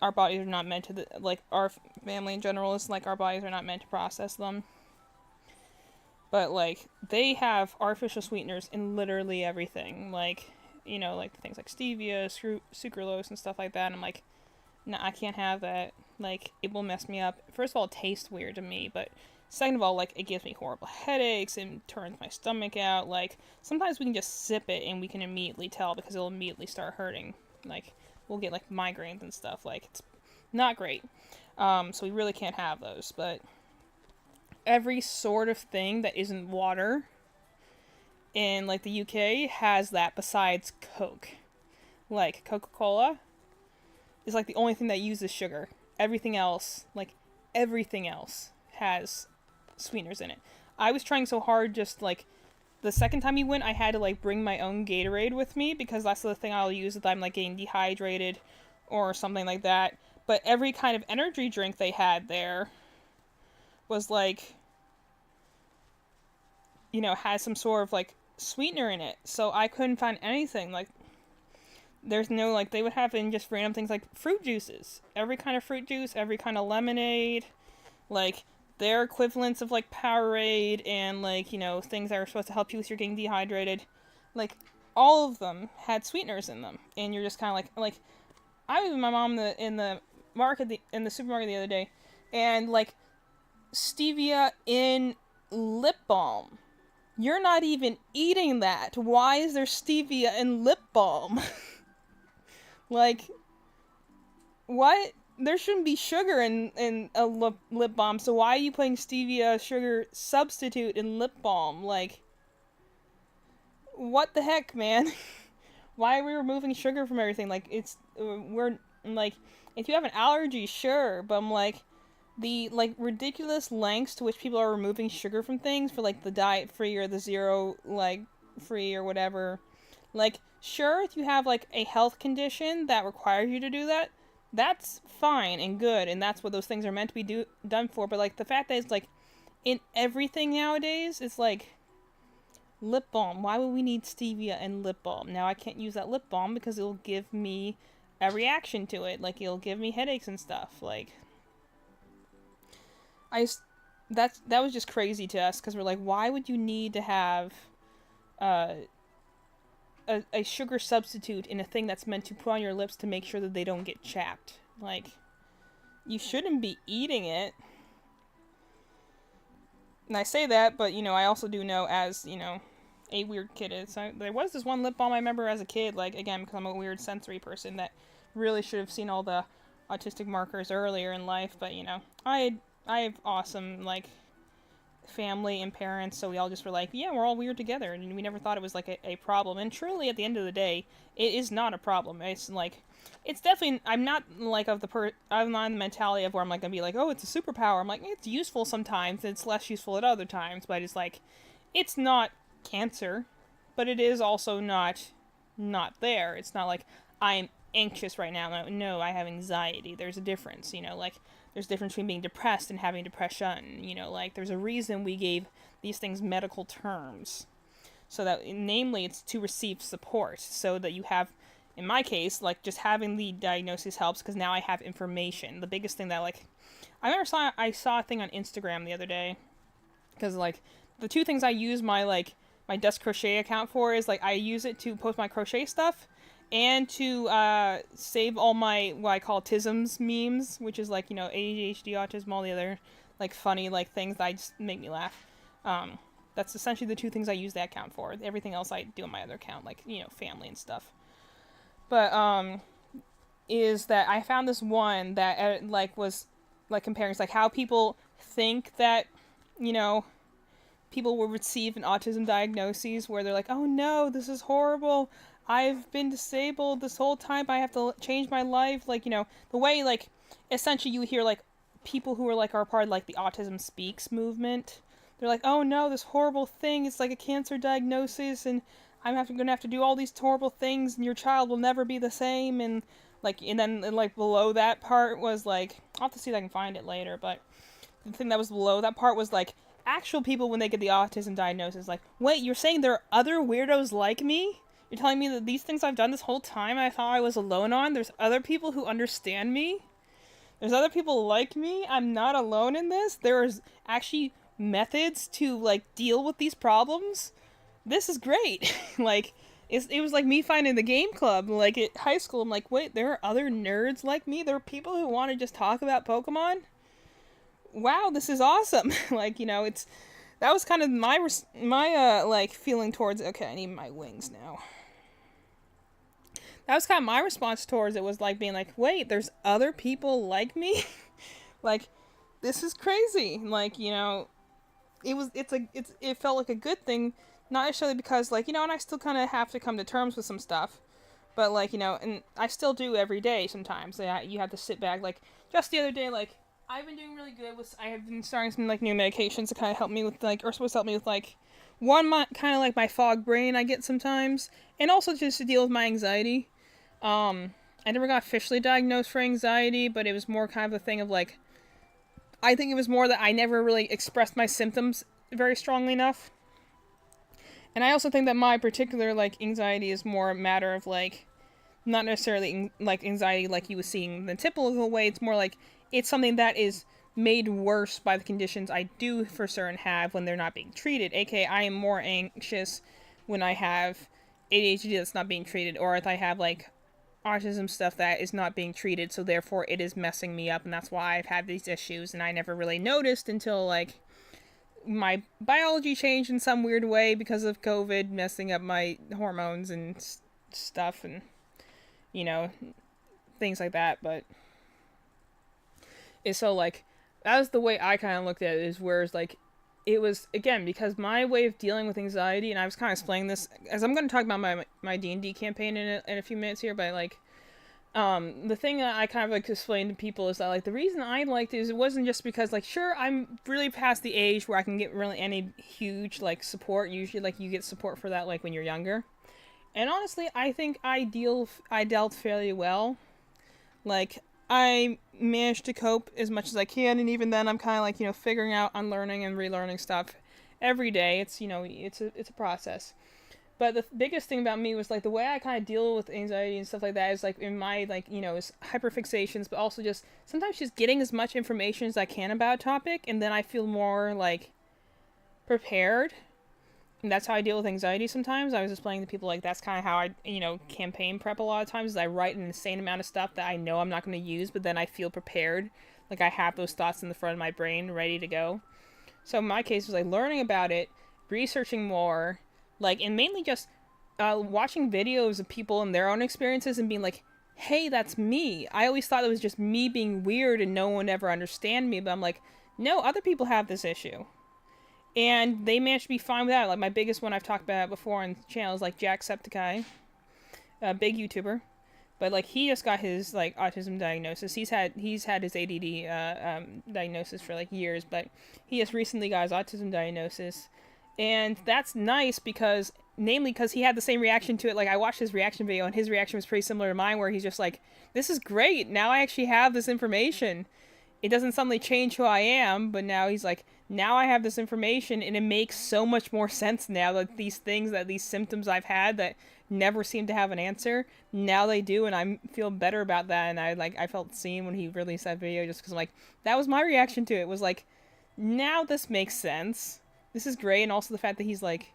our bodies are not meant to like our family in general is like, our bodies are not meant to process them. But like, they have artificial sweeteners in literally everything. Like, you know, like things like stevia, sucralose, and stuff like that. And I'm like, no, I can't have that. Like, it will mess me up. First of all, it tastes weird to me, but second of all, like, it gives me horrible headaches and turns my stomach out. Like, sometimes we can just sip it and we can immediately tell, because it'll immediately start hurting. Like, we'll get like migraines and stuff. Like, it's not great. So we really can't have those. But every sort of thing that isn't water in like the UK has that, besides Coke. Like, Coca-Cola is like the only thing that uses sugar. Everything else has sweeteners in it. I was trying so hard, just like the second time we went, I had to like bring my own Gatorade with me, because that's the thing I'll use if I'm like getting dehydrated or something like that. But every kind of energy drink they had there was like, you know, had some sort of like sweetener in it. So I couldn't find anything. Like, there's no, like, they would have in just random things like fruit juices. Every kind of fruit juice, every kind of lemonade, like their equivalents of like Powerade and like, you know, things that are supposed to help you with your getting dehydrated. Like, all of them had sweeteners in them. And you're just kind of like, I was with my mom in the supermarket the other day, and like, stevia in lip balm. You're not even eating that. Why is there stevia in lip balm? Like, what? There shouldn't be sugar in a lip balm, so why are you putting stevia sugar substitute in lip balm? Like, what the heck, man? Why are we removing sugar from everything? Like, we're, like, if you have an allergy, sure, but I'm like, the, like, ridiculous lengths to which people are removing sugar from things for, like, the diet free or the zero, like, free or whatever. Like, sure, if you have, like, a health condition that requires you to do that, that's fine and good, and that's what those things are meant to be done for, but, like, the fact that it's, like, in everything nowadays, it's like, lip balm. Why would we need stevia and lip balm? Now, I can't use that lip balm because it'll give me a reaction to it. Like, it'll give me headaches and stuff. Like, that was just crazy to us because we're like, why would you need to have uh, a sugar substitute in a thing that's meant to put on your lips to make sure that they don't get chapped? Like, you shouldn't be eating it. And I say that, but, I also do know as, a weird kid is. There was this one lip balm I remember as a kid, like, again, because I'm a weird sensory person that really should have seen all the autistic markers earlier in life, but, I have awesome, like, family and parents, so we all just were like, yeah, we're all weird together, and we never thought it was, like, a problem. And truly, at the end of the day, it is not a problem. It's, like, it's definitely, I'm not, like, I'm not in the mentality of where I'm, like, gonna be like, oh, it's a superpower. I'm like, it's useful sometimes, it's less useful at other times, but it's, like, it's not cancer, but it is also not there. It's not like, I'm anxious right now. No, I have anxiety. There's a difference, like, there's a difference between being depressed and having depression, like, there's a reason we gave these things medical terms. So that, namely, it's to receive support, so that you have, in my case, like, just having the diagnosis helps, because now I have information. The biggest thing that, like, I saw a thing on Instagram the other day, because, like, the two things I use my desk crochet account for is, like, I use it to post my crochet stuff, and to save all my what I call tisms memes, which is, like, ADHD, autism, all the other, like, funny, like, things that just make me laugh. That's essentially the two things I use that account for. Everything else I do on my other account, like, family and stuff. But is that I found this one that like was like comparing like how people think that people will receive an autism diagnosis, where they're like, oh no, this is horrible, I've been disabled this whole time, I have to change my life, like, the way, like, essentially you hear, like, people who are, like, are part of, like, the Autism Speaks movement. They're like, oh no, this horrible thing, it's like a cancer diagnosis, and I'm gonna have to do all these horrible things, and your child will never be the same, and, like, and then, like, below that part was, like, I'll have to see if I can find it later, but the thing that was below that part was, like, actual people when they get the autism diagnosis, like, wait, you're saying there are other weirdos like me? You're telling me that these things I've done this whole time I thought I was alone on, there's other people who understand me? There's other people like me? I'm not alone in this? There's actually methods to, like, deal with these problems? This is great. Like, it was like me finding the game club, like, at high school. I'm like, wait, there are other nerds like me? There are people who want to just talk about Pokemon? Wow, this is awesome. Like, it's, that was kind of my like, feeling towards, okay, I need my wings now. That was kind of my response towards it, was like being like, wait, there's other people like me? Like, this is crazy. Like, it felt like a good thing, not necessarily because, like, and I still kind of have to come to terms with some stuff, but, like, and I still do every day sometimes. You have to sit back, like, just the other day, like, I've been doing really good with, I have been starting some, like, new medications to kind of help me with, like, or supposed to help me with, like, kind of like my fog brain I get sometimes, and also just to deal with my anxiety. I never got officially diagnosed for anxiety, but it was more kind of a thing of, like, I think it was more that I never really expressed my symptoms very strongly enough. And I also think that my particular, like, anxiety is more a matter of, like, not necessarily, like, anxiety like you was seeing the typical way. It's more like, it's something that is made worse by the conditions I do for certain have when they're not being treated. AKA, I am more anxious when I have ADHD that's not being treated, or if I have, like, autism stuff that is not being treated, so therefore it is messing me up, and that's why I've had these issues, and I never really noticed until, like, my biology changed in some weird way because of COVID messing up my hormones and stuff, and, things like that. But And so like that was the way I kind of looked at it. Is whereas like it was again because my way of dealing with anxiety, and I was kind of explaining this as I'm going to talk about my D&D campaign in a few minutes here, but like the thing that I kind of like explain to people is that like the reason I liked it is it wasn't just because like sure I'm really past the age where I can get really any huge like support. Usually like you get support for that like when you're younger, and honestly I think I dealt fairly well. Like I managed to cope as much as I can, and even then I'm kind of like figuring out, unlearning and relearning stuff every day. It's it's a process. But the biggest thing about me was like the way I kind of deal with anxiety and stuff like that is like in my like is hyperfixations, but also just sometimes just getting as much information as I can about a topic, and then I feel more like prepared. And that's how I deal with anxiety sometimes. I was explaining to people like that's kind of how I campaign prep a lot of times. Is I write an insane amount of stuff that I know I'm not going to use, but then I feel prepared. Like I have those thoughts in the front of my brain ready to go. So in my case, it was like learning about it, researching more, like, and mainly just watching videos of people and their own experiences and being like, hey, that's me. I always thought it was just me being weird and no one would ever understand me, but I'm like, no, other people have this issue. And they managed to be fine with that. Like, my biggest one I've talked about before on channels like Jacksepticeye, a big YouTuber. But like he just got his like autism diagnosis. He's had his ADD diagnosis for like years, but he just recently got his autism diagnosis, and that's nice because namely because he had the same reaction to it. Like I watched his reaction video, and his reaction was pretty similar to mine, where he's just like, "This is great. Now I actually have this information. It doesn't suddenly change who I am, but now he's like, now I have this information, and it makes so much more sense now that these symptoms I've had that never seem to have an answer, now they do, and I feel better about that. And I felt seen when he released that video, just because like that was my reaction to it. Was like, now this makes sense. This is great, and also the fact that he's like,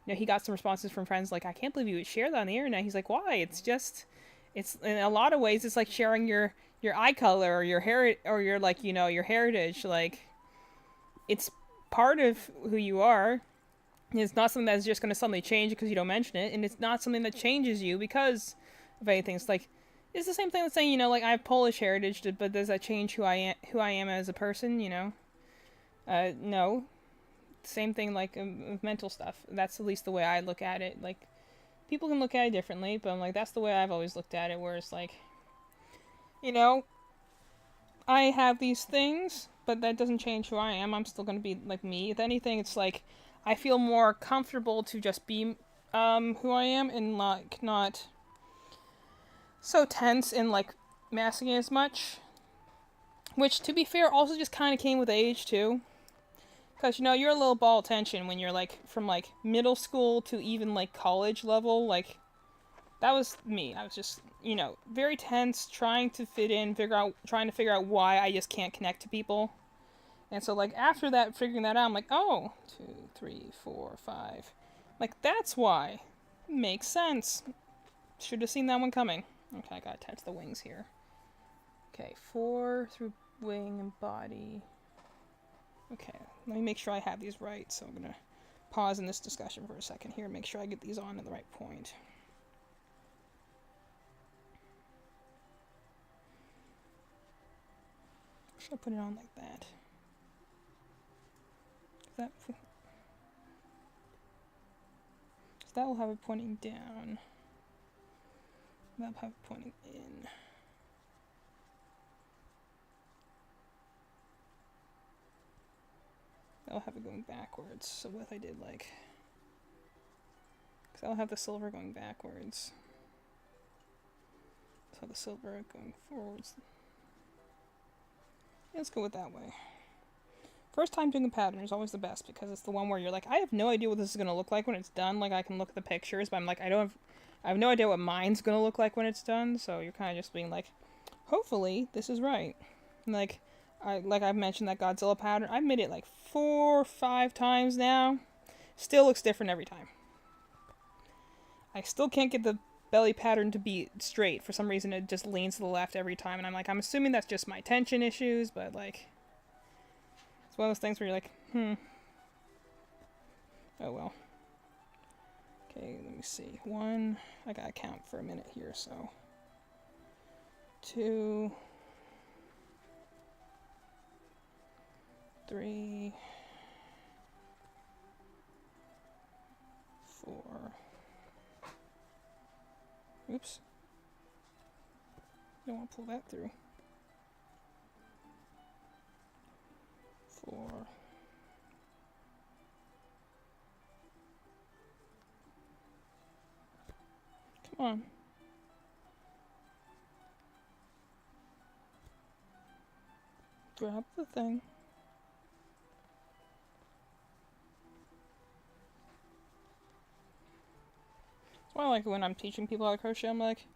he got some responses from friends like, I can't believe you would share that on the internet. He's like, why? It's in a lot of ways, it's like sharing your eye color or your hair or your like your heritage. Like it's part of who you are. It's not something that's just going to suddenly change because you don't mention it, and it's not something that changes you because of anything. It's like it's the same thing as saying like I have Polish heritage, but does that change who I am as a person? No. Same thing like with mental stuff. That's at least the way I look at it. Like people can look at it differently, but I'm like that's the way I've always looked at it. Where it's like, I have these things, but that doesn't change who I am. I'm still going to be like me. If anything, it's like I feel more comfortable to just be who I am and like not so tense and like masking as much. Which, to be fair, also just kind of came with age too. Because you're a little ball of tension when you're like from like middle school to even like college level. Like that was me. I was just very tense, trying to fit in, trying to figure out why I just can't connect to people. And so like after that, figuring that out, I'm like, oh, 2, 3, 4, 5. Like that's why. Makes sense. Should have seen that one coming. Okay, I gotta attach the wings here. Okay, 4 through wing and body. Okay, let me make sure I have these right. So I'm gonna pause in this discussion for a second here, make sure I get these on at the right point. Should I put it on like that? So that will have it pointing down. That will have it pointing in. That'll have it going backwards. So what if I did like... Because I'll have the silver going backwards. So the silver going forwards. Yeah, let's go with that way. First time doing a pattern is always the best because it's the one where you're like, I have no idea what this is going to look like when it's done. Like I can look at the pictures, but I'm like, I have no idea what mine's going to look like when it's done. So you're kind of just being like, hopefully this is right. Like I've mentioned that Godzilla pattern. I've made it like 4 or 5 times now. Still looks different every time. I still can't get the belly pattern to be straight. For some reason it just leans to the left every time, and I'm like, I'm assuming that's just my tension issues, but like it's one of those things where you're like, oh well. Okay, let me see. 1, I gotta count for a minute here, so 2, 3, 4. Oops. Don't want to pull that through. 4. Come on. Grab the thing. That's why I like when I'm teaching people how to crochet, I'm like,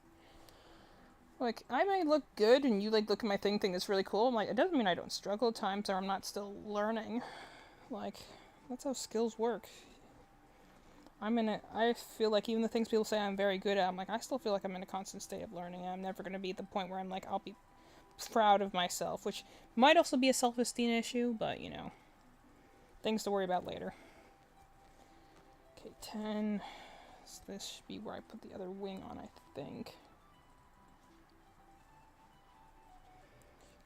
I might look good and you like look at my thing it's really cool. I'm like, it doesn't mean I don't struggle at times or I'm not still learning. Like, that's how skills work. I feel like even the things people say I'm very good at, I'm like, I still feel like I'm in a constant state of learning. I'm never going to be at the point where I'm like, I'll be proud of myself, which might also be a self-esteem issue, but, you know, things to worry about later. Okay, 10. So this should be where I put the other wing on, I think.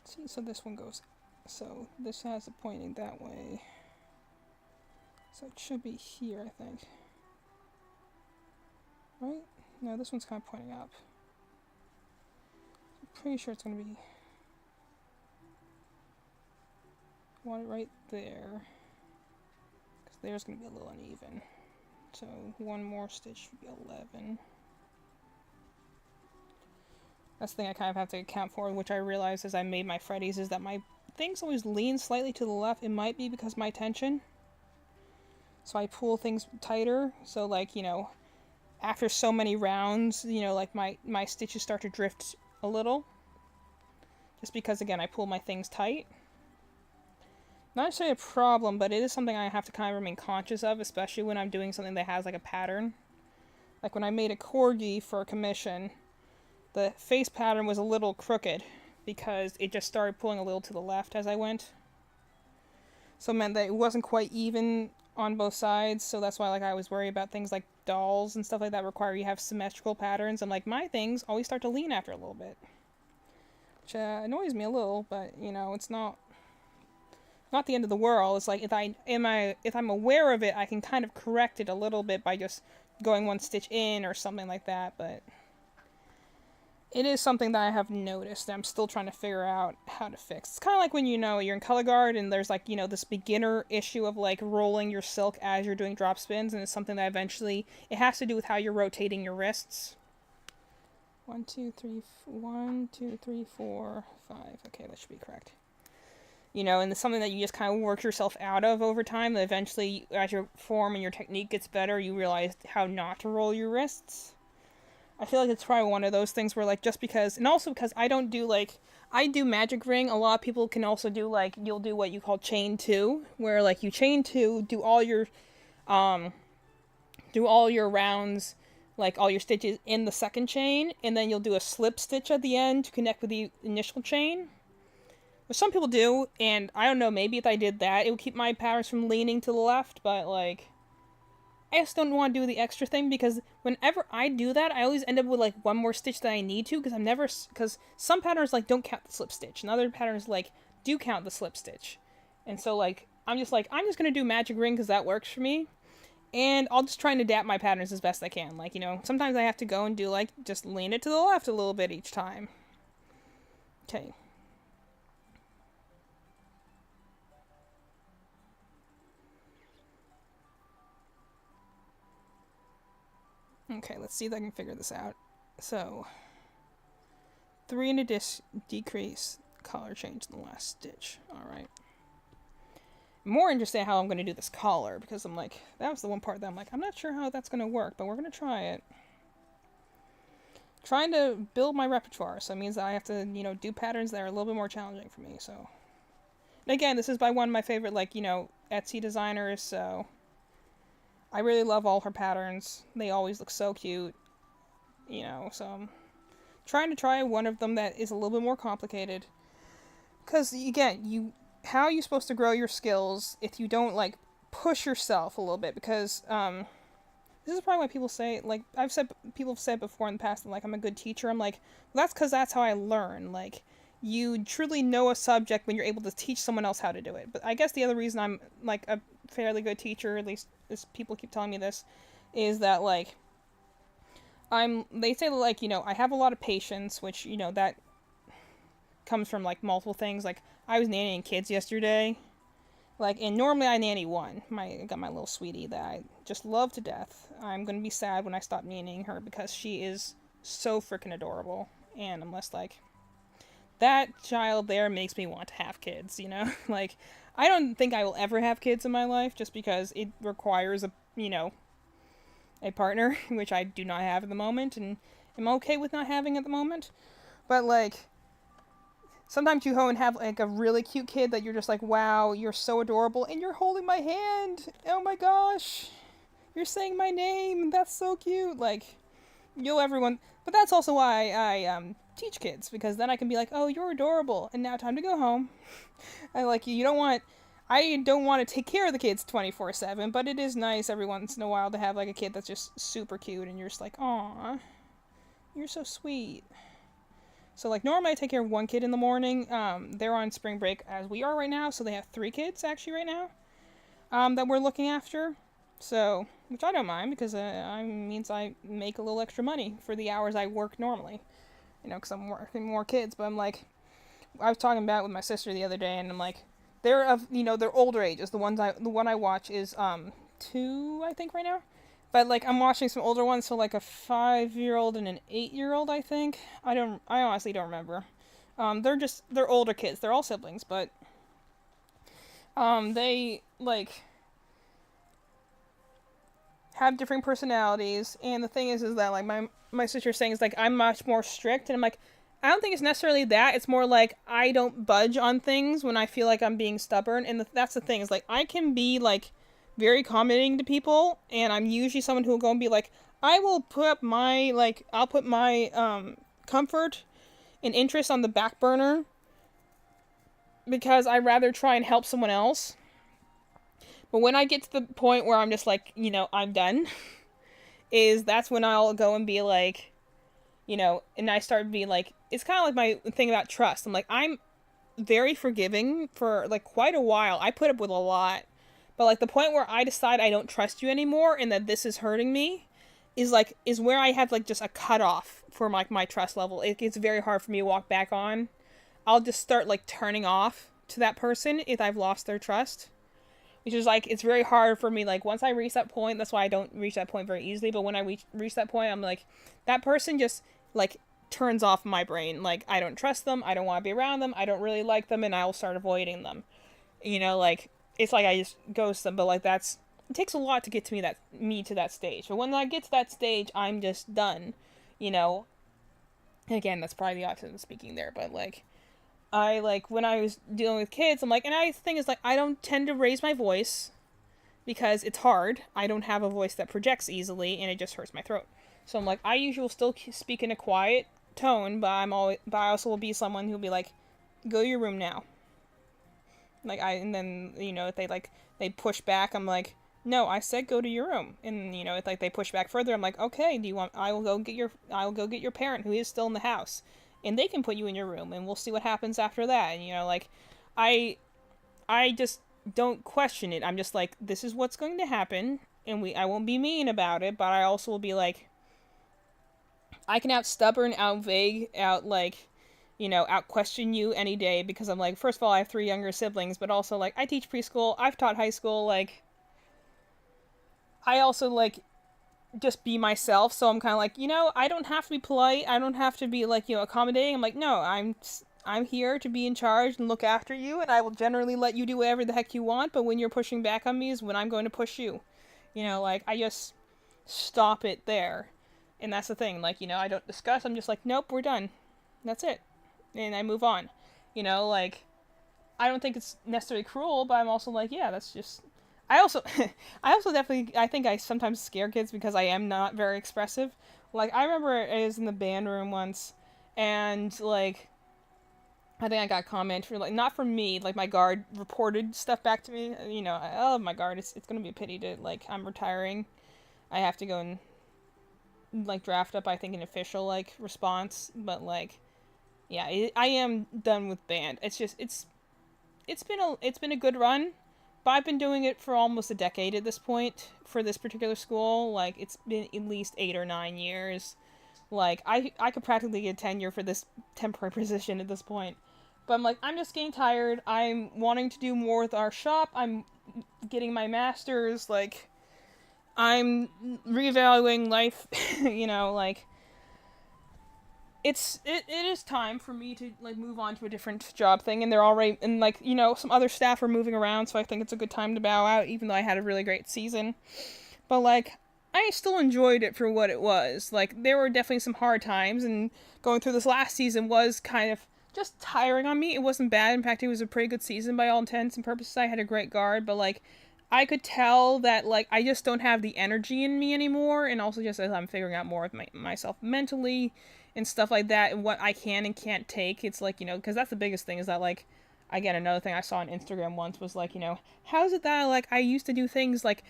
See, so this one goes, so this has it pointing that way. So it should be here, I think. Right? No, this one's kind of pointing up. I'm pretty sure it's going to be... I want it right there. Because there's going to be a little uneven. So one more stitch should be 11. That's the thing I kind of have to account for, which I realized as I made my Freddies, is that my things always lean slightly to the left. It might be because of my tension. So I pull things tighter. So, like, you know, after so many rounds, you know, like my stitches start to drift a little. Just because, again, I pull my things tight. Not necessarily a problem, but it is something I have to kind of remain conscious of, especially when I'm doing something that has, like, a pattern. Like when I made a corgi for a commission, the face pattern was a little crooked because it just started pulling a little to the left as I went. So it meant that it wasn't quite even on both sides, so that's why, like, I was worried about things like dolls and stuff like that require you have symmetrical patterns, and, like, my things always start to lean after a little bit. Which annoys me a little, but, you know, it's not the end of the world. It's like, if I'm aware of it, I can kind of correct it a little bit by just going one stitch in or something like that, but it is something that I have noticed that I'm still trying to figure out how to fix. It's kind of like when, you know, you're in color guard and there's, like, you know, this beginner issue of, like, rolling your silk as you're doing drop spins, and it's something that eventually, it has to do with how you're rotating your wrists. 1, 2, 3, 4, 5. Okay, that should be correct. You know, and it's something that you just kind of work yourself out of over time, that eventually, as your form and your technique gets better, you realize how not to roll your wrists. I feel like it's probably one of those things where, like, just because, and also because I don't do, like, I do magic ring. A lot of people can also do, like, you'll do what you call chain 2, where, like, you chain 2, do all your rounds, like, all your stitches in the second chain, and then you'll do a slip stitch at the end to connect with the initial chain. Which some people do, and I don't know, maybe if I did that, it would keep my patterns from leaning to the left, but, like, I just don't want to do the extra thing, because whenever I do that, I always end up with, like, one more stitch that I need to, because some patterns, like, don't count the slip stitch, and other patterns, like, do count the slip stitch. And so, like, I'm just going to do magic ring because that works for me, and I'll just try and adapt my patterns as best I can. Like, you know, sometimes I have to go and do, like, just lean it to the left a little bit each time. Okay. Okay, let's see if I can figure this out. So, 3 in a decrease, collar change in the last stitch. Alright. More interested in how I'm going to do this collar, because I'm like, that was the one part that I'm like, I'm not sure how that's going to work, but we're going to try it. Trying to build my repertoire, so it means that I have to, you know, do patterns that are a little bit more challenging for me, so. And again, this is by one of my favorite, like, you know, Etsy designers, so I really love all her patterns. They always look so cute, you know, so I'm trying to try one of them that is a little bit more complicated. Because, again, how are you supposed to grow your skills if you don't, like, push yourself a little bit? Because, this is probably why people say, like, people have said before in the past, like, I'm a good teacher. I'm like, well, that's because that's how I learn. Like, you truly know a subject when you're able to teach someone else how to do it. But I guess the other reason I'm like a fairly good teacher, at least as people keep telling me this, is that like they say like, I have a lot of patience, which, that comes from like multiple things. Like I was nannying kids yesterday. Like, and normally I nanny one. I got my little sweetie that I just love to death. I'm gonna be sad when I stop nannying her because she is so freaking adorable. And I'm just like, that child there makes me want to have kids, Like, I don't think I will ever have kids in my life just because it requires a partner, which I do not have at the moment, and am okay with not having at the moment. But, like, sometimes you go and have, like, a really cute kid that you're just like, wow, you're so adorable, and you're holding my hand. Oh my gosh. You're saying my name. That's so cute. Like, everyone. But that's also why I teach kids, because then I can be like, oh, you're adorable, and now time to go home. I don't want to take care of the kids 24/7, but it is nice every once in a while to have like a kid that's just super cute, and you're just like, aw, you're so sweet. So like normally I take care of one kid in the morning. They're on spring break as we are right now, so they have 3 kids actually right now that we're looking after. So, which I don't mind because it means I make a little extra money for the hours I work normally. Because I'm working more kids. But I'm like, I was talking about it with my sister the other day, and I'm like, they're of they're older ages. The one I watch is 2, I think, right now. But like I'm watching some older ones, so like a 5-year-old and an 8-year-old, I think. I honestly don't remember. They're older kids. They're all siblings, but they like have different personalities, and the thing is that like my sister's saying is like I'm much more strict, and I'm like, I don't think it's necessarily that. It's more like I don't budge on things when I feel like I'm being stubborn, and that's the thing is like I can be like very accommodating to people, and I'm usually someone who will go and be like, I will put my I'll put my comfort and interest on the back burner because I'd rather try and help someone else. But when I get to the point where I'm just like, I'm done, that's when I'll go and be like, and I start being like, it's kind of like my thing about trust. I'm like, I'm very forgiving for like quite a while. I put up with a lot. But like the point where I decide I don't trust you anymore and that this is hurting me is where I have like just a cutoff for like my trust level. It's very hard for me to walk back on. I'll just start like turning off to that person if I've lost their trust. Which is like, it's very hard for me, like, once I reach that point, that's why I don't reach that point very easily, but when I reach that point, I'm like, that person just, like, turns off my brain. Like, I don't trust them, I don't want to be around them, I don't really like them, and I'll start avoiding them. Like, it's like I just ghost them, but, like, it takes a lot to get to me to that stage. But when I get to that stage, I'm just done, And again, that's probably the opposite of speaking there, but, like, when I was dealing with kids, I'm like, and the thing is, like, I don't tend to raise my voice because it's hard. I don't have a voice that projects easily, and it just hurts my throat. So I'm like, I usually will still speak in a quiet tone, but I also will be someone who'll be like, go to your room now. And then, if they push back, I'm like, no, I said go to your room. And, if they push back further, I'm like, okay, I will go get your parent who is still in the house. And they can put you in your room, and we'll see what happens after that. And, I just don't question it. I'm just like, this is what's going to happen, and I won't be mean about it, but I also will be like, I can out stubborn, out vague, out question you any day, because I'm like, first of all, I have 3 younger siblings, but also, like, I teach preschool, I've taught high school, like, I also, like, just be myself, so I'm kind of like, I don't have to be polite, I don't have to be, like, accommodating. I'm like, no, I'm here to be in charge and look after you, and I will generally let you do whatever the heck you want, but when you're pushing back on me is when I'm going to push you. I just stop it there. And that's the thing, I don't discuss, I'm just like, nope, we're done. That's it. And I move on. I don't think it's necessarily cruel, but I'm also like, yeah, that's just... I also definitely, I think I sometimes scare kids because I am not very expressive. Like, I remember I was in the band room once, and, like, I think I got a comment for, like, not from me, like, my guard reported stuff back to me. I love my guard. It's gonna be a pity to, like, I'm retiring. I have to go and, like, draft up, I think, an official, like, response, but, like, Yeah, I am done with band. It's just it's been a good run, but I've been doing it for almost a decade at this point for this particular school. Like it's been at least 8 or 9 years. Like I could practically get tenure for this temporary position at this point. But I'm like I'm just getting tired. I'm wanting to do more with our shop. I'm getting my masters. Like I'm reevaluating life. Like it is time for me to like move on to a different job thing, and they're already and like some other staff are moving around, so I think it's a good time to bow out, even though I had a really great season. But like I still enjoyed it for what it was. Like there were definitely some hard times, and going through this last season was kind of just tiring on me. It wasn't bad. In fact, it was a pretty good season by all intents and purposes. I had a great guard, but like I could tell that like I just don't have the energy in me anymore, and also just as I'm figuring out more of myself mentally and stuff like that, and what I can and can't take. It's like because that's the biggest thing is that like again another thing I saw on Instagram once was like how's it that like I used to do things like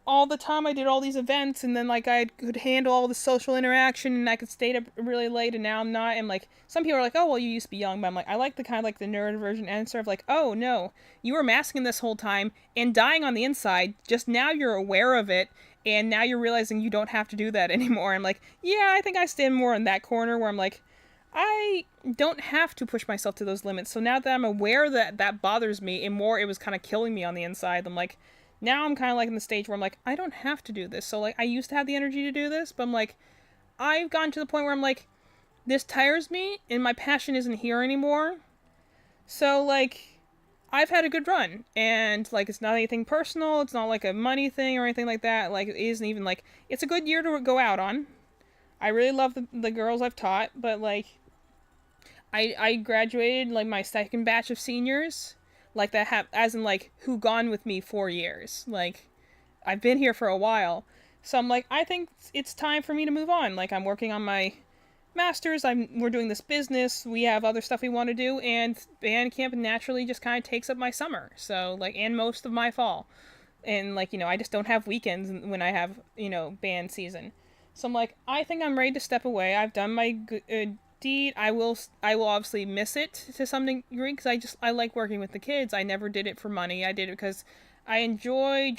all the time. I did all these events, and then like I could handle all the social interaction, and I could stay up really late, and now I'm not. And like some people are like, oh well, you used to be young, but I'm like I like the kind of like the nerd version answer of like, oh no, you were masking this whole time and dying on the inside. Just now you're aware of it, and now you're realizing you don't have to do that anymore. I'm like, yeah, I think I stand more in that corner where I'm like, I don't have to push myself to those limits. So now that I'm aware that that bothers me, and more, it was kind of killing me on the inside. I'm like, now I'm kind of like in the stage where I'm like, I don't have to do this. So like, I used to have the energy to do this, but I'm like, I've gotten to the point where I'm like, this tires me, and my passion isn't here anymore. So like, I've had a good run, and like, it's not anything personal. It's not like a money thing or anything like that. Like, it isn't even like it's a good year to go out on. I really love the girls I've taught, but like I graduated like my second batch of seniors, like that have as in like who gone with me 4 years. Like I've been here for a while, so I'm like I think it's time for me to move on. Like I'm working on my masters. We're doing this business. We have other stuff we want to do, and band camp naturally just kind of takes up my summer. So like and most of my fall, and like I just don't have weekends when I have band season. So I'm like I think I'm ready to step away. I've done my deed. I will obviously miss it to some degree because I like working with the kids. I never did it for money. I did it because I enjoy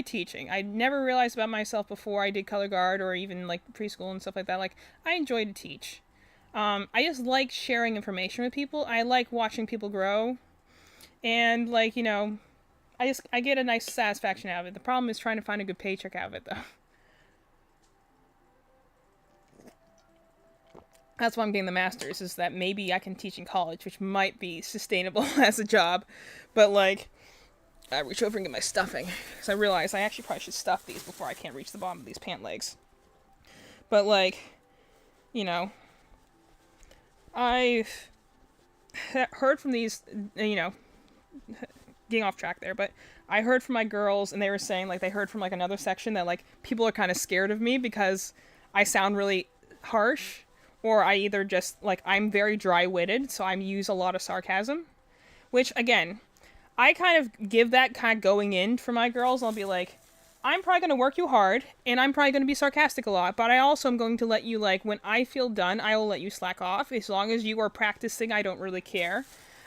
teaching. I never realized about myself before I did color guard or even like preschool and stuff like that. Like I enjoy to teach. I just like sharing information with people. I like watching people grow, and like I get a nice satisfaction out of it. The problem is trying to find a good paycheck out of it though. That's why I'm getting the master's, is that maybe I can teach in college, which might be sustainable as a job. But like I reach over and get my stuffing because I realize I actually probably should stuff these before I can't reach the bottom of these pant legs. But like you know I've heard from these getting off track there, but I heard from my girls, and they were saying like they heard from like another section that like people are kind of scared of me because I sound really harsh, or I either just like I'm very dry-witted, so I use a lot of sarcasm, which again, I kind of give that kind of going in for my girls. I'll be like, I'm probably going to work you hard, and I'm probably going to be sarcastic a lot, but I also am going to let you, like, when I feel done, I will let you slack off. As long as you are practicing, I don't really care,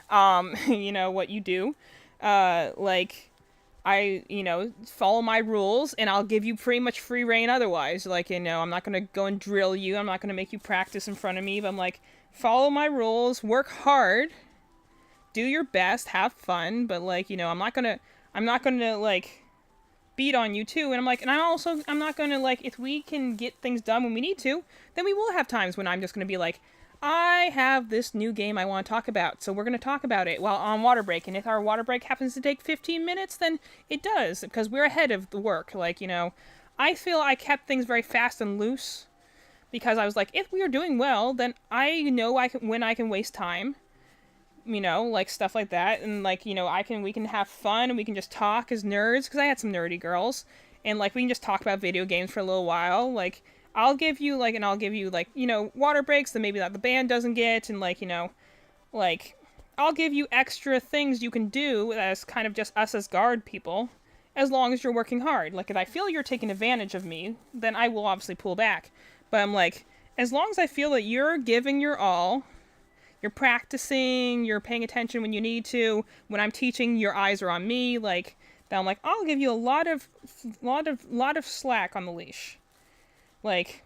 what you do. Like, follow my rules, and I'll give you pretty much free reign otherwise. Like, I'm not going to go and drill you. I'm not going to make you practice in front of me, but I'm like, follow my rules, work hard, do your best, have fun, but, like, I'm not going to, like, beat on you too. And I'm like, and I'm not going to, like, if we can get things done when we need to, then we will have times when I'm just going to be like, I have this new game I want to talk about, so we're going to talk about it while on water break. And if our water break happens to take 15 minutes, then it does, because we're ahead of the work. Like, I feel I kept things very fast and loose, because I was like, if we are doing well, then I know when I can waste time, like stuff like that. And like, we can have fun, and we can just talk as nerds, because I had some nerdy girls, and like we can just talk about video games for a little while. Like I'll give you like water breaks that maybe that the band doesn't get, and like like I'll give you extra things you can do as kind of just us as guard people, as long as you're working hard. Like if I feel you're taking advantage of me, then I will obviously pull back. But I'm like, as long as I feel that you're giving your all, you're practicing, you're paying attention when you need to. When I'm teaching, your eyes are on me. Like, then I'm like, I'll give you a lot of slack on the leash. Like,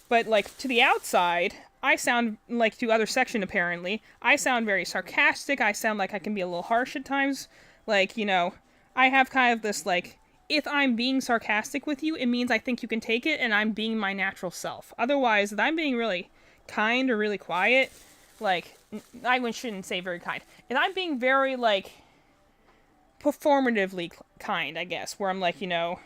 but like to the outside, I sound like to other section apparently. I sound very sarcastic. I sound like I can be a little harsh at times. Like, you know, I have kind of this like, if I'm being sarcastic with you, it means I think you can take it and I'm being my natural self. Otherwise, if I'm being really kind or really quiet, like, I shouldn't say very kind. If I'm being very, like, performatively kind, I guess, where I'm like, you know,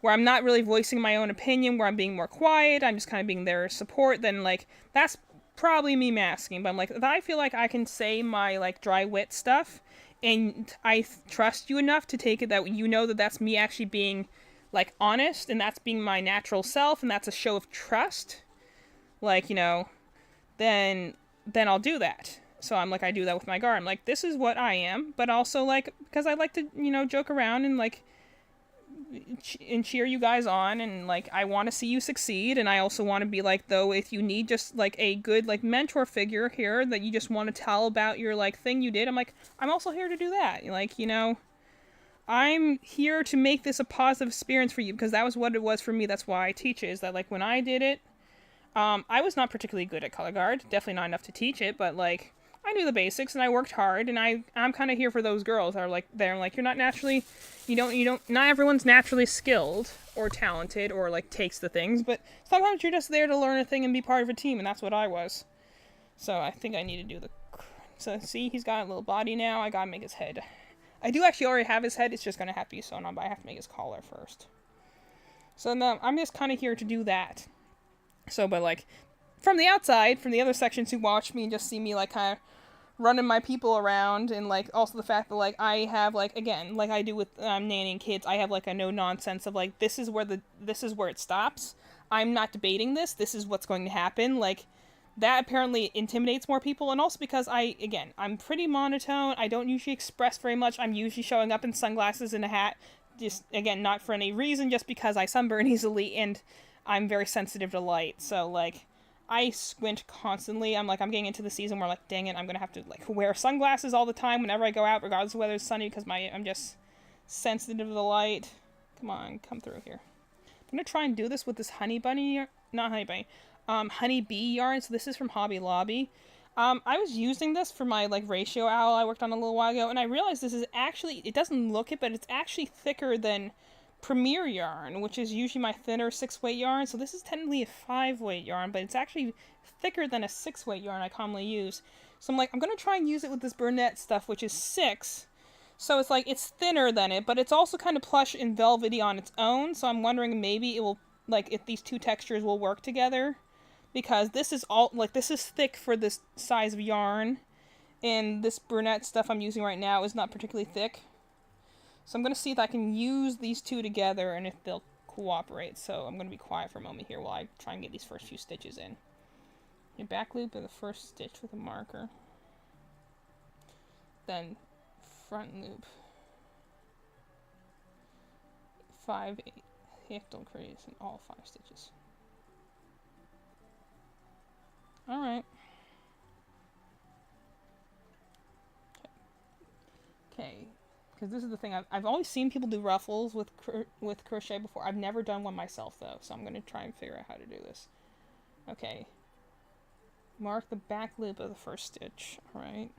where I'm not really voicing my own opinion, where I'm being more quiet, I'm just kind of being there support, then, like, that's probably me masking. But I'm like, if I feel like I can say my, like, dry wit stuff, and I trust you enough to take it that you know that that's me actually being, like, honest, and that's being my natural self, and that's a show of trust, like, you know, then I'll do that. So I'm like, I do that with my guard. I'm like, this is what I am, but also, like, because I like to, you know, joke around and, like, and cheer you guys on, and like I want to see you succeed, and I also want to be like, though, if you need just like a good like mentor figure here that you just want to tell about your like thing you did, I'm like, I'm also here to do that. Like, you know, I'm here to make this a positive experience for you, because that was what it was for me. That's why I teach it, is that like when I did it, I was not particularly good at color guard, definitely not enough to teach it, but like I knew the basics and I worked hard, and I'm kind of here for those girls that are like, they're like, you're not naturally, you don't, not everyone's naturally skilled or talented or like takes the things, but sometimes you're just there to learn a thing and be part of a team, and that's what I was. So I think I need to do the, so see, he's got a little body now, I gotta make his head. I do actually already have his head, it's just gonna have to be sewn on, but I have to make his collar first. So no, I'm just kind of here to do that. So, but like, from the outside, from the other sections who watch me and just see me like kind of running my people around, and like also the fact that like I have like, again, like I do with nannying kids, I have like a no nonsense of like, this is where it stops. I'm not debating this. This is what's going to happen. Like, that apparently intimidates more people, and also because I'm pretty monotone. I don't usually express very much. I'm usually showing up in sunglasses and a hat, just again not for any reason, just because I sunburn easily and I'm very sensitive to light. So like, I squint constantly. I'm getting into the season where like, dang it, I'm gonna have to like wear sunglasses all the time whenever I go out, regardless of whether it's sunny, because I'm just sensitive to the light. Come on, come through here. I'm gonna try and do this with this honey bunny, not honey bunny, honey bee yarn. So this is from Hobby Lobby. I was using this for my like ratio owl I worked on a little while ago, and I realized this is actually, it doesn't look it, but it's actually thicker than Premier yarn, which is usually my thinner 6-weight yarn. So this is technically a 5-weight yarn, but it's actually thicker than a 6-weight yarn I commonly use. So I'm like, I'm going to try and use it with this Bernette stuff, which is 6. So it's like, it's thinner than it, but it's also kind of plush and velvety on its own. So I'm wondering maybe it will, like, if these two textures will work together. Because this is all, like, this is thick for this size of yarn. And this Bernette stuff I'm using right now is not particularly thick. So I'm going to see if I can use these two together and if they'll cooperate. So I'm going to be quiet for a moment here while I try and get these first few stitches in. Your back loop of the first stitch with a marker. Then front loop. 5 half double crochets in all 5 stitches. Alright. Okay. Because this is the thing, I've always seen people do ruffles with crochet before. I've never done one myself, though, so I'm going to try and figure out how to do this. Okay. Mark the back loop of the first stitch, alright.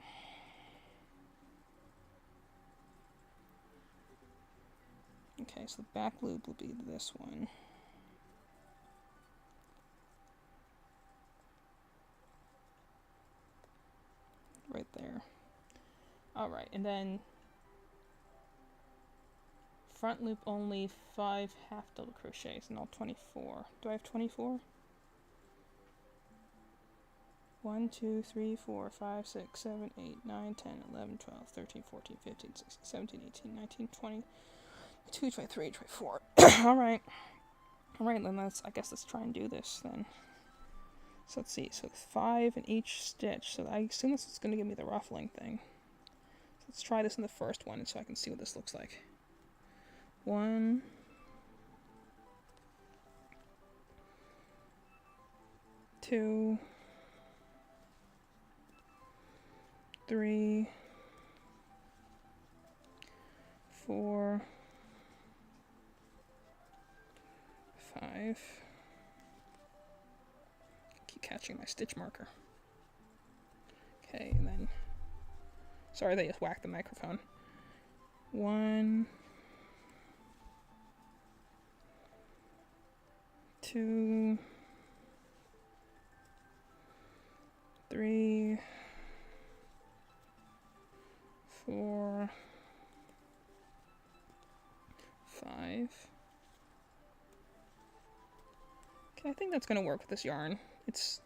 Okay, so the back loop will be this one. Right there. Alright, and then front loop only 5 half double crochets, and all 24. Do I have 24? 1, 2, 3, 4, 5, 6, 7, 8, 9, 10, 11, 12, 13, 14, 15, 16, 17, 18, 19, 20, 22, 23, 24. Alright. Alright, then I guess let's try and do this then. So let's see, so 5 in each stitch. So I assume this is going to give me the ruffling thing. So let's try this in the first one so I can see what this looks like. 1, 2, 3, 4, 5. Keep catching my stitch marker. Okay, and then, sorry, they just whacked the microphone. 1, 2, 3, 4, 5. Okay, I think that's gonna work with this yarn. It's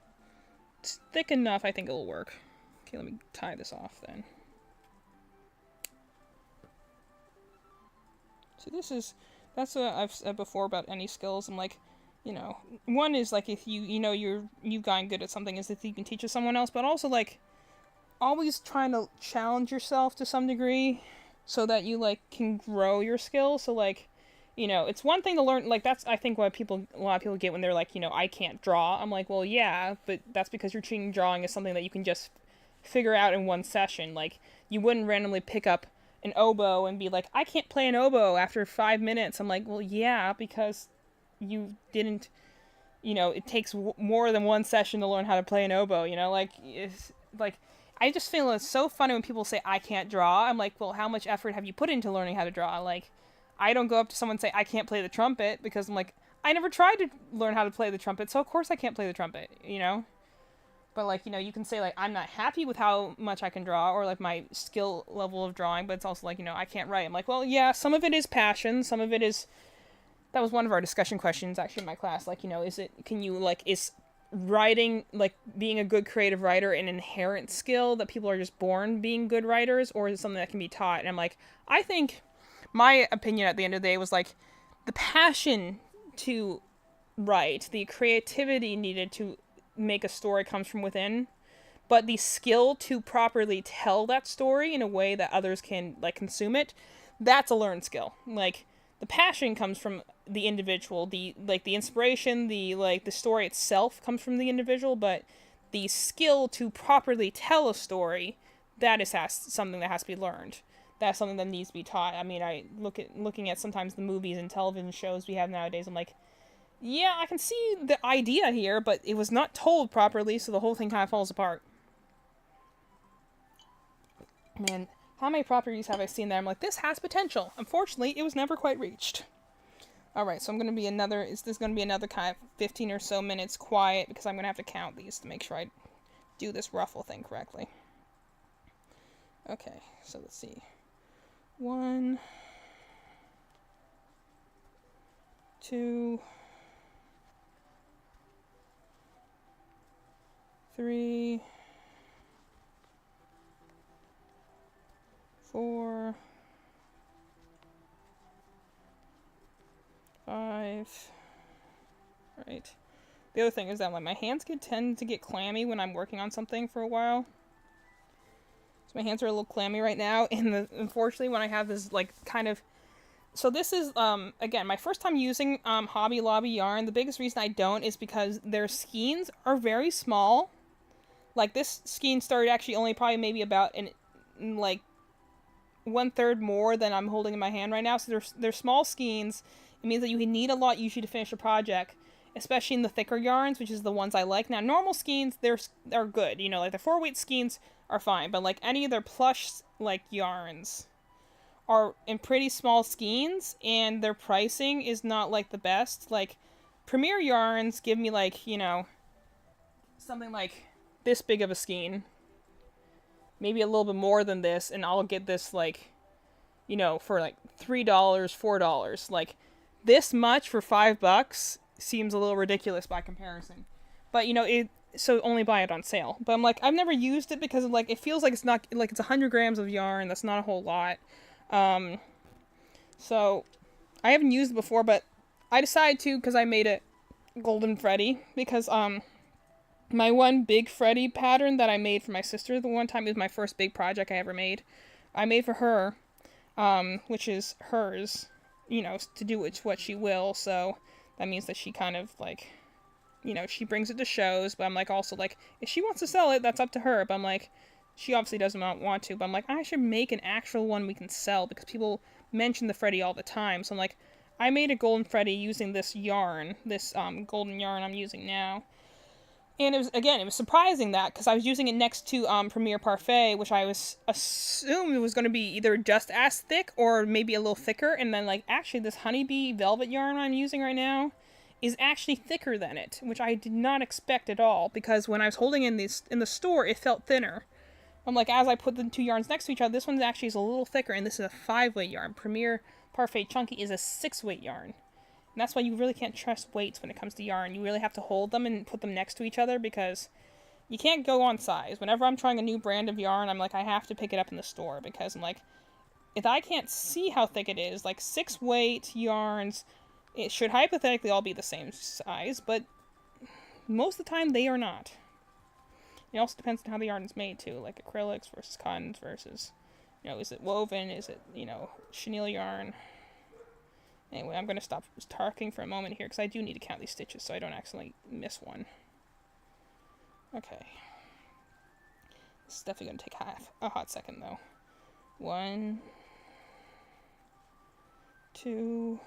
thick enough, I think it'll work. Okay, let me tie this off then. So that's what I've said before about any skills. I'm like, you know, one is like if you've gotten good at something is if you can teach it to someone else, but also like always trying to challenge yourself to some degree so that you like can grow your skills. So like, you know, it's one thing to learn, like that's I think what a lot of people get when they're like, you know, I can't draw. I'm like, well, yeah, but that's because you're treating drawing as something that you can just figure out in one session. Like you wouldn't randomly pick up an oboe and be like, I can't play an oboe after 5 minutes. I'm like, well, yeah, because you didn't, you know, it takes more than one session to learn how to play an oboe, you know, like, it's, like, I just feel it's so funny when people say, I can't draw. I'm like, well, how much effort have you put into learning how to draw? Like, I don't go up to someone and say, I can't play the trumpet, because I'm like, I never tried to learn how to play the trumpet, so of course I can't play the trumpet, you know? But, like, you know, you can say, like, I'm not happy with how much I can draw, or, like, my skill level of drawing, but it's also, like, you know, I can't write. I'm like, well, yeah, some of it is passion, some of it is... That was one of our discussion questions, actually, in my class. Like, you know, is writing, like, being a good creative writer an inherent skill that people are just born being good writers, or is it something that can be taught? And I'm like, I think my opinion at the end of the day was, like, the passion to write, the creativity needed to make a story comes from within, but the skill to properly tell that story in a way that others can like consume that's a learned skill. Like the passion comes from the individual, the inspiration, the story itself comes from the individual, but the skill to properly tell a story, that is something that has to be learned. That's something that needs to be taught. I mean, looking at sometimes the movies and television shows we have nowadays, I'm like, yeah, I can see the idea here, but it was not told properly, so the whole thing kind of falls apart. Man, how many properties have I seen there? I'm like, this has potential. Unfortunately, it was never quite reached. Alright, so is this going to be another kind of 15 or so minutes quiet, because I'm going to have to count these to make sure I do this ruffle thing correctly. Okay, so let's see. 1, 2, 3, 4, 5. Right. The other thing is that my hands tend to get clammy when I'm working on something for a while. So my hands are a little clammy right now, and unfortunately when I have this like kind of... So this is, again, my first time using Hobby Lobby yarn. The biggest reason I don't is because their skeins are very small. Like, this skein started actually only probably maybe about like 1/3 more than I'm holding in my hand right now. So they're small skeins. It means that you need a lot usually to finish a project, especially in the thicker yarns, which is the ones I like. Now, normal skeins, they're good. You know, like the 4-weight skeins are fine, but like any of their plush like yarns are in pretty small skeins, and their pricing is not like the best. Like Premier yarns give me like, you know, something like this big of a skein, maybe a little bit more than this, and I'll get this like, you know, for like $3, $4. Like this much for $5 seems a little ridiculous by comparison. But you know, so only buy it on sale. But I'm like, I've never used it because like it feels like it's not like it's 100 grams of yarn. That's not a whole lot. So I haven't used it before, but I decided to because I made it Golden Freddy, because my one big Freddy pattern that I made for my sister the one time is my first big project I ever made. I made for her, which is hers, you know, to do with what she will. So that means that she kind of like, you know, she brings it to shows, but I'm like also like, if she wants to sell it, that's up to her. But I'm like, she obviously doesn't want to, but I'm like, I should make an actual one we can sell because people mention the Freddy all the time. So I'm like, I made a golden Freddy using this yarn, this golden yarn I'm using now. And it was surprising that because I was using it next to Premier Parfait, which I was assumed it was going to be either just as thick or maybe a little thicker. And then like actually this honeybee velvet yarn I'm using right now is actually thicker than it, which I did not expect at all because when I was holding in the store, it felt thinner. I'm like, as I put the two yarns next to each other, this one actually is a little thicker, and this is a 5-weight yarn. Premier Parfait Chunky is a 6-weight yarn. And that's why you really can't trust weights when it comes to yarn. You really have to hold them and put them next to each other because you can't go on size. Whenever I'm trying a new brand of yarn, I'm like, I have to pick it up in the store because I'm like, if I can't see how thick it is, like 6-weight yarns, it should hypothetically all be the same size, but most of the time they are not. It also depends on how the yarn is made too, like acrylics versus cottons versus, is it woven? Is it, chenille yarn? Anyway, I'm going to stop talking for a moment here because I do need to count these stitches so I don't accidentally miss one. Okay. This is definitely going to take a hot second though. 1, 2,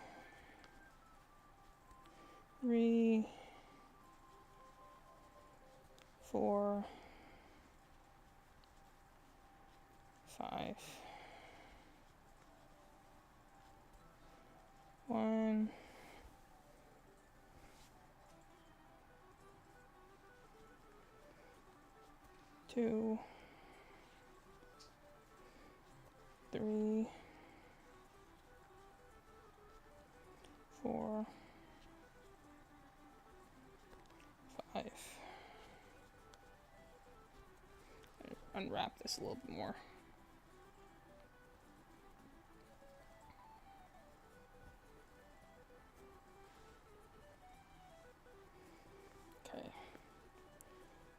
3, 4, 5. 1, 2, 3, 4, 5. Unwrap this a little bit more. Okay.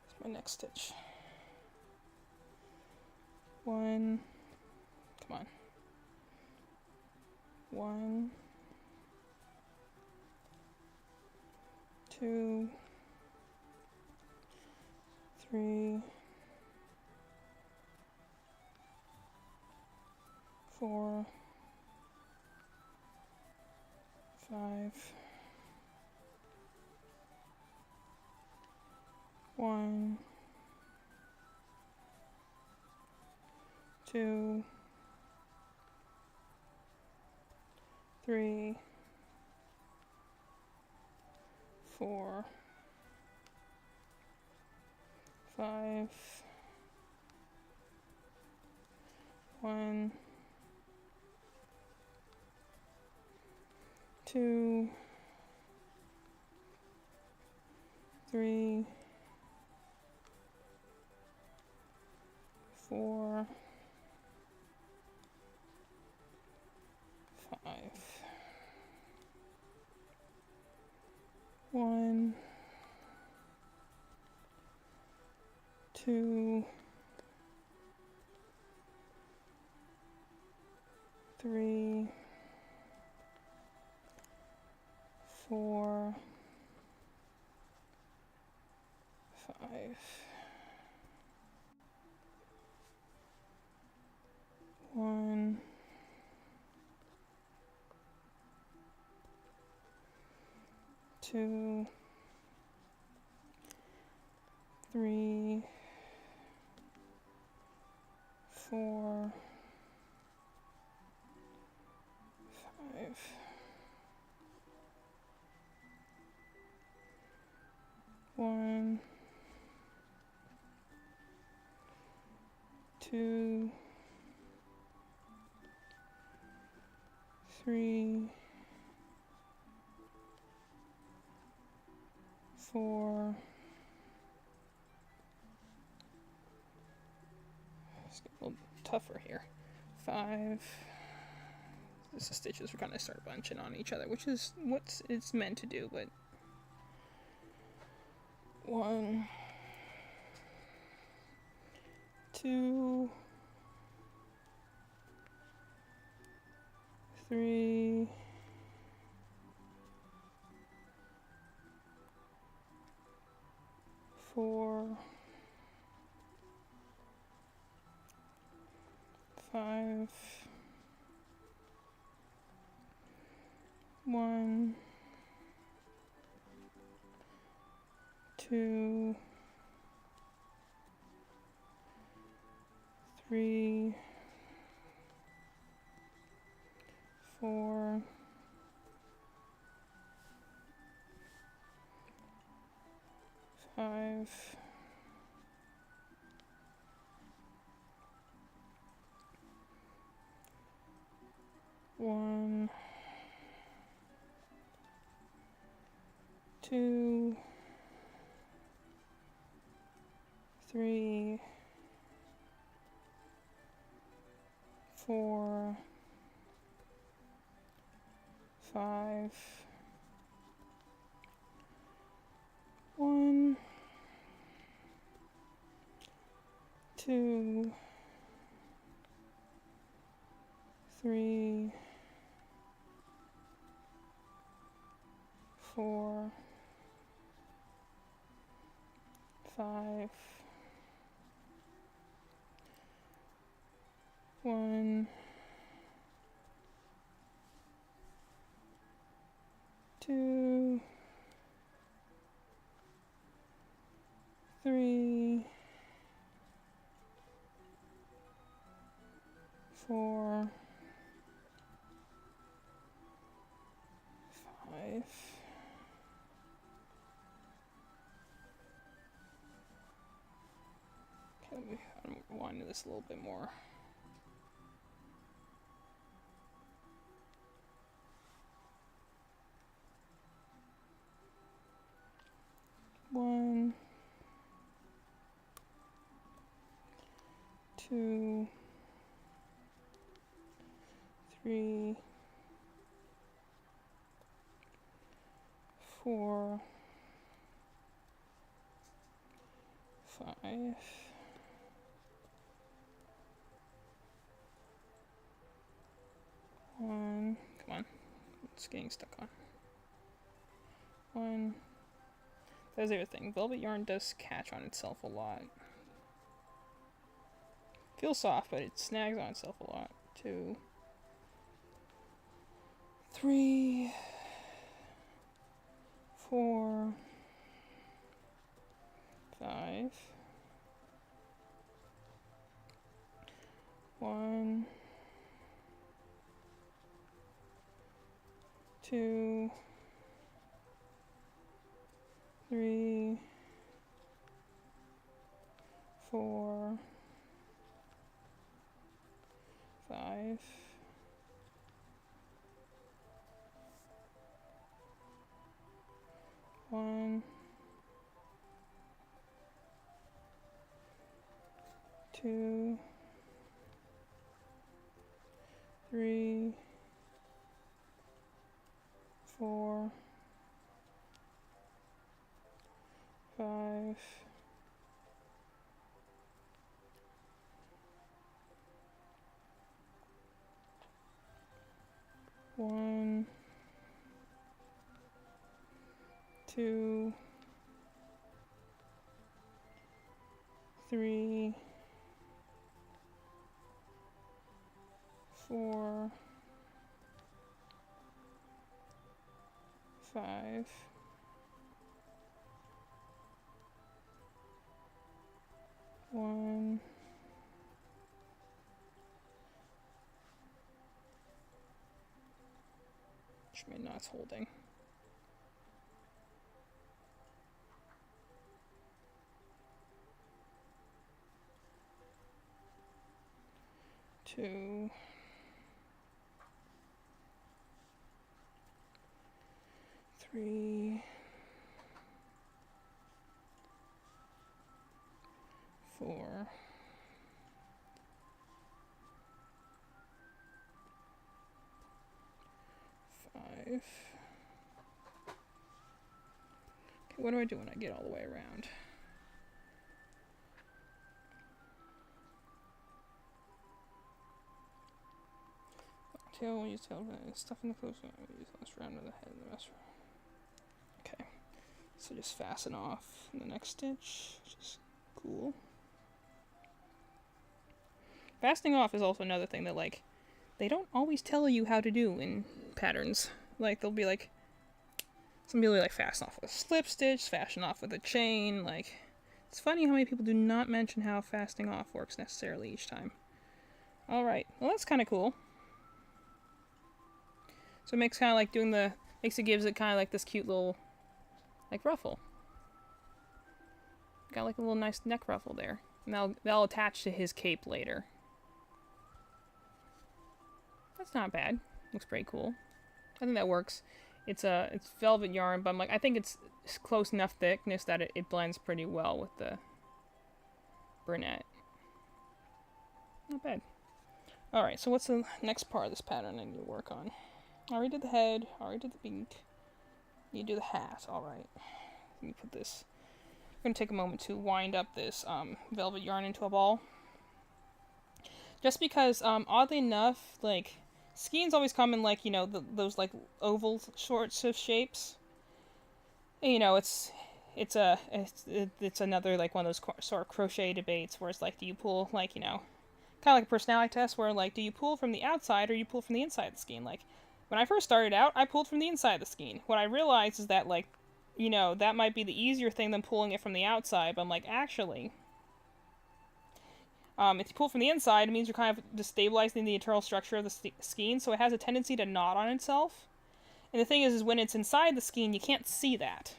That's my next stitch. 1. Come on. 1, 2, 3, 4, 5. 1, 2, 3, 4, 5. 1, 2, 3, 4, 5. 1, 2, 3, 4, 5. 1, 2, 3, 4, 5. 1, 2, 3, 4. Let's get a little tougher here. 5. The stitches are gonna start bunching on each other, which is what it's meant to do, but 1, 2, 3, 4, 5, 1, 2, 3, 4, 5, 1, 2, 3, 4, 5, 1, 2, 3, 4, 5, 1, 2, 3, 4, 5. Okay, let me rewind this a little bit more. One, 2, 3, 4, 5, 1. Come on, it's getting stuck on. 1. There's the other thing. Velvet yarn does catch on itself a lot. Feels soft, but it snags on itself a lot. 2, 3, 4, 5, 1, 2, 3, 4, 5, 1, 2, 3, 4, 5, 1, 2, 3, 4, 5, 1, which may not holding. 2, 3, 4, 5. Okay, what do I do when I get all the way around? Tail, use tail, stuff in the clothes, use last round of the head of the rest. Okay, so just fasten off the next stitch, which is cool. fasting off is also another thing that, like, they don't always tell you how to do in patterns. Like, they'll be like, some people like fasten off with a slip stitch, fasten off with a chain. Like, it's funny how many people do not mention how fasting off works necessarily each time. Alright, well, that's kind of cool. So it makes kind of like doing the, gives it kind of like this cute little, like, ruffle. Got like a little nice neck ruffle there. And that'll attach to his cape later. That's not bad. Looks pretty cool. I think that works. It's velvet yarn, but I'm like, I think it's close enough thickness that it blends pretty well with the brunette. Not bad. Alright, so what's the next part of this pattern I need to work on? I already did the head, I already did the beak. You do the hat, alright. Let me put this. I'm going to take a moment to wind up this velvet yarn into a ball. Just because, oddly enough, like, skeins always come in, like, you know, those, like, oval sorts of shapes. And, you know, it's another, like, one of those sort of crochet debates where it's like, do you pull, like, you know, kind of like a personality test where, like, do you pull from the outside or you pull from the inside of the skein? Like, when I first started out, I pulled from the inside of the skein. What I realized is that, like, you know, that might be the easier thing than pulling it from the outside, but I'm like, actually, if you pull from the inside, it means you're kind of destabilizing the internal structure of the skein, so it has a tendency to knot on itself. And the thing is when it's inside the skein, you can't see that.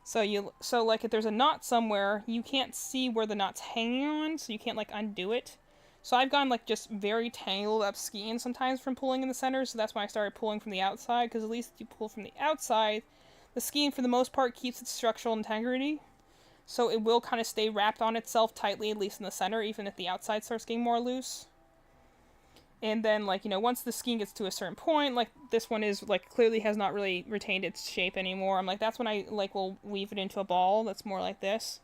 So like, if there's a knot somewhere, you can't see where the knot's hanging on, so you can't, like, undo it. So I've gone, like, just very tangled up skein sometimes from pulling in the center, so that's why I started pulling from the outside, because at least if you pull from the outside, the skein, for the most part, keeps its structural integrity. So it will kind of stay wrapped on itself tightly, at least in the center, even if the outside starts getting more loose. And then, like, you know, once the skein gets to a certain point, like, this one is, like, clearly has not really retained its shape anymore. I'm like, that's when I, like, will weave it into a ball that's more like this.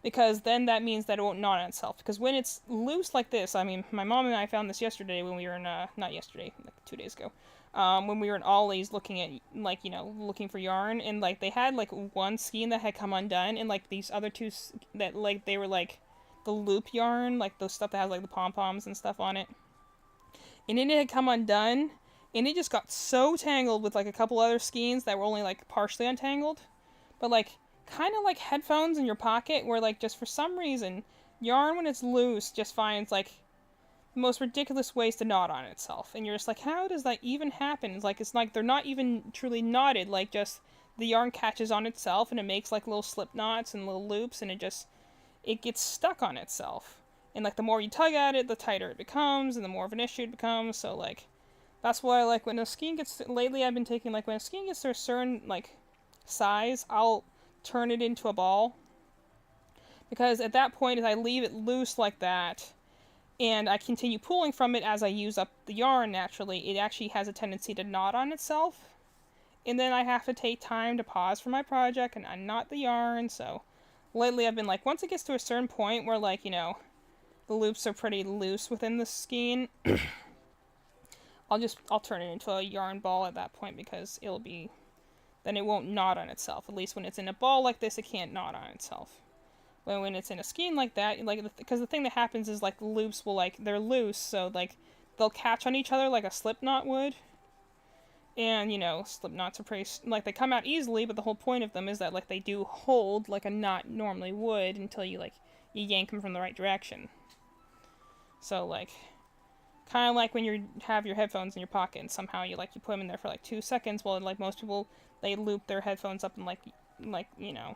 Because then that means that it won't knot on itself. Because when it's loose like this, I mean, my mom and I found this yesterday when we were in, not yesterday, like 2 days ago. When we were in Ollie's looking at, like, you know, looking for yarn. And, like, they had, like, one skein that had come undone. And, like, these other two that, like, they were, like, the loop yarn. Like, those stuff that has, like, the pom-poms and stuff on it. And then it had come undone. And it just got so tangled with, like, a couple other skeins that were only, like, partially untangled. But, like, kind of like headphones in your pocket where, like, just for some reason, yarn when it's loose just finds, like, the most ridiculous ways to knot on itself. And you're just like, how does that even happen? It's like they're not even truly knotted, like, just the yarn catches on itself and it makes, like, little slip knots and little loops, and it gets stuck on itself. And, like, the more you tug at it, the tighter it becomes and the more of an issue it becomes. So, like, that's why, like, when a skein gets, lately I've been taking, like, when a skein gets to a certain, like, size, I'll turn it into a ball, because at that point, if I leave it loose like that and I continue pulling from it as I use up the yarn naturally, it actually has a tendency to knot on itself, and then I have to take time to pause for my project and unknot the yarn. So lately I've been like, once it gets to a certain point where, like, you know, the loops are pretty loose within the skein, I'll turn it into a yarn ball at that point, because then it won't knot on itself. At least when it's in a ball like this, it can't knot on itself. But when it's in a skein like that, like, because the thing that happens is, like, the loops will, like, they're loose, so, like, they'll catch on each other like a slip knot would. And, you know, slip knots are pretty, like, they come out easily, but the whole point of them is that, like, they do hold like a knot normally would until you, like, you yank them from the right direction. So, like, kind of like when you have your headphones in your pocket and somehow you put them in there for, like, 2 seconds, well, like, most people, they loop their headphones up and, like, you know,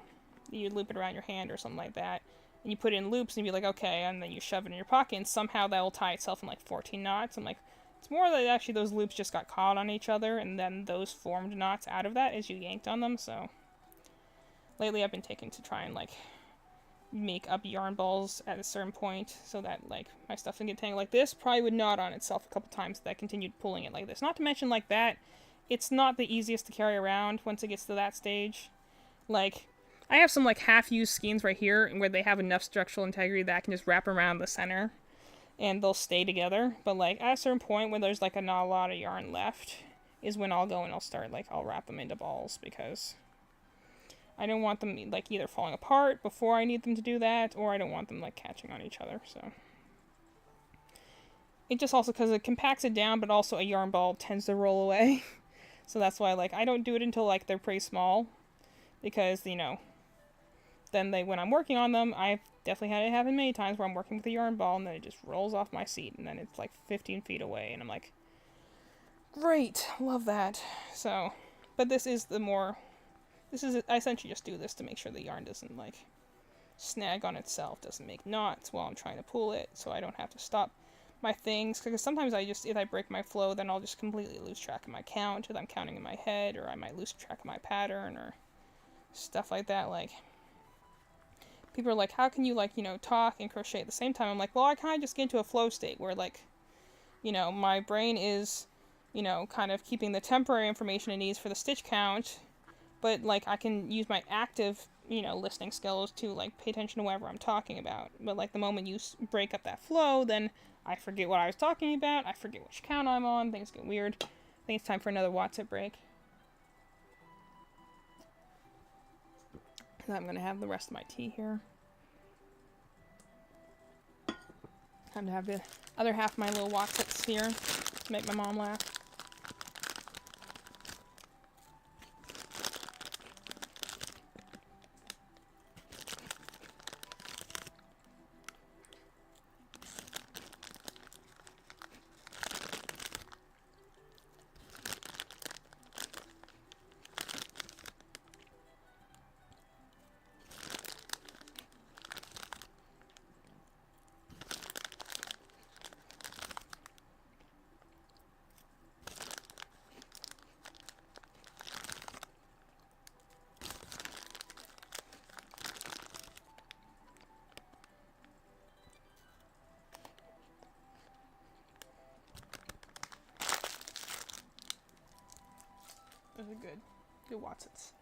you loop it around your hand or something like that, and you put it in loops and you'd be like, okay, and then you shove it in your pocket, and somehow that will tie itself in, like, 14 knots. I'm like, it's more that actually those loops just got caught on each other, and then those formed knots out of that as you yanked on them. So lately I've been taking to try and, like, make up yarn balls at a certain point so that, like, my stuff can get tangled. Like, this probably would knot on itself a couple times if I continued pulling it like this. Not to mention, like, that it's not the easiest to carry around once it gets to that stage. Like, I have some, like, half-used skeins right here where they have enough structural integrity that I can just wrap around the center and they'll stay together. But, like, at a certain point when there's, like, not a lot of yarn left is when I'll go and I'll wrap them into balls, because I don't want them, like, either falling apart before I need them to do that, or I don't want them, like, catching on each other. So It just also, because it compacts it down, but also a yarn ball tends to roll away. So that's why, like, I don't do it until, like, they're pretty small. Because, you know, then when I'm working on them, I've definitely had it happen many times where I'm working with a yarn ball and then it just rolls off my seat and then it's like 15 feet away and I'm like, great, love that. So, but I essentially just do this to make sure the yarn doesn't like snag on itself, doesn't make knots while I'm trying to pull it, so I don't have to stop my things, because sometimes if I break my flow, then I'll just completely lose track of my count, if I'm counting in my head, or I might lose track of my pattern, or stuff like that. Like, people are like, how can you, like, you know, talk and crochet at the same time? I'm like, well, I kind of just get into a flow state where, like, you know, my brain is, you know, kind of keeping the temporary information it needs for the stitch count, but, like, I can use my active, you know, listening skills to, like, pay attention to whatever I'm talking about. But, like, the moment you break up that flow, then I forget what I was talking about, I forget which count I'm on, things get weird. I think it's time for another WhatsApp break. I'm going to have the rest of my tea here. Time to have the other half of my little WhatsApps here to make my mom laugh. Those are good Watsons.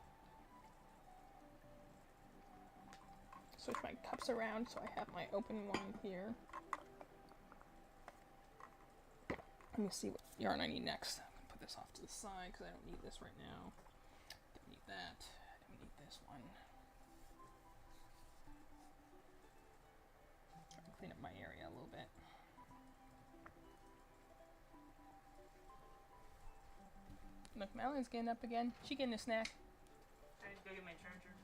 Switch my cups around so I have my open wine here. Let me see what yarn I need next. I'm gonna put this off to the side because I don't need this right now. Don't need that. I don't need this one. Try to clean up my area a little bit. Look, Madeline's getting up again. She getting a snack.
I need to go get my charger.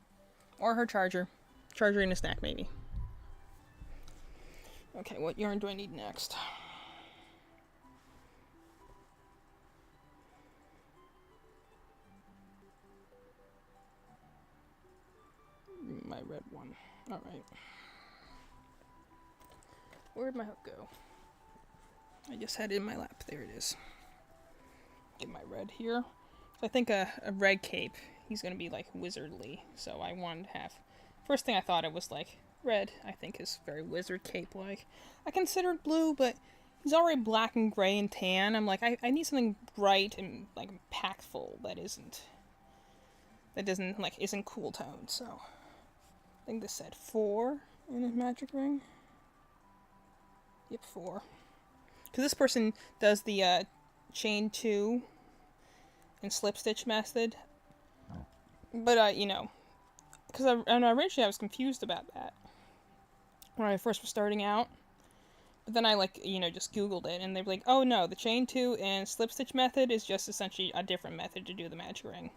Or her charger. Charger and a snack, maybe. Okay, what yarn do I need next? My red one. Alright. Where'd my hook go? I just had it in my lap. There it is. Get my red here. So I think a red cape, he's going to be like wizardly. So I wanted to have... First thing I thought it was like red, I think is very wizard cape like. I considered blue, but he's already black and gray and tan. I'm like, I need something bright and like impactful that isn't cool tone. So I think this said 4 in his magic ring. Yep, 4. Because this person does the chain 2 and slip stitch method. But, you know, because originally I was confused about that when I first was starting out. But then I, like, you know, just Googled it, and they're like, oh no, the chain 2 and slip stitch method is just essentially a different method to do the magic ring.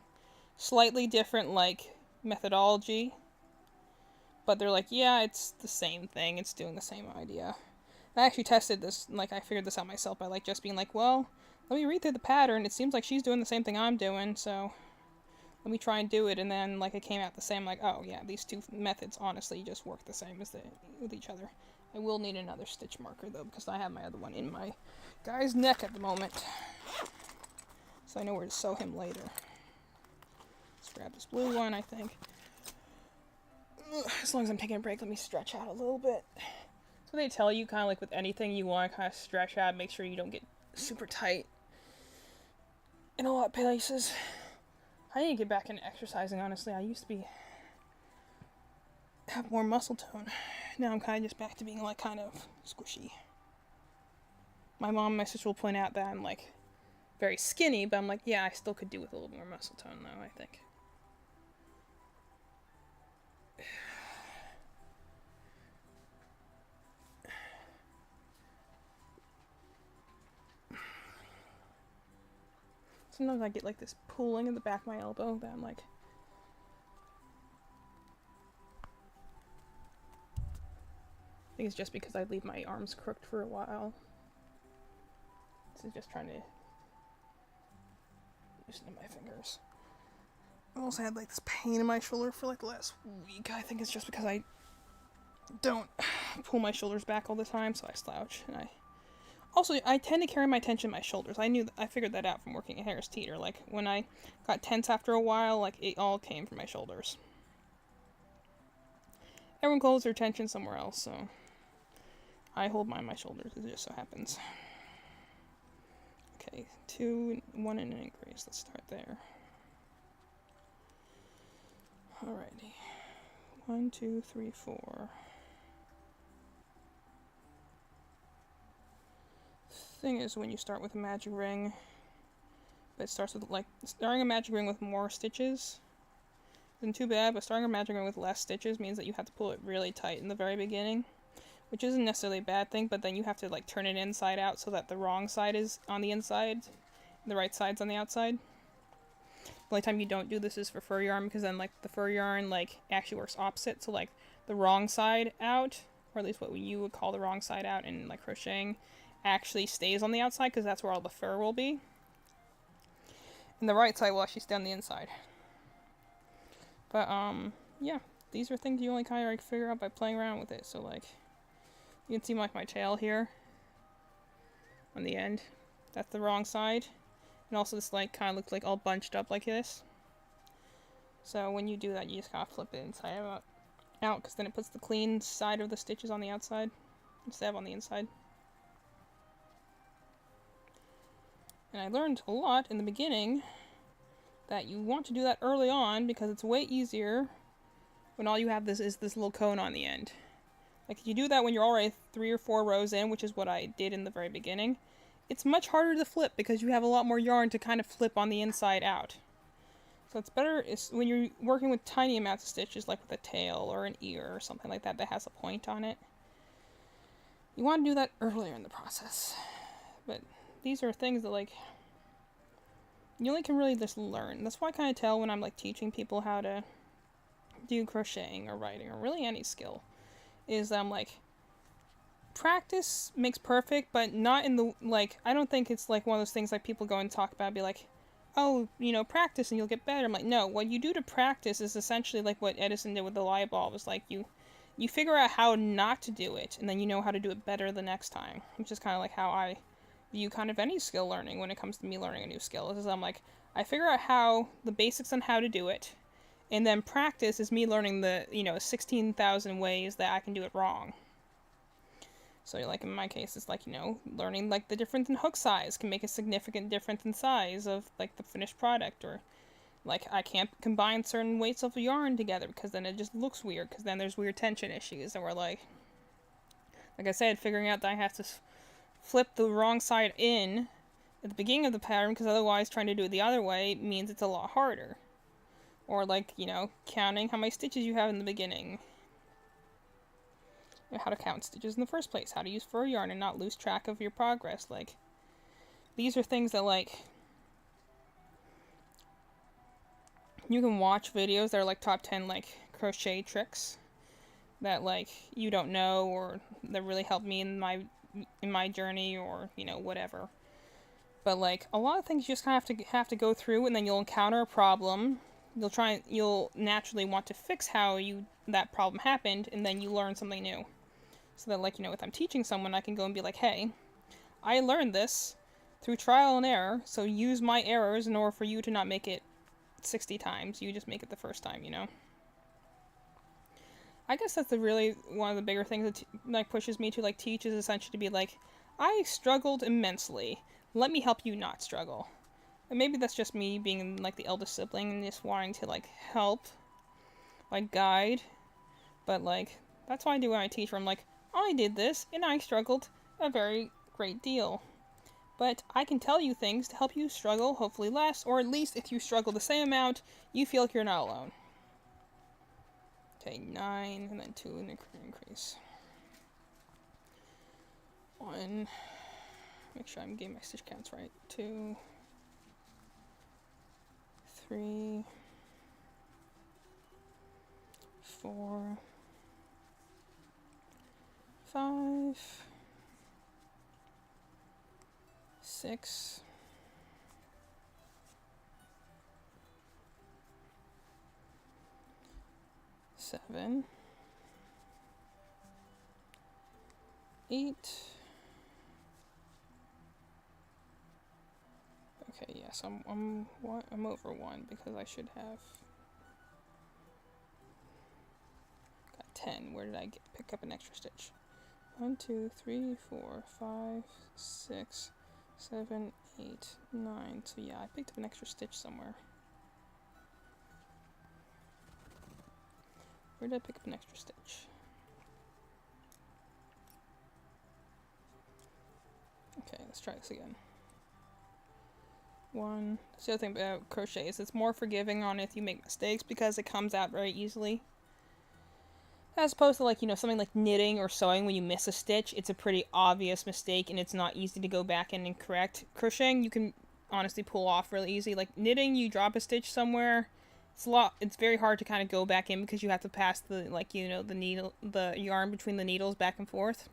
Slightly different, like, methodology. But they're like, yeah, it's the same thing, it's doing the same idea. And I actually tested this, like, I figured this out myself by, like, just being like, well, let me read through the pattern, it seems like she's doing the same thing I'm doing, so let me try and do it, and then, like, it came out the same, like, oh, yeah, these two methods honestly just work the same as with each other. I will need another stitch marker, though, because I have my other one in my guy's neck at the moment. So I know where to sew him later. Let's grab this blue one, I think. As long as I'm taking a break, let me stretch out a little bit. So they tell you, kind of like with anything you want to kind of stretch out, make sure you don't get super tight in a lot of places. I need to get back into exercising, honestly. I used to have more muscle tone. Now I'm kind of just back to being, like, kind of squishy. My mom and my sister will point out that I'm, like, very skinny, but I'm like, yeah, I still could do with a little more muscle tone, though, I think. sometimes I get like this pulling in the back of my elbow that I'm like, I think it's just because I leave my arms crooked for a while. This is just trying to loosen my fingers. I also had like this pain in my shoulder for like the last week. I think it's just because I don't pull my shoulders back all the time, so I slouch. And I tend to carry my tension in my shoulders. I figured that out from working at Harris Teeter. Like when I got tense after a while, like it all came from my shoulders. Everyone holds their tension somewhere else, so I hold mine in my shoulders. It just so happens. Okay, 2, 1 and an increase. Let's start there. Alrighty. 1, 2, 3, 4. Thing is, when you start with a magic ring, but it starts with like starting a magic ring with more stitches isn't too bad, but starting a magic ring with less stitches means that you have to pull it really tight in the very beginning, which isn't necessarily a bad thing, but then you have to like turn it inside out so that the wrong side is on the inside, the right side's on the outside. The only time you don't do this is for fur yarn, because then like the fur yarn like actually works opposite, so like the wrong side out, or at least what you would call the wrong side out in like crocheting, actually stays on the outside because that's where all the fur will be, and the right side will actually stay on the inside. But yeah, these are things you only kind of like figure out by playing around with it. So like you can see like my tail here on the end, that's the wrong side, and also this like kind of looks like all bunched up like this. So when you do that, you just gotta flip it inside out, because then it puts the clean side of the stitches on the outside instead of on the inside. And I learned a lot in the beginning that you want to do that early on, because it's way easier when all you have is this little cone on the end. Like if you do that when you're already 3 or 4 rows in, which is what I did in the very beginning, it's much harder to flip because you have a lot more yarn to kind of flip on the inside out. So it's better when you're working with tiny amounts of stitches, like with a tail or an ear or something like that that has a point on it. You want to do that earlier in the process. But these are things that like you only can really just learn. That's why I kind of tell when I'm like teaching people how to do crocheting or writing or really any skill, is I'm like, practice makes perfect, but not in the like, I don't think it's like one of those things like people go and talk about, be like, oh, you know, practice and you'll get better. I'm like, no, what you do to practice is essentially like what Edison did with the light bulb. It's like you figure out how not to do it, and then you know how to do it better the next time, which is kind of like how I view kind of any skill learning when it comes to me learning a new skill. Is I'm like, I figure out how the basics on how to do it, and then practice is me learning the 16,000 ways that I can do it wrong. So like in my case, it's like learning like the difference in hook size can make a significant difference in size of like the finished product, or like I can't combine certain weights of yarn together because then it just looks weird, because then there's weird tension issues, and we're like I said, figuring out that I have to flip the wrong side in at the beginning of the pattern, because otherwise trying to do it the other way means it's a lot harder. Or like, counting how many stitches you have in the beginning. How to count stitches in the first place. How to use fur yarn and not lose track of your progress. Like, these are things that like you can watch videos that are like top 10 like crochet tricks that like you don't know, or that really helped me in my journey, or whatever. But like a lot of things you just kind of have to go through, and then you'll encounter a problem. You'll naturally want to fix how that problem happened, and then you learn something new. So that like if I'm teaching someone, I can go and be like, hey, I learned this through trial and error, so use my errors in order for you to not make it 60 times. You just make it the first time, I guess that's really one of the bigger things that like pushes me to like teach, is essentially to be like, I struggled immensely. Let me help you not struggle. And maybe that's just me being like the eldest sibling and just wanting to like help, like guide. But like that's what I do when I teach, where I'm like, I did this and I struggled a very great deal. But I can tell you things to help you struggle hopefully less, or at least if you struggle the same amount, you feel like you're not alone. Okay, 9 and then 2 in the increase. 1. Make sure I'm getting my stitch counts right. 2. 3, 4, 5, 6, 7, 8. Okay, yes, I'm over 1 because I should have got 10. Where did I pick up an extra stitch? 1, 2, 3, 4, 5, 6, 7, 8, 9. So yeah, I picked up an extra stitch somewhere. Where did I pick up an extra stitch? Okay, let's try this again. 1. That's the other thing about crochet is it's more forgiving on if you make mistakes because it comes out very easily. As opposed to, like, you know, something like knitting or sewing, when you miss a stitch, it's a pretty obvious mistake and it's not easy to go back in and correct. Crocheting, you can honestly pull off really easy. Like knitting, you drop a stitch somewhere, it's very hard to kind of go back in because you have to pass the, like, you know, the yarn between the needles back and forth.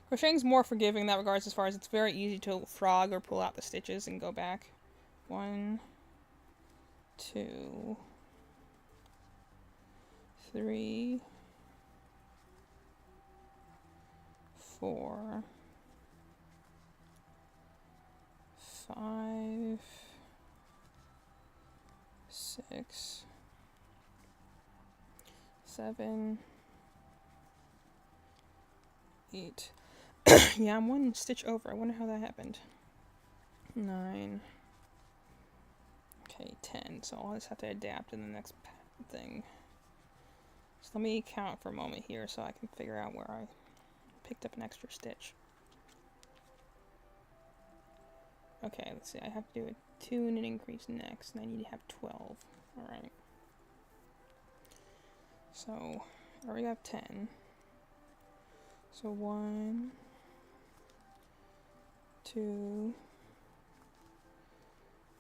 Crocheting's more forgiving in that regards, as far as it's very easy to frog or pull out the stitches and go back. 1, 2, 3, 4, 5, 6, 7, 8. Yeah, I'm 1 stitch over. I wonder how that happened. 9. Okay, 10. So I'll just have to adapt in the next thing. So let me count for a moment here so I can figure out where I picked up an extra stitch. Okay, let's see. I have to do a 2 and an increase next, and I need to have 12. Alright. So, I already have 10. So 1, 2,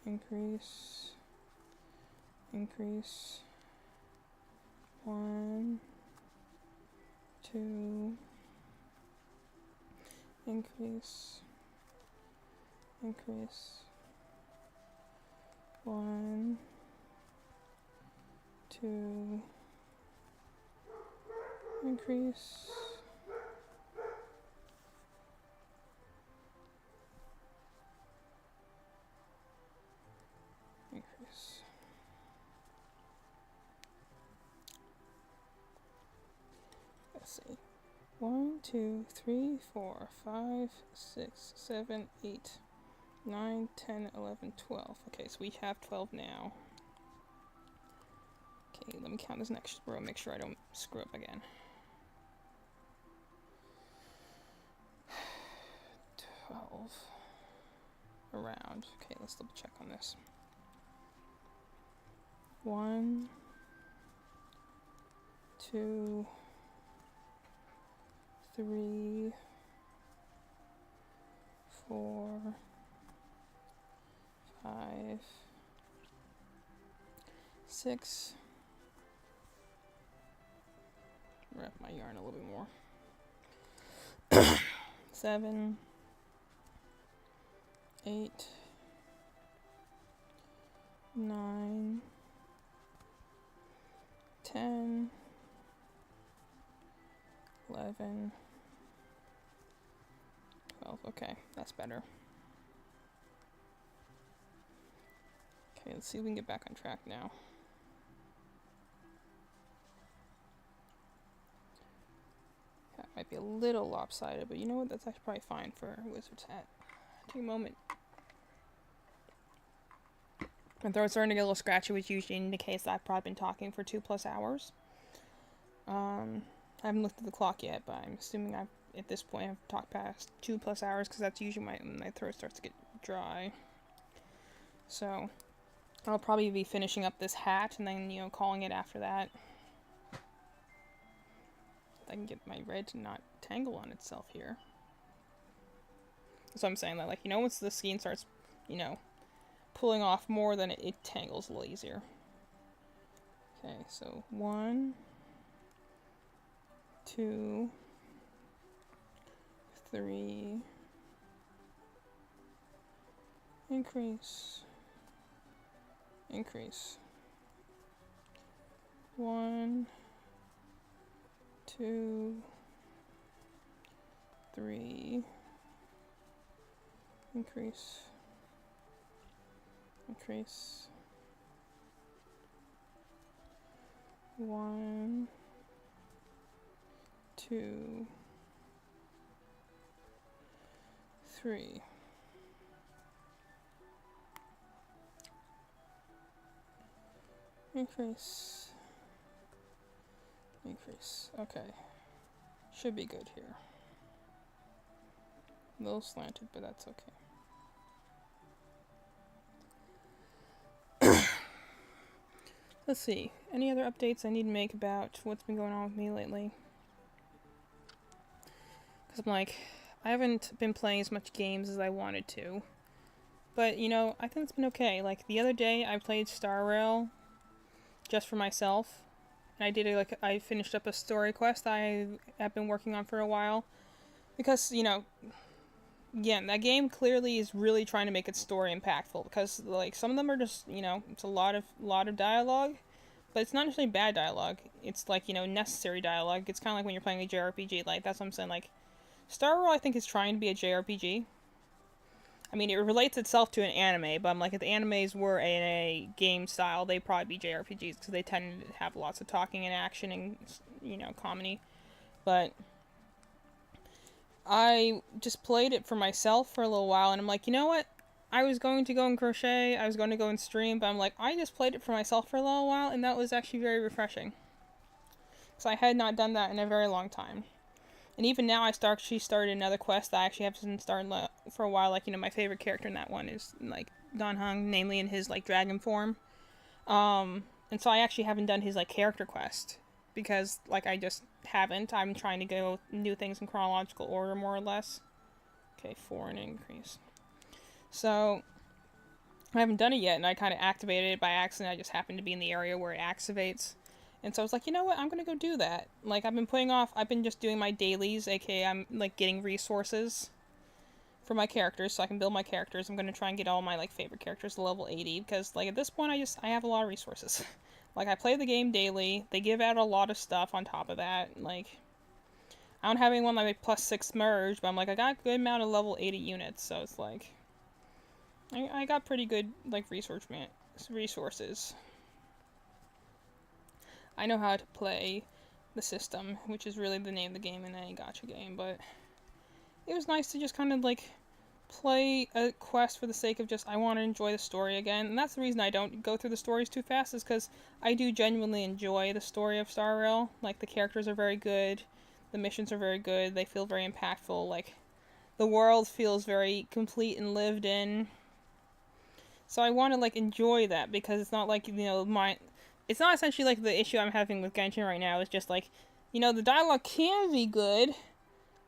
increase, 1, 2, increase, 1, 2, increase, let's see. 1, 2, 3, 4, 5, 6, 7, 8, 9, 10, 11, 12. Okay, so we have 12 now. Okay, let me count this next row, make sure I don't screw up again. 12. Around. Okay, let's double check on this. 1, 2, 3, 4, 5, 6. Wrap my yarn a little bit more. 7, 8, 9, 10, 11, 12. Okay, that's better. Okay, let's see if we can get back on track now. That might be a little lopsided, but you know what? That's actually probably fine for a wizard's hat. Take a moment. My throat's starting to get a little scratchy, which usually indicates that I've probably been talking for 2+ hours. I haven't looked at the clock yet, but I'm assuming at this point I've talked past 2+ hours, because that's usually when my throat starts to get dry. So I'll probably be finishing up this hat and then, you know, calling it after that. I can get my red to not tangle on itself here. So I'm saying that, like, you know, once the skein starts, you know, pulling off more, then it tangles a little easier. Okay, so 1, 2, 3, increase, increase. 1, 2, 3, increase, increase. 1, 2, 3. Increase. Increase. Okay. Should be good here. A little slanted, but that's okay. Let's see. Any other updates I need to make about what's been going on with me lately? Because I'm like, I haven't been playing as much games as I wanted to. But, you know, I think it's been okay. Like, the other day I played Star Rail just for myself. And I did I finished up a story quest I have been working on for a while. Because, you know, again, that game clearly is really trying to make its story impactful. Because, like, some of them are just, you know, it's a lot of dialogue. But it's not necessarily bad dialogue. It's, like, you know, necessary dialogue. It's kind of like when you're playing a JRPG. Like, that's what I'm saying. Like, Star Rail, I think, is trying to be a JRPG. I mean, it relates itself to an anime, but I'm like, if the animes were in a game style, they'd probably be JRPGs, because they tend to have lots of talking and action and, you know, comedy. But I just played it for myself for a little while, and I'm like, you know what? I was going to go and crochet, I was going to go and stream, but I'm like, I just played it for myself for a little while, and that was actually very refreshing. So I had not done that in a very long time. And even now, she started another quest that I actually haven't started for a while. Like, you know, my favorite character in that one is, like, Dan Heng, namely in his, like, dragon form. And so I actually haven't done his, like, character quest. Because, like, I just haven't. I'm trying to go do things in chronological order, more or less. Okay, 4 and increase. So, I haven't done it yet, and I kind of activated it by accident. I just happened to be in the area where it activates. And so I was like, you know what, I'm going to go do that. Like, I've been just doing my dailies, aka I'm, like, getting resources for my characters, so I can build my characters. I'm going to try and get all my, like, favorite characters to level 80, because, like, at this point, I have a lot of resources. Like, I play the game daily, they give out a lot of stuff on top of that, like, I don't have anyone, like, plus 6 merge, but I'm like, I got a good amount of level 80 units, so it's like, I got pretty good, like, resources. I know how to play the system, which is really the name of the game in any gacha game, but it was nice to just kind of, like, play a quest for the sake of just, I want to enjoy the story again, and that's the reason I don't go through the stories too fast, is because I do genuinely enjoy the story of Star Rail. Like, the characters are very good, the missions are very good, they feel very impactful, like, the world feels very complete and lived in. So I want to, like, enjoy that, because it's not like, you know, it's not essentially like the issue I'm having with Genshin right now. It's just like, you know, the dialogue can be good,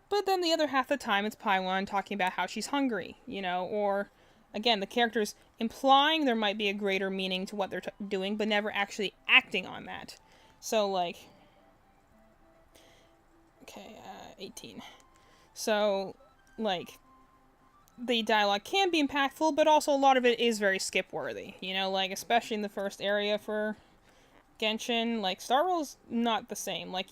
but then the other half of the time it's Paimon talking about how she's hungry, you know, or, again, the characters implying there might be a greater meaning to what they're doing, but never actually acting on that. So, like, okay, 18. So, like, the dialogue can be impactful, but also a lot of it is very skip-worthy, you know, like, especially in the first area for Genshin. Like, Star Rail's not the same. Like,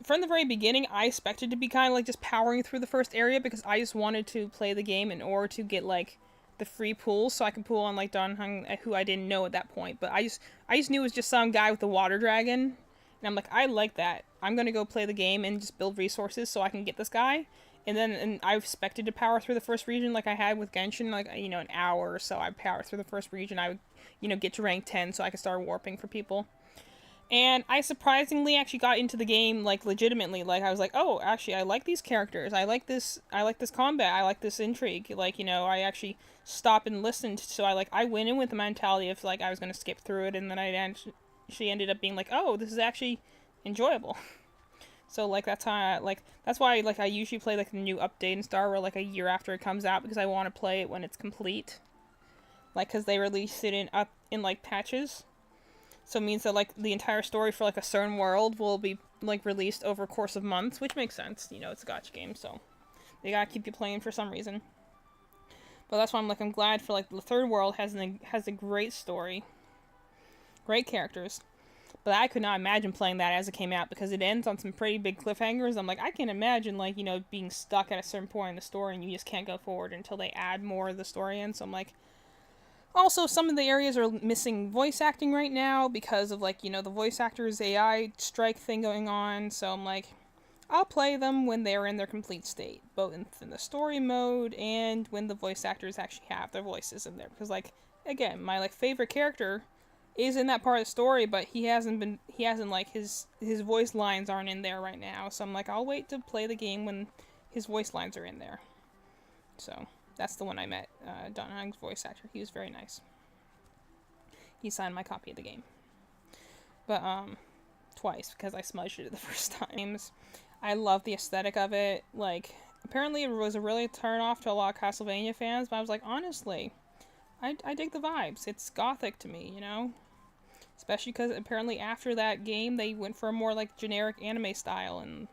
from the very beginning, I expected to be kind of like just powering through the first area, because I just wanted to play the game in order to get, like, the free pools, so I can pool on, like, Dan Heng, who I didn't know at that point, but I just knew it was just some guy with a water dragon, and I'm like, I like that. I'm gonna go play the game and just build resources so I can get this guy. And I expected to power through the first region like I had with Genshin, like, you know, an hour or so. I'd power through the first region. I would, you know, get to rank 10 so I could start warping for people. And I surprisingly actually got into the game, like, legitimately. Like, I was like, oh, actually, I like these characters. I like this combat. I like this intrigue. Like, you know, I actually stopped and listened. So I went in with the mentality of, like, I was going to skip through it. And then she ended up being like, oh, this is actually enjoyable. So, like, that's why, like, I usually play, like, the new update in Star Rail, like, a year after it comes out, because I want to play it when it's complete. like because they released it in like patches. So it means that like the entire story for like a certain world will be like released over a course of months, which makes sense. You know, it's a gacha game, so they gotta keep you playing for some reason. But that's why I'm glad for like the third world has a great story, great characters. But I could not imagine playing that as it came out because it ends on some pretty big cliffhangers. I'm like, I can't imagine like, you know, being stuck at a certain point in the story and you just can't go forward until they add more of the story in. So I'm like, also some of the areas are missing voice acting right now because of like, you know, the voice actors AI strike thing going on. So I'm like, I'll play them when they're in their complete state, both in the story mode and when the voice actors actually have their voices in there. Because like, again, my like favorite character is in that part of the story, but he hasn't like his voice lines aren't in there right now. So I'm like, I'll wait to play the game when his voice lines are in there. So that's the one I met, Don Hung's voice actor. He was very nice. He signed my copy of the game, but twice because I smudged it the first time. I love the aesthetic of it. Like, apparently it was a really turn off to a lot of Castlevania fans, but I was like, honestly, I dig the vibes. It's gothic to me, you know? Especially because apparently after that game, they went for a more, like, generic anime style, and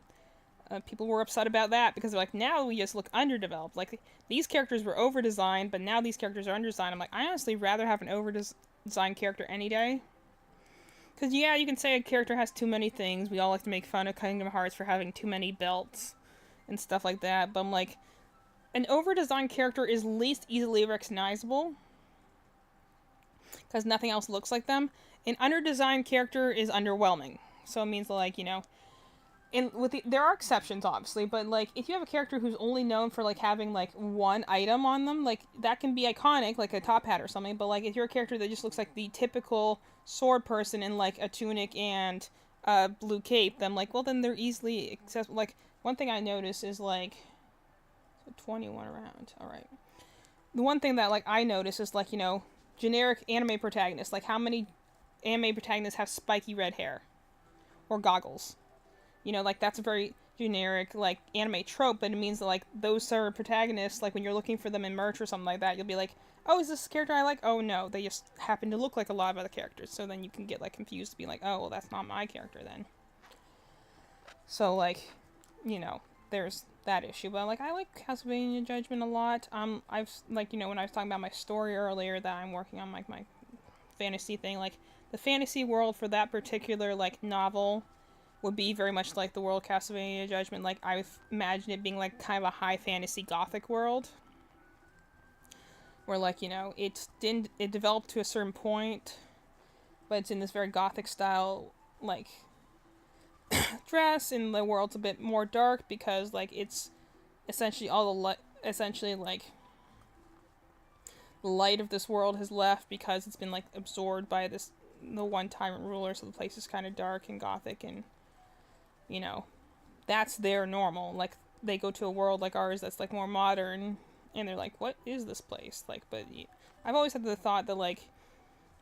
people were upset about that because they're like, now we just look underdeveloped. Like, these characters were over-designed, but now these characters are underdesigned. I'm like, I honestly rather have an over-designed character any day. Because, yeah, you can say a character has too many things. We all like to make fun of Kingdom Hearts for having too many belts and stuff like that. But I'm like, an over-designed character is least easily recognizable because nothing else looks like them. An under-designed character is underwhelming. So it means, like, you know, there are exceptions, obviously, but, like, if you have a character who's only known for, like, having, like, one item on them, like, that can be iconic, like a top hat or something, but, like, if you're a character that just looks like the typical sword person in, like, a tunic and a blue cape, then, like, well, then they're easily accessible. Like, one thing I noticed is, like, so 21 around, alright. The one thing that, like, I noticed is, like, you know, generic anime protagonists, like, how many anime protagonists have spiky red hair? Or goggles? You know, like, that's a very generic, like, anime trope, but it means that, like, those sort of protagonists, like, when you're looking for them in merch or something like that, you'll be like, oh, is this a character I like? Oh, no, they just happen to look like a lot of other characters, so then you can get, like, confused to be like, oh, well, that's not my character then. So, like, you know, there's that issue, but, like, I like Castlevania Judgment a lot. I've, like, you know, when I was talking about my story earlier that I'm working on, like, my fantasy thing, like, the fantasy world for that particular, like, novel would be very much like the world of Castlevania Judgment. Like, I imagine it being, like, kind of a high fantasy gothic world. Where, like, you know, it developed to a certain point, but it's in this very gothic style, like, dress, and the world's a bit more dark because, like, it's essentially essentially, like, the light of this world has left because it's been, like, absorbed by the one tyrant ruler, so the place is kind of dark and gothic, and you know, that's their normal. Like, they go to a world like ours that's, like, more modern, and they're like, what is this place? Like, but I've always had the thought that, like,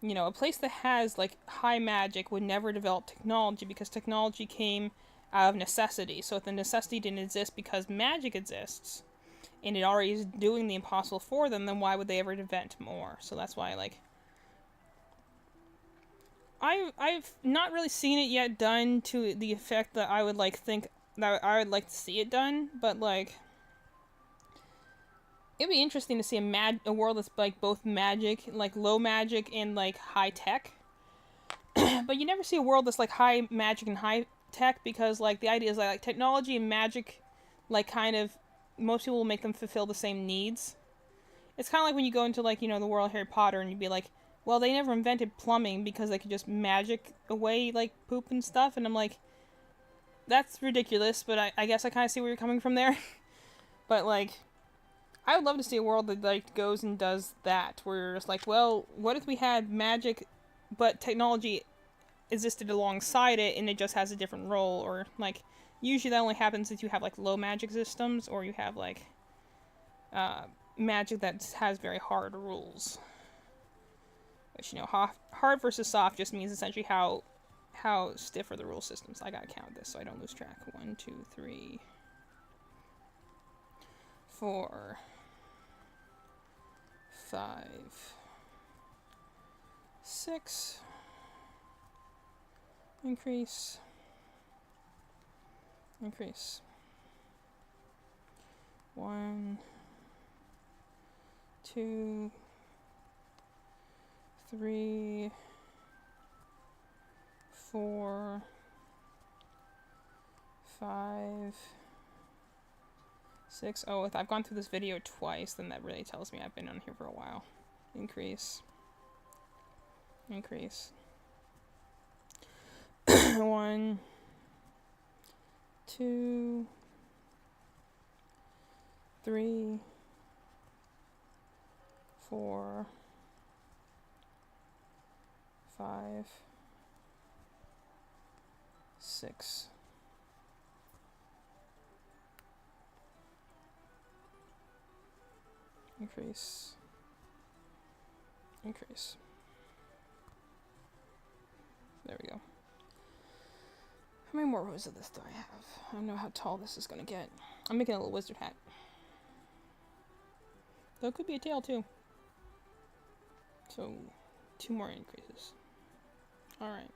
you know, a place that has, like, high magic would never develop technology because technology came out of necessity. So if the necessity didn't exist because magic exists, and it already is doing the impossible for them, then why would they ever invent more? So that's why, like, I've not really seen it yet done to the effect that I would, like, think that I would like to see it done, but, like, it'd be interesting to see a world that's, like, both magic, like, low magic and, like, high tech. But you never see a world that's, like, high magic and high tech because, like, the idea is that, like, technology and magic, like, kind of, most people will make them fulfill the same needs. It's kind of like when you go into, like, you know, the world of Harry Potter and you'd be like, well, they never invented plumbing because they could just magic away, like, poop and stuff. And I'm like, that's ridiculous, but I guess I kind of see where you're coming from there. But, like, I would love to see a world that, like, goes and does that, where it's like, well, what if we had magic, but technology existed alongside it, and it just has a different role, or, like, usually that only happens if you have, like, low magic systems, or you have, like, magic that has very hard rules. Which, you know, hard versus soft just means essentially how stiff are the rule systems. I gotta count this so I don't lose track. 1, 2, 3, 4, 5, 6. Increase. Increase. 1, 2, 3, 4, 5, 6. Oh, if I've gone through this video twice, then that really tells me I've been on here for a while. Increase. Increase. 1, 2, 3, 4, 5, 6. Increase. Increase. There we go. How many more rows of this do I have? I don't know how tall this is gonna get. I'm making a little wizard hat. Though it could be a tail too. So, 2 more increases. Alright.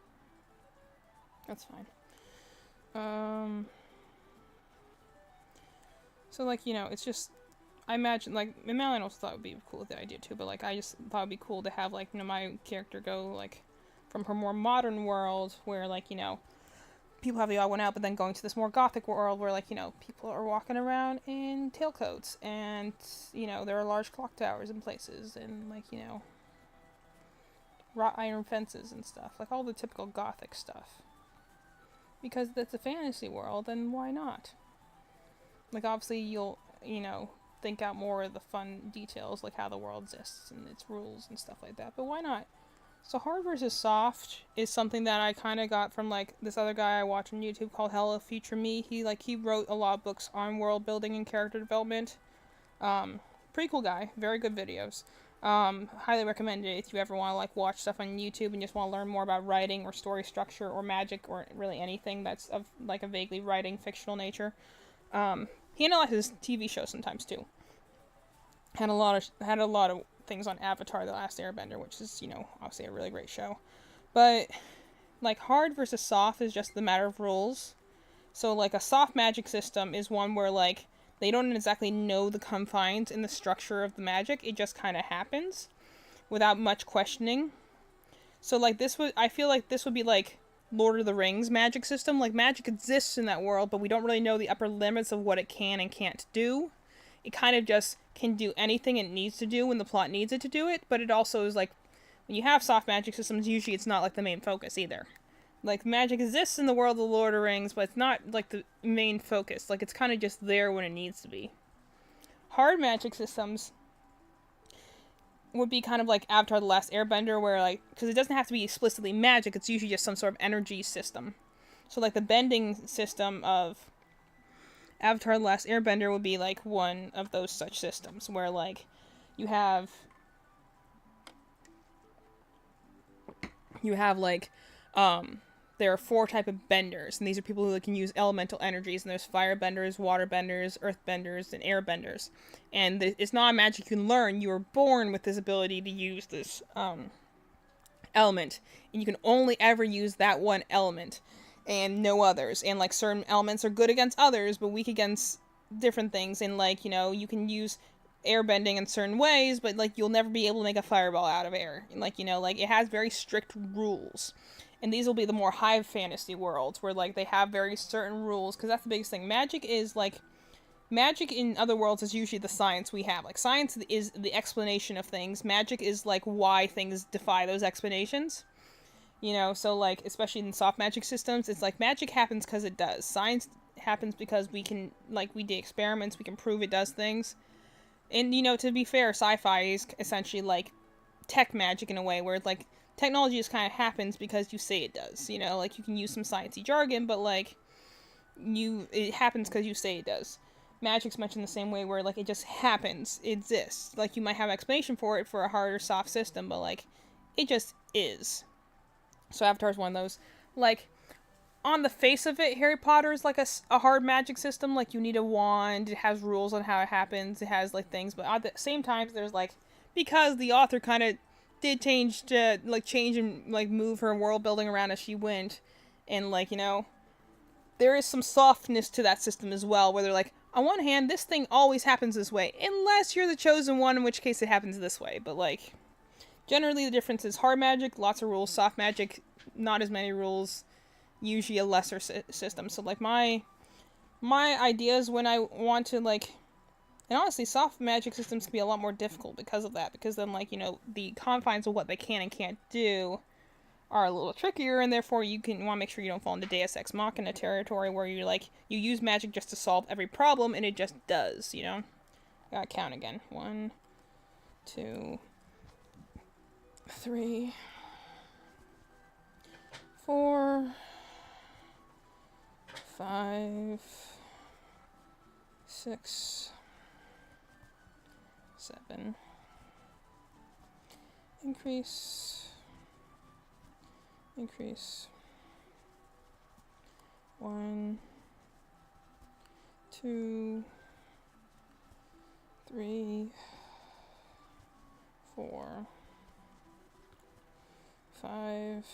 That's fine. So like, you know, it's just, I imagine, like, Malin also thought it would be cool with the idea too, but like, I just thought it would be cool to have, like, you know, my character go, like, from her more modern world, where, like, you know, people have the odd one out, but then going to this more gothic world where, like, you know, people are walking around in tailcoats, and, you know, there are large clock towers in places, and, like, you know, wrought iron fences and stuff. Like, all the typical gothic stuff. Because it's a fantasy world, and why not? Like, obviously, you'll, you know, think out more of the fun details, like how the world exists and its rules and stuff like that, but why not? So hard versus soft is something that I kind of got from, like, this other guy I watch on YouTube called Hello Future Me. He wrote a lot of books on world building and character development. Pretty cool guy. Very good videos. Highly recommend it if you ever want to, like, watch stuff on YouTube and just want to learn more about writing or story structure or magic or really anything that's of, like, a vaguely writing fictional nature. He analyzes TV shows sometimes too. Had a lot of things on Avatar: The Last Airbender, which is, you know, obviously a really great show. But, like, hard versus soft is just the matter of rules. So, like, a soft magic system is one where, like, they don't exactly know the confines in the structure of the magic. It just kind of happens without much questioning. So, like, I feel like this would be, like, Lord of the Rings magic system. Like, magic exists in that world, but we don't really know the upper limits of what it can and can't do. It kind of just can do anything it needs to do when the plot needs it to do it, but it also is, like, when you have soft magic systems, usually it's not, like, the main focus either. Like, magic exists in the world of the Lord of the Rings, but it's not, like, the main focus. Like, it's kind of just there when it needs to be. Hard magic systems would be kind of like Avatar: The Last Airbender, where, like, because it doesn't have to be explicitly magic, it's usually just some sort of energy system. So, like, the bending system of Avatar: The Last Airbender would be, like, one of those such systems, where, like, you have, like, there are 4 type of benders, and these are people who can use elemental energies, and there's fire benders, water benders, earth benders, and air benders. And it's not a magic you can learn. You are born with this ability to use this element, and you can only ever use that one element and no others. And, like, certain elements are good against others, but weak against different things. And, like, you know, you can use air bending in certain ways, but, like, you'll never be able to make a fireball out of air. And, like, you know, like, it has very strict rules. And these will be the more high fantasy worlds where, like, they have very certain rules, because that's the biggest thing. Magic in other worlds is usually the science we have. Like, science is the explanation of things. Magic is, like, why things defy those explanations. You know, so, like, especially in soft magic systems, it's like magic happens because it does. Science happens because we can, like, we did experiments, we can prove it does things. And, you know, to be fair, sci-fi is essentially, like, tech magic in a way, where, like, technology just kind of happens because you say it does. You know, like, you can use some sciencey jargon, but, like, it happens because you say it does. Magic's much in the same way, where, like, it just happens. It exists. Like, you might have an explanation for it for a hard or soft system, but, like, it just is. So Avatar's one of those. Like, on the face of it, Harry Potter is, like, a hard magic system. Like, you need a wand. It has rules on how it happens. It has, like, things. But at the same time, there's, like, because the author kind of did change and like move her world building around as she went, and like, you know, there is some softness to that system as well, where they're like, on one hand, this thing always happens this way, unless you're the chosen one, in which case it happens this way. But like, generally the difference is hard magic, lots of rules, soft magic, not as many rules, usually a lesser system. So like my ideas when I want to like, and honestly, soft magic systems can be a lot more difficult because of that, because then like, you know, the confines of what they can and can't do are a little trickier, and therefore you want to make sure you don't fall into Deus Ex Machina territory where you like, you use magic just to solve every problem and it just does, you know? Gotta count again. 1, 2, 3, 4, 5, 6, 7. Increase. 1, 2, 3, 4, 5,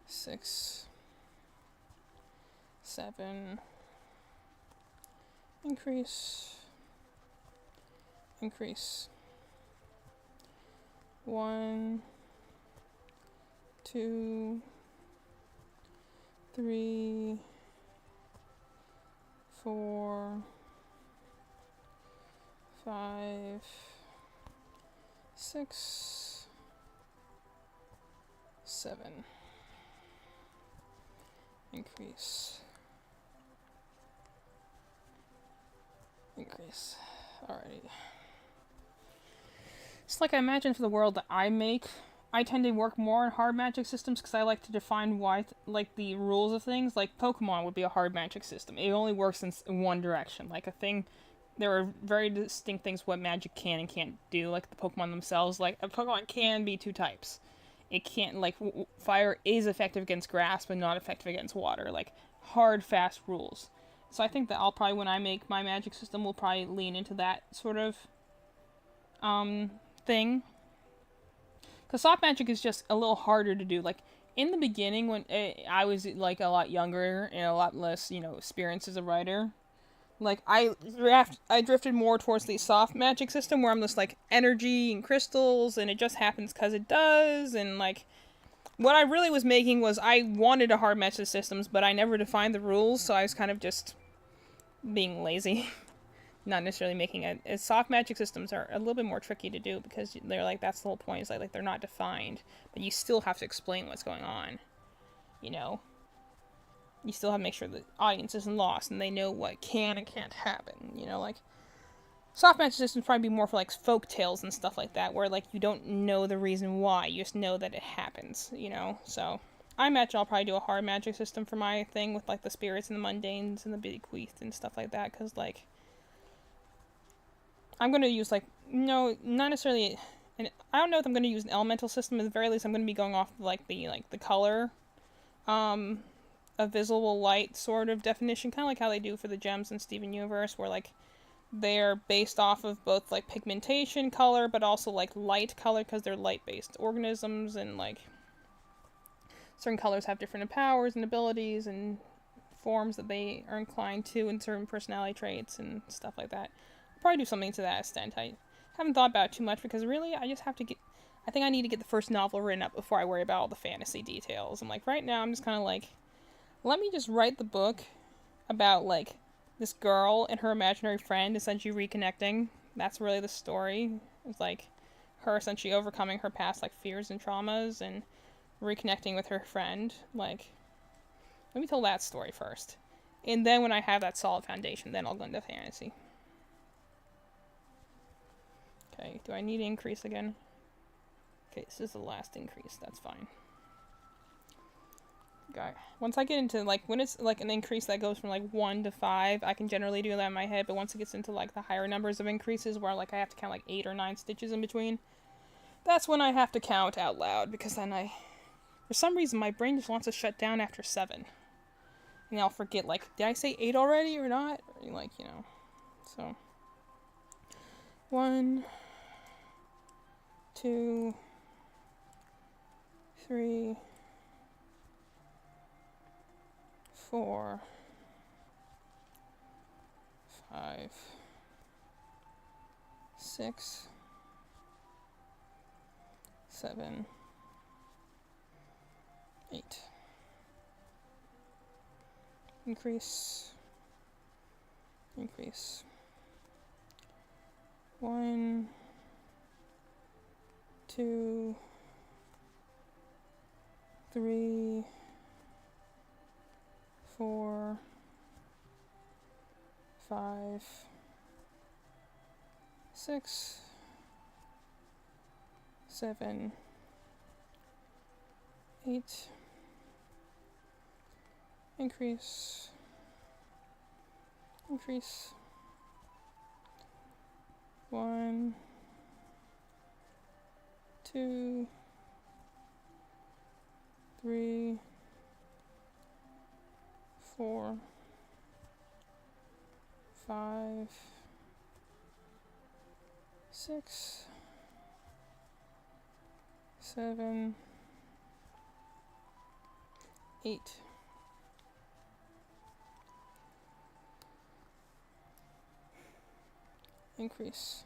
6, 7. Increase. 1, 2, 3, 4, 5, 6, 7. Increase. Alrighty. It's like I imagine for the world that I make, I tend to work more on hard magic systems because I like to define like the rules of things. Like Pokemon would be a hard magic system. It only works in one direction. Like a thing, there are very distinct things what magic can and can't do. Like the Pokemon themselves. Like a Pokemon can be 2 types. It can't, like, fire is effective against grass, but not effective against water. Like hard, fast rules. So I think that I'll probably, when I make my magic system, will probably lean into that sort of thing. Because soft magic is just a little harder to do. Like, in the beginning, when I was, like, a lot younger and a lot less, you know, experienced as a writer, like, I drifted more towards the soft magic system, where I'm just, like, energy and crystals, and it just happens because it does, and, like, what I really was making was, I wanted a hard magic systems, but I never defined the rules, so I was kind of just being lazy. Not necessarily making it. Soft magic systems are a little bit more tricky to do because they're like, that's the whole point, is like they're not defined, but you still have to explain what's going on. You know, you still have to make sure the audience isn't lost and they know what can and can't happen. You know, like soft magic systems probably be more for like folk tales and stuff like that, where like you don't know the reason why, you just know that it happens. You know, so I imagine I'll probably do a hard magic system for my thing with like the spirits and the mundanes and the bequeathed and stuff like that, because like I'm going to use, like, no, not necessarily, and I don't know if I'm going to use an elemental system. At the very least, I'm going to be going off, like, the color, a visible light sort of definition, kind of like how they do for the gems in Steven Universe, where, like, they're based off of both, like, pigmentation color, but also, like, light color, because they're light-based organisms, and, like, certain colors have different powers and abilities and forms that they are inclined to, and certain personality traits and stuff like that. Probably do something to that extent. I haven't thought about it too much because really I just have to I think I need to get the first novel written up before I worry about all the fantasy details. And like right now I'm just kind of like, let me just write the book about like this girl and her imaginary friend essentially reconnecting. That's really the story. It's like her essentially overcoming her past like fears and traumas and reconnecting with her friend. Like, let me tell that story first. And then when I have that solid foundation, then I'll go into fantasy. Okay, do I need to increase again? Okay, this is the last increase, that's fine. Okay, once I get into, like, when it's, like, an increase that goes from, like, 1 to 5, I can generally do that in my head, but once it gets into, like, the higher numbers of increases, where, like, I have to count, like, 8 or 9 stitches in between, that's when I have to count out loud, because then for some reason, my brain just wants to shut down after 7. And I'll forget, like, did I say 8 already or not? Like, you know, so. 1... 2, 3, 4, 5, 6, 7, 8. Increase. 1, 2, 3, 4, 5, 6, 7, 8. Increase. 1, 2, 3, 4, 5, 6, 7, 8. Increase.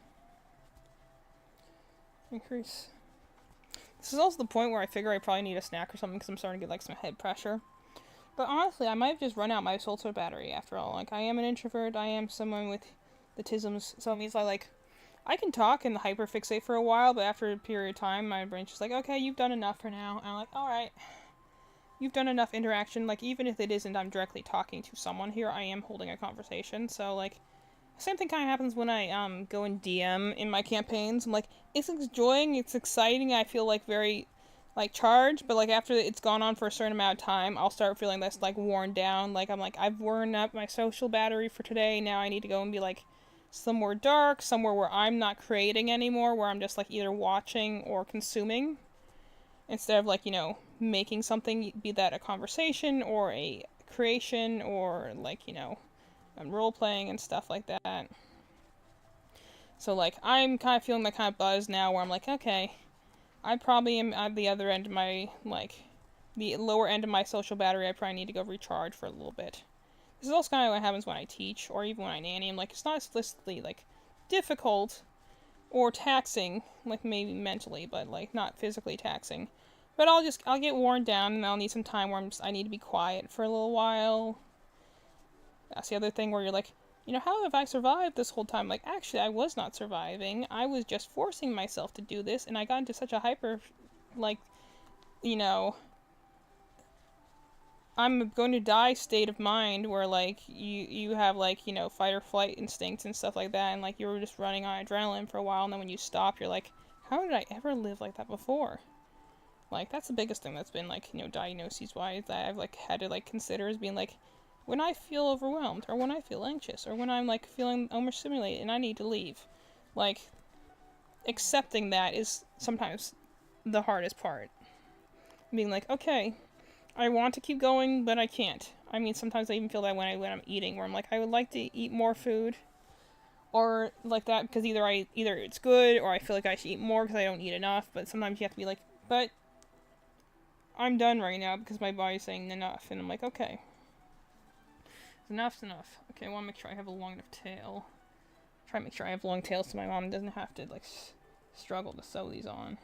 This is also the point where I figure I probably need a snack or something because I'm starting to get like some head pressure. But honestly, I might have just run out my social battery after all. Like, I am an introvert, I am someone with the tisms, so it means I can talk and hyperfixate for a while, but after a period of time, my brain's just like, okay, you've done enough for now. And I'm like, alright, you've done enough interaction. Like, even if it isn't I'm directly talking to someone here, I am holding a conversation, so like, same thing kind of happens when I go in DM in my campaigns. I'm like, it's enjoying, it's exciting, I feel like very like charged, but like after it's gone on for a certain amount of time, I'll start feeling less like worn down. Like I'm like, I've worn up my social battery for today, now I need to go and be like somewhere dark, somewhere where I'm not creating anymore, where I'm just like either watching or consuming instead of like, you know, making something, be that a conversation or a creation or like, you know, role playing and stuff like that. So like I'm kind of feeling that kind of buzz now where I'm like, okay, I probably am at the other end of my like the lower end of my social battery. I probably need to go recharge for a little bit. This is also kind of what happens when I teach or even when I nanny. I'm like, it's not explicitly like difficult or taxing, like maybe mentally, but like not physically taxing. But I'll get worn down and I'll need some time where I need to be quiet for a little while. That's the other thing where you're like, you know, how have I survived this whole time? Like, actually, I was not surviving. I was just forcing myself to do this, and I got into such a hyper, like, you know, I'm going to die state of mind where, like, you have, like, you know, fight or flight instincts and stuff like that, and, like, you were just running on adrenaline for a while, and then when you stop, you're like, how did I ever live like that before? Like, that's the biggest thing that's been, like, you know, diagnoses-wise that I've, like, had to, like, consider as being, like, when I feel overwhelmed, or when I feel anxious, or when I'm, like, feeling overstimulated and I need to leave. Like, accepting that is sometimes the hardest part. Being like, okay, I want to keep going, but I can't. I mean, sometimes I even feel that when I'm eating, where I'm like, I would like to eat more food, or like that, because either it's good, or I feel like I should eat more because I don't eat enough, but sometimes you have to be like, but I'm done right now because my body's saying enough, and I'm like, okay. Enough's enough. Okay, I want to make sure I have a long enough tail. Try to make sure I have long tails so my mom doesn't have to, like, struggle to sew these on.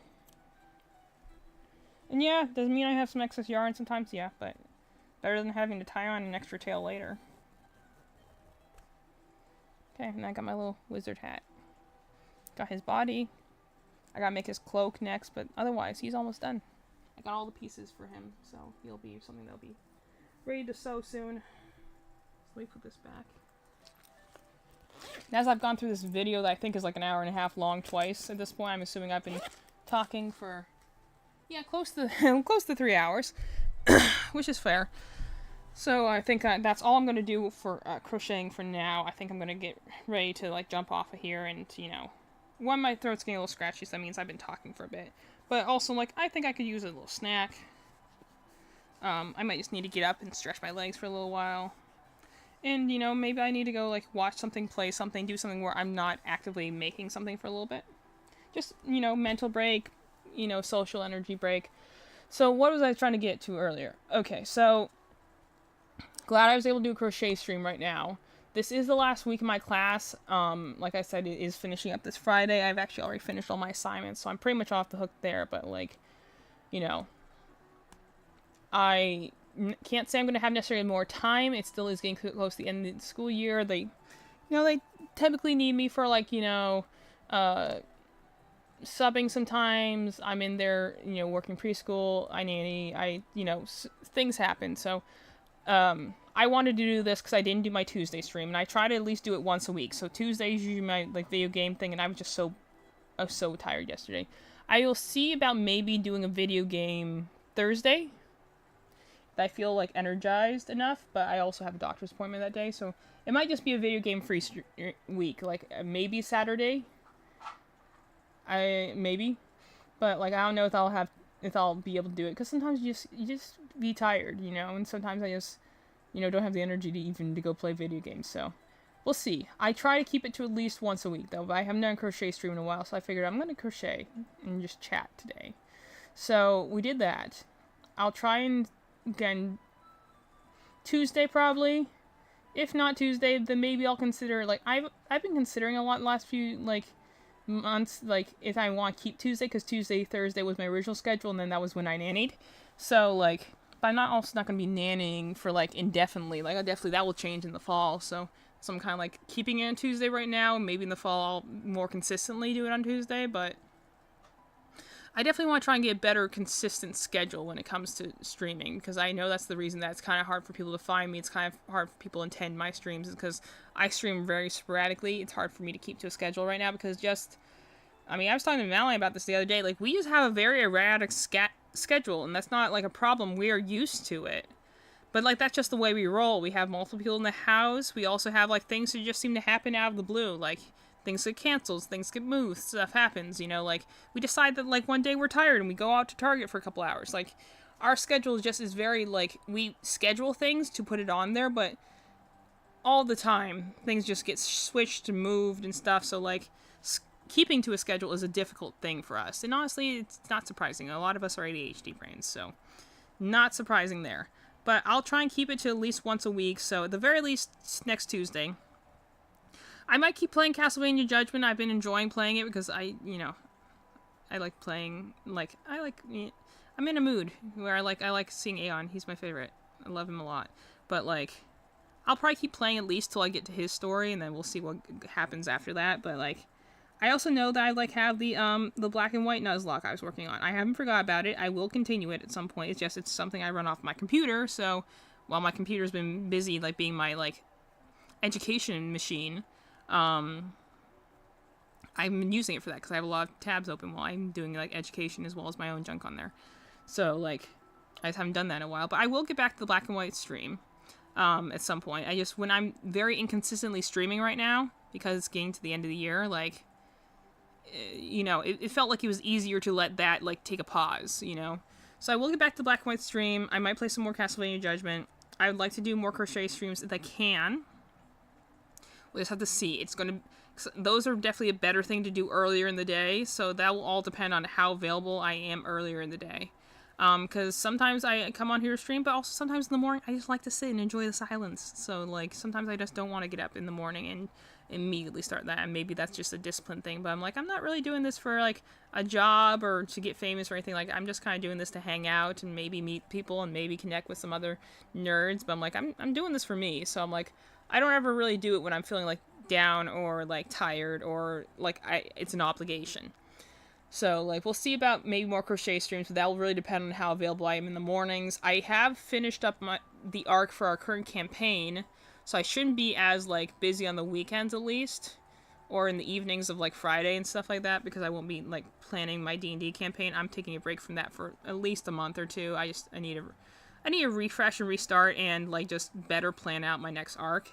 And yeah, doesn't mean I have some excess yarn sometimes, yeah, but better than having to tie on an extra tail later. Okay, and I got my little wizard hat. Got his body. I gotta make his cloak next, but otherwise, he's almost done. I got all the pieces for him, so he'll be something that'll be ready to sew soon. Let me put this back. As I've gone through this video that I think is like an hour and a half long twice at this point, I'm assuming I've been talking for, yeah, close to 3 hours, which is fair. So I think that's all I'm going to do for crocheting for now. I think I'm going to get ready to like jump off of here and, you know, one, my throat's getting a little scratchy, so that means I've been talking for a bit. But also, like, I think I could use a little snack. I might just need to get up and stretch my legs for a little while. And, you know, maybe I need to go, like, watch something, play something, do something where I'm not actively making something for a little bit. just, mental break, social energy break. So what was I trying to get to earlier? Okay, so glad I was able to do a crochet stream right now. This is the last week of my class. Like I said, it is finishing up this Friday. I've actually already finished all my assignments, so I'm pretty much off the hook there. But like, you know, I can't say I'm going to have necessarily more time. It still is getting close to the end of the school year. They typically need me for like, subbing sometimes. I'm in there, working preschool. I nanny. Things happen. So I wanted to do this because I didn't do my Tuesday stream, and I try to at least do it once a week. So Tuesday is usually my like video game thing, and I was so tired yesterday. I will see about maybe doing a video game Thursday. I feel like energized enough, but I also have a doctor's appointment that day, so it might just be a video game free week, like maybe Saturday. Maybe, but like I don't know if I'll be able to do it because sometimes you just be tired, and sometimes I just don't have the energy to go play video games. So we'll see. I try to keep it to at least once a week though, but I haven't done a crochet stream in a while, so I figured I'm gonna crochet and just chat today. So we did that. I'll try and again Tuesday probably. If not Tuesday, then maybe I'll consider like I've been considering a lot the last few like months, like if I want to keep Tuesday, because Thursday was my original schedule, and then that was when I nannied. So like, but I'm not gonna be nannying for like indefinitely. Like that will change in the fall. So I'm kind of like keeping it on Tuesday right now. Maybe in the fall I'll more consistently do it on Tuesday, but I definitely want to try and get a better consistent schedule when it comes to streaming, because I know that's the reason that it's kind of hard for people to find me. It's kind of hard for people to attend my streams, is because I stream very sporadically. It's hard for me to keep to a schedule right now because I was talking to Mallory about this the other day. Like, we just have a very erratic schedule, and that's not like a problem. We are used to it. But like, that's just the way we roll. We have multiple people in the house. We also have like things that just seem to happen out of the blue. Like, things get canceled, things get moved, stuff happens, like, we decide that, like, one day we're tired and we go out to Target for a couple hours. Like, our schedule just is very, like, we schedule things to put it on there, but all the time, things just get switched and moved and stuff, so, like, keeping to a schedule is a difficult thing for us. And honestly, it's not surprising. A lot of us are ADHD brains, so not surprising there. But I'll try and keep it to at least once a week, so at the very least, next Tuesday. I might keep playing Castlevania Judgment. I've been enjoying playing it because I like playing, like, I'm in a mood where I like seeing Aeon. He's my favorite. I love him a lot. But, like, I'll probably keep playing at least till I get to his story, and then we'll see what happens after that. But, like, I also know that I, like, have the black and white Nuzlocke I was working on. I haven't forgot about it. I will continue it at some point. It's something I run off my computer, so while my computer's been busy, like, being my, like, education machine, I've been using it for that because I have a lot of tabs open while I'm doing like education as well as my own junk on there. So like, I just haven't done that in a while, but I will get back to the black and white stream at some point. When I'm very inconsistently streaming right now because it's getting to the end of the year, like, it felt like it was easier to let that like take a pause, So I will get back to the black and white stream. I might play some more Castlevania Judgment. I would like to do more crochet streams if I can. We'll just have to see. Those are definitely a better thing to do earlier in the day, so that will all depend on how available I am earlier in the day. Because sometimes I come on here to stream, but also sometimes in the morning I just like to sit and enjoy the silence. So, like, sometimes I just don't want to get up in the morning and immediately start that, and maybe that's just a discipline thing, but I'm like, I'm not really doing this for, like, a job or to get famous or anything. Like, I'm just kind of doing this to hang out and maybe meet people and maybe connect with some other nerds, but I'm like, I'm doing this for me, so I'm like, I don't ever really do it when I'm feeling like down or like tired or like it's an obligation. So like, we'll see about maybe more crochet streams, but that will really depend on how available I am in the mornings. I have finished up the arc for our current campaign, so I shouldn't be as like busy on the weekends at least, or in the evenings of like Friday and stuff like that, because I won't be like planning my D&D campaign. I'm taking a break from that for at least a month or two. I need a refresh and restart and like just better plan out my next arc.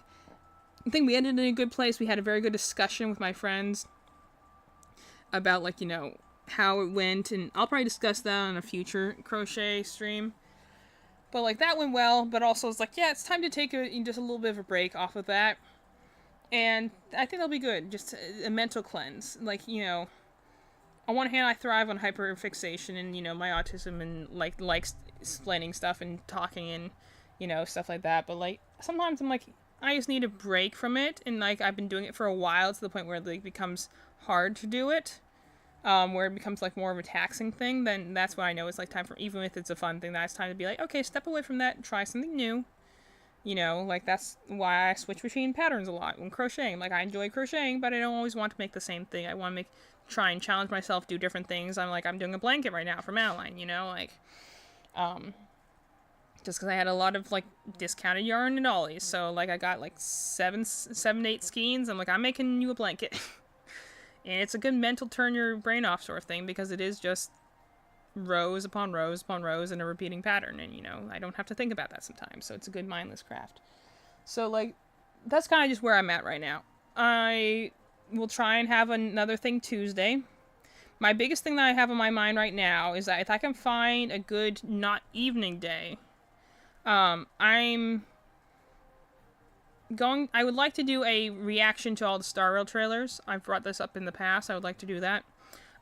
I think we ended in a good place. We had a very good discussion with my friends about, like, how it went, and I'll probably discuss that on a future crochet stream. But, like, that went well, but also it's like, yeah, it's time to take just a little bit of a break off of that. And I think that'll be good. Just a mental cleanse. Like, on one hand, I thrive on hyperfixation and, you know, my autism and, like explaining stuff and talking and, you know, stuff like that. But, like, sometimes I'm like, I just need a break from it. And, like, I've been doing it for a while to the point where it, like, becomes hard to do it. Where it becomes, like, more of a taxing thing. Then that's when I know it's, like, time for, even if it's a fun thing, that's time to be like, okay, step away from that and try something new. You know, like, that's why I switch between patterns a lot when crocheting. Like, I enjoy crocheting, but I don't always want to make the same thing. I want to try and challenge myself, do different things. I'm doing a blanket right now for Madeline, you know, like, just because I had a lot of, like, discounted yarn and dollies. So, like, I got, like, seven, 8 skeins. I'm like, I'm making you a blanket. And it's a good mental turn your brain off sort of thing, because it is just rows upon rows upon rows in a repeating pattern, and, you know, I don't have to think about that sometimes, so it's a good mindless craft. So, like, that's kind of just where I'm at right now. I will try and have another thing Tuesday. My biggest thing that I have on my mind right now is that if I can find a good not evening day, I would like to do a reaction to all the Star Rail trailers. I've brought this up in the past. I would like to do that.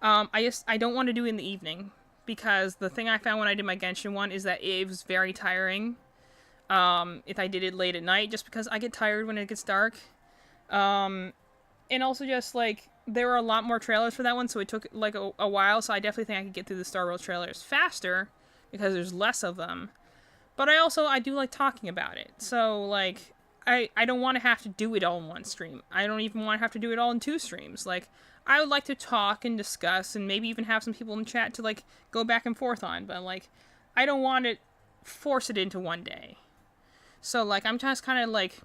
I don't want to do it in the evening, because the thing I found when I did my Genshin one is that it was very tiring if I did it late at night, just because I get tired when it gets dark. And also just, like, there were a lot more trailers for that one, so it took, like, a while, so I definitely think I could get through the Star Rail trailers faster, because there's less of them. But I do like talking about it, so, like, I don't want to have to do it all in one stream. I don't even want to have to do it all in 2 streams. Like, I would like to talk and discuss and maybe even have some people in chat to, like, go back and forth on. But, like, I don't want to force it into one day. So, like, I'm just kind of, like,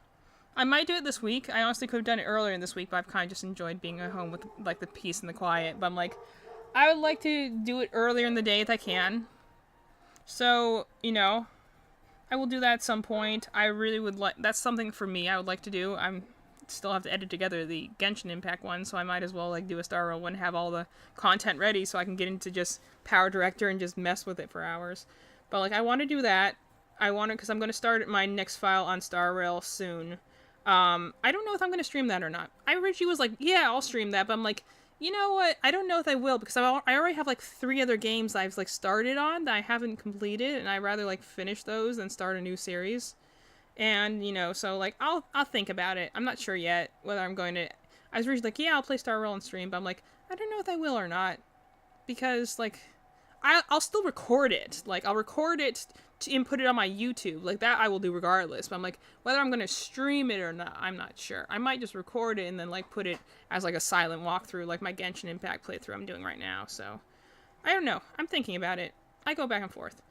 I might do it this week. I honestly could have done it earlier in this week, but I've kind of just enjoyed being at home with, like, the peace and the quiet. But I'm like, I would like to do it earlier in the day if I can. So, you know, I will do that at some point. I really would like, that's something for me I would like to do. I'm still have to edit together the Genshin Impact one, so I might as well, like, do a Star Rail one, have all the content ready so I can get into just Power Director and just mess with it for hours. But, like, I want to do that. I want to, because I'm going to start my next file on Star Rail soon. I don't know if I'm going to stream that or not. I originally was like, yeah, I'll stream that, but I'm like, you know what? I don't know if I will, because I already have, like, 3 other games I've, like, started on that I haven't completed, and I'd rather, like, finish those than start a new series. And, you know, so, like, I'll think about it. I'm not sure yet whether I'm going to... I was originally like, yeah, I'll play Star Rail on stream, but I'm like, I don't know if I will or not. Because, like, I'll still record it. Like, I'll record it and put it on my YouTube. Like, that I will do regardless. But I'm like, whether I'm going to stream it or not, I'm not sure. I might just record it and then, like, put it as, like, a silent walkthrough, like my Genshin Impact playthrough I'm doing right now. So, I don't know. I'm thinking about it. I go back and forth.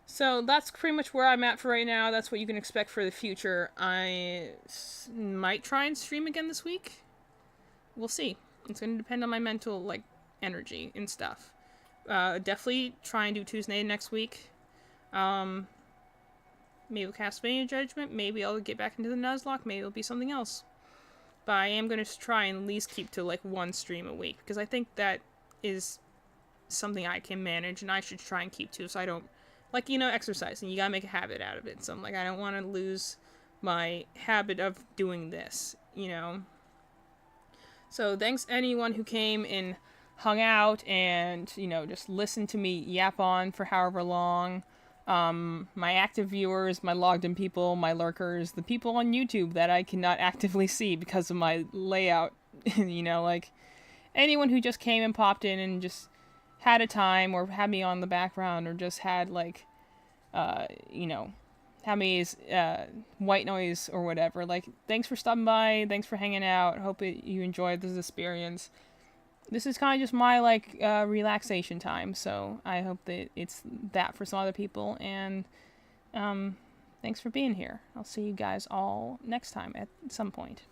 So that's pretty much where I'm at for right now. That's what you can expect for the future. I might try and stream again this week. We'll see. It's going to depend on my mental, like, energy and stuff. Definitely try and do Tuesday next week. Maybe we'll Castlevania Judgment. Maybe I'll get back into the Nuzlocke. Maybe it'll be something else. But I am going to try and at least keep to, like, 1 stream a week, because I think that is something I can manage and I should try and keep to, so I don't... Like, you know, exercising. You gotta make a habit out of it. So I'm like, I don't want to lose my habit of doing this, you know? So thanks anyone who came and hung out and, you know, just listened to me yap on for however long. My active viewers, my logged in people, my lurkers, the people on YouTube that I cannot actively see because of my layout. You know, like, anyone who just came and popped in and just had a time, or had me on the background, or just had, like, you know, had me as white noise or whatever. Like, thanks for stopping by, thanks for hanging out. Hope you enjoyed this experience. This is kind of just my, like, relaxation time, so I hope that it's that for some other people, and thanks for being here. I'll see you guys all next time at some point.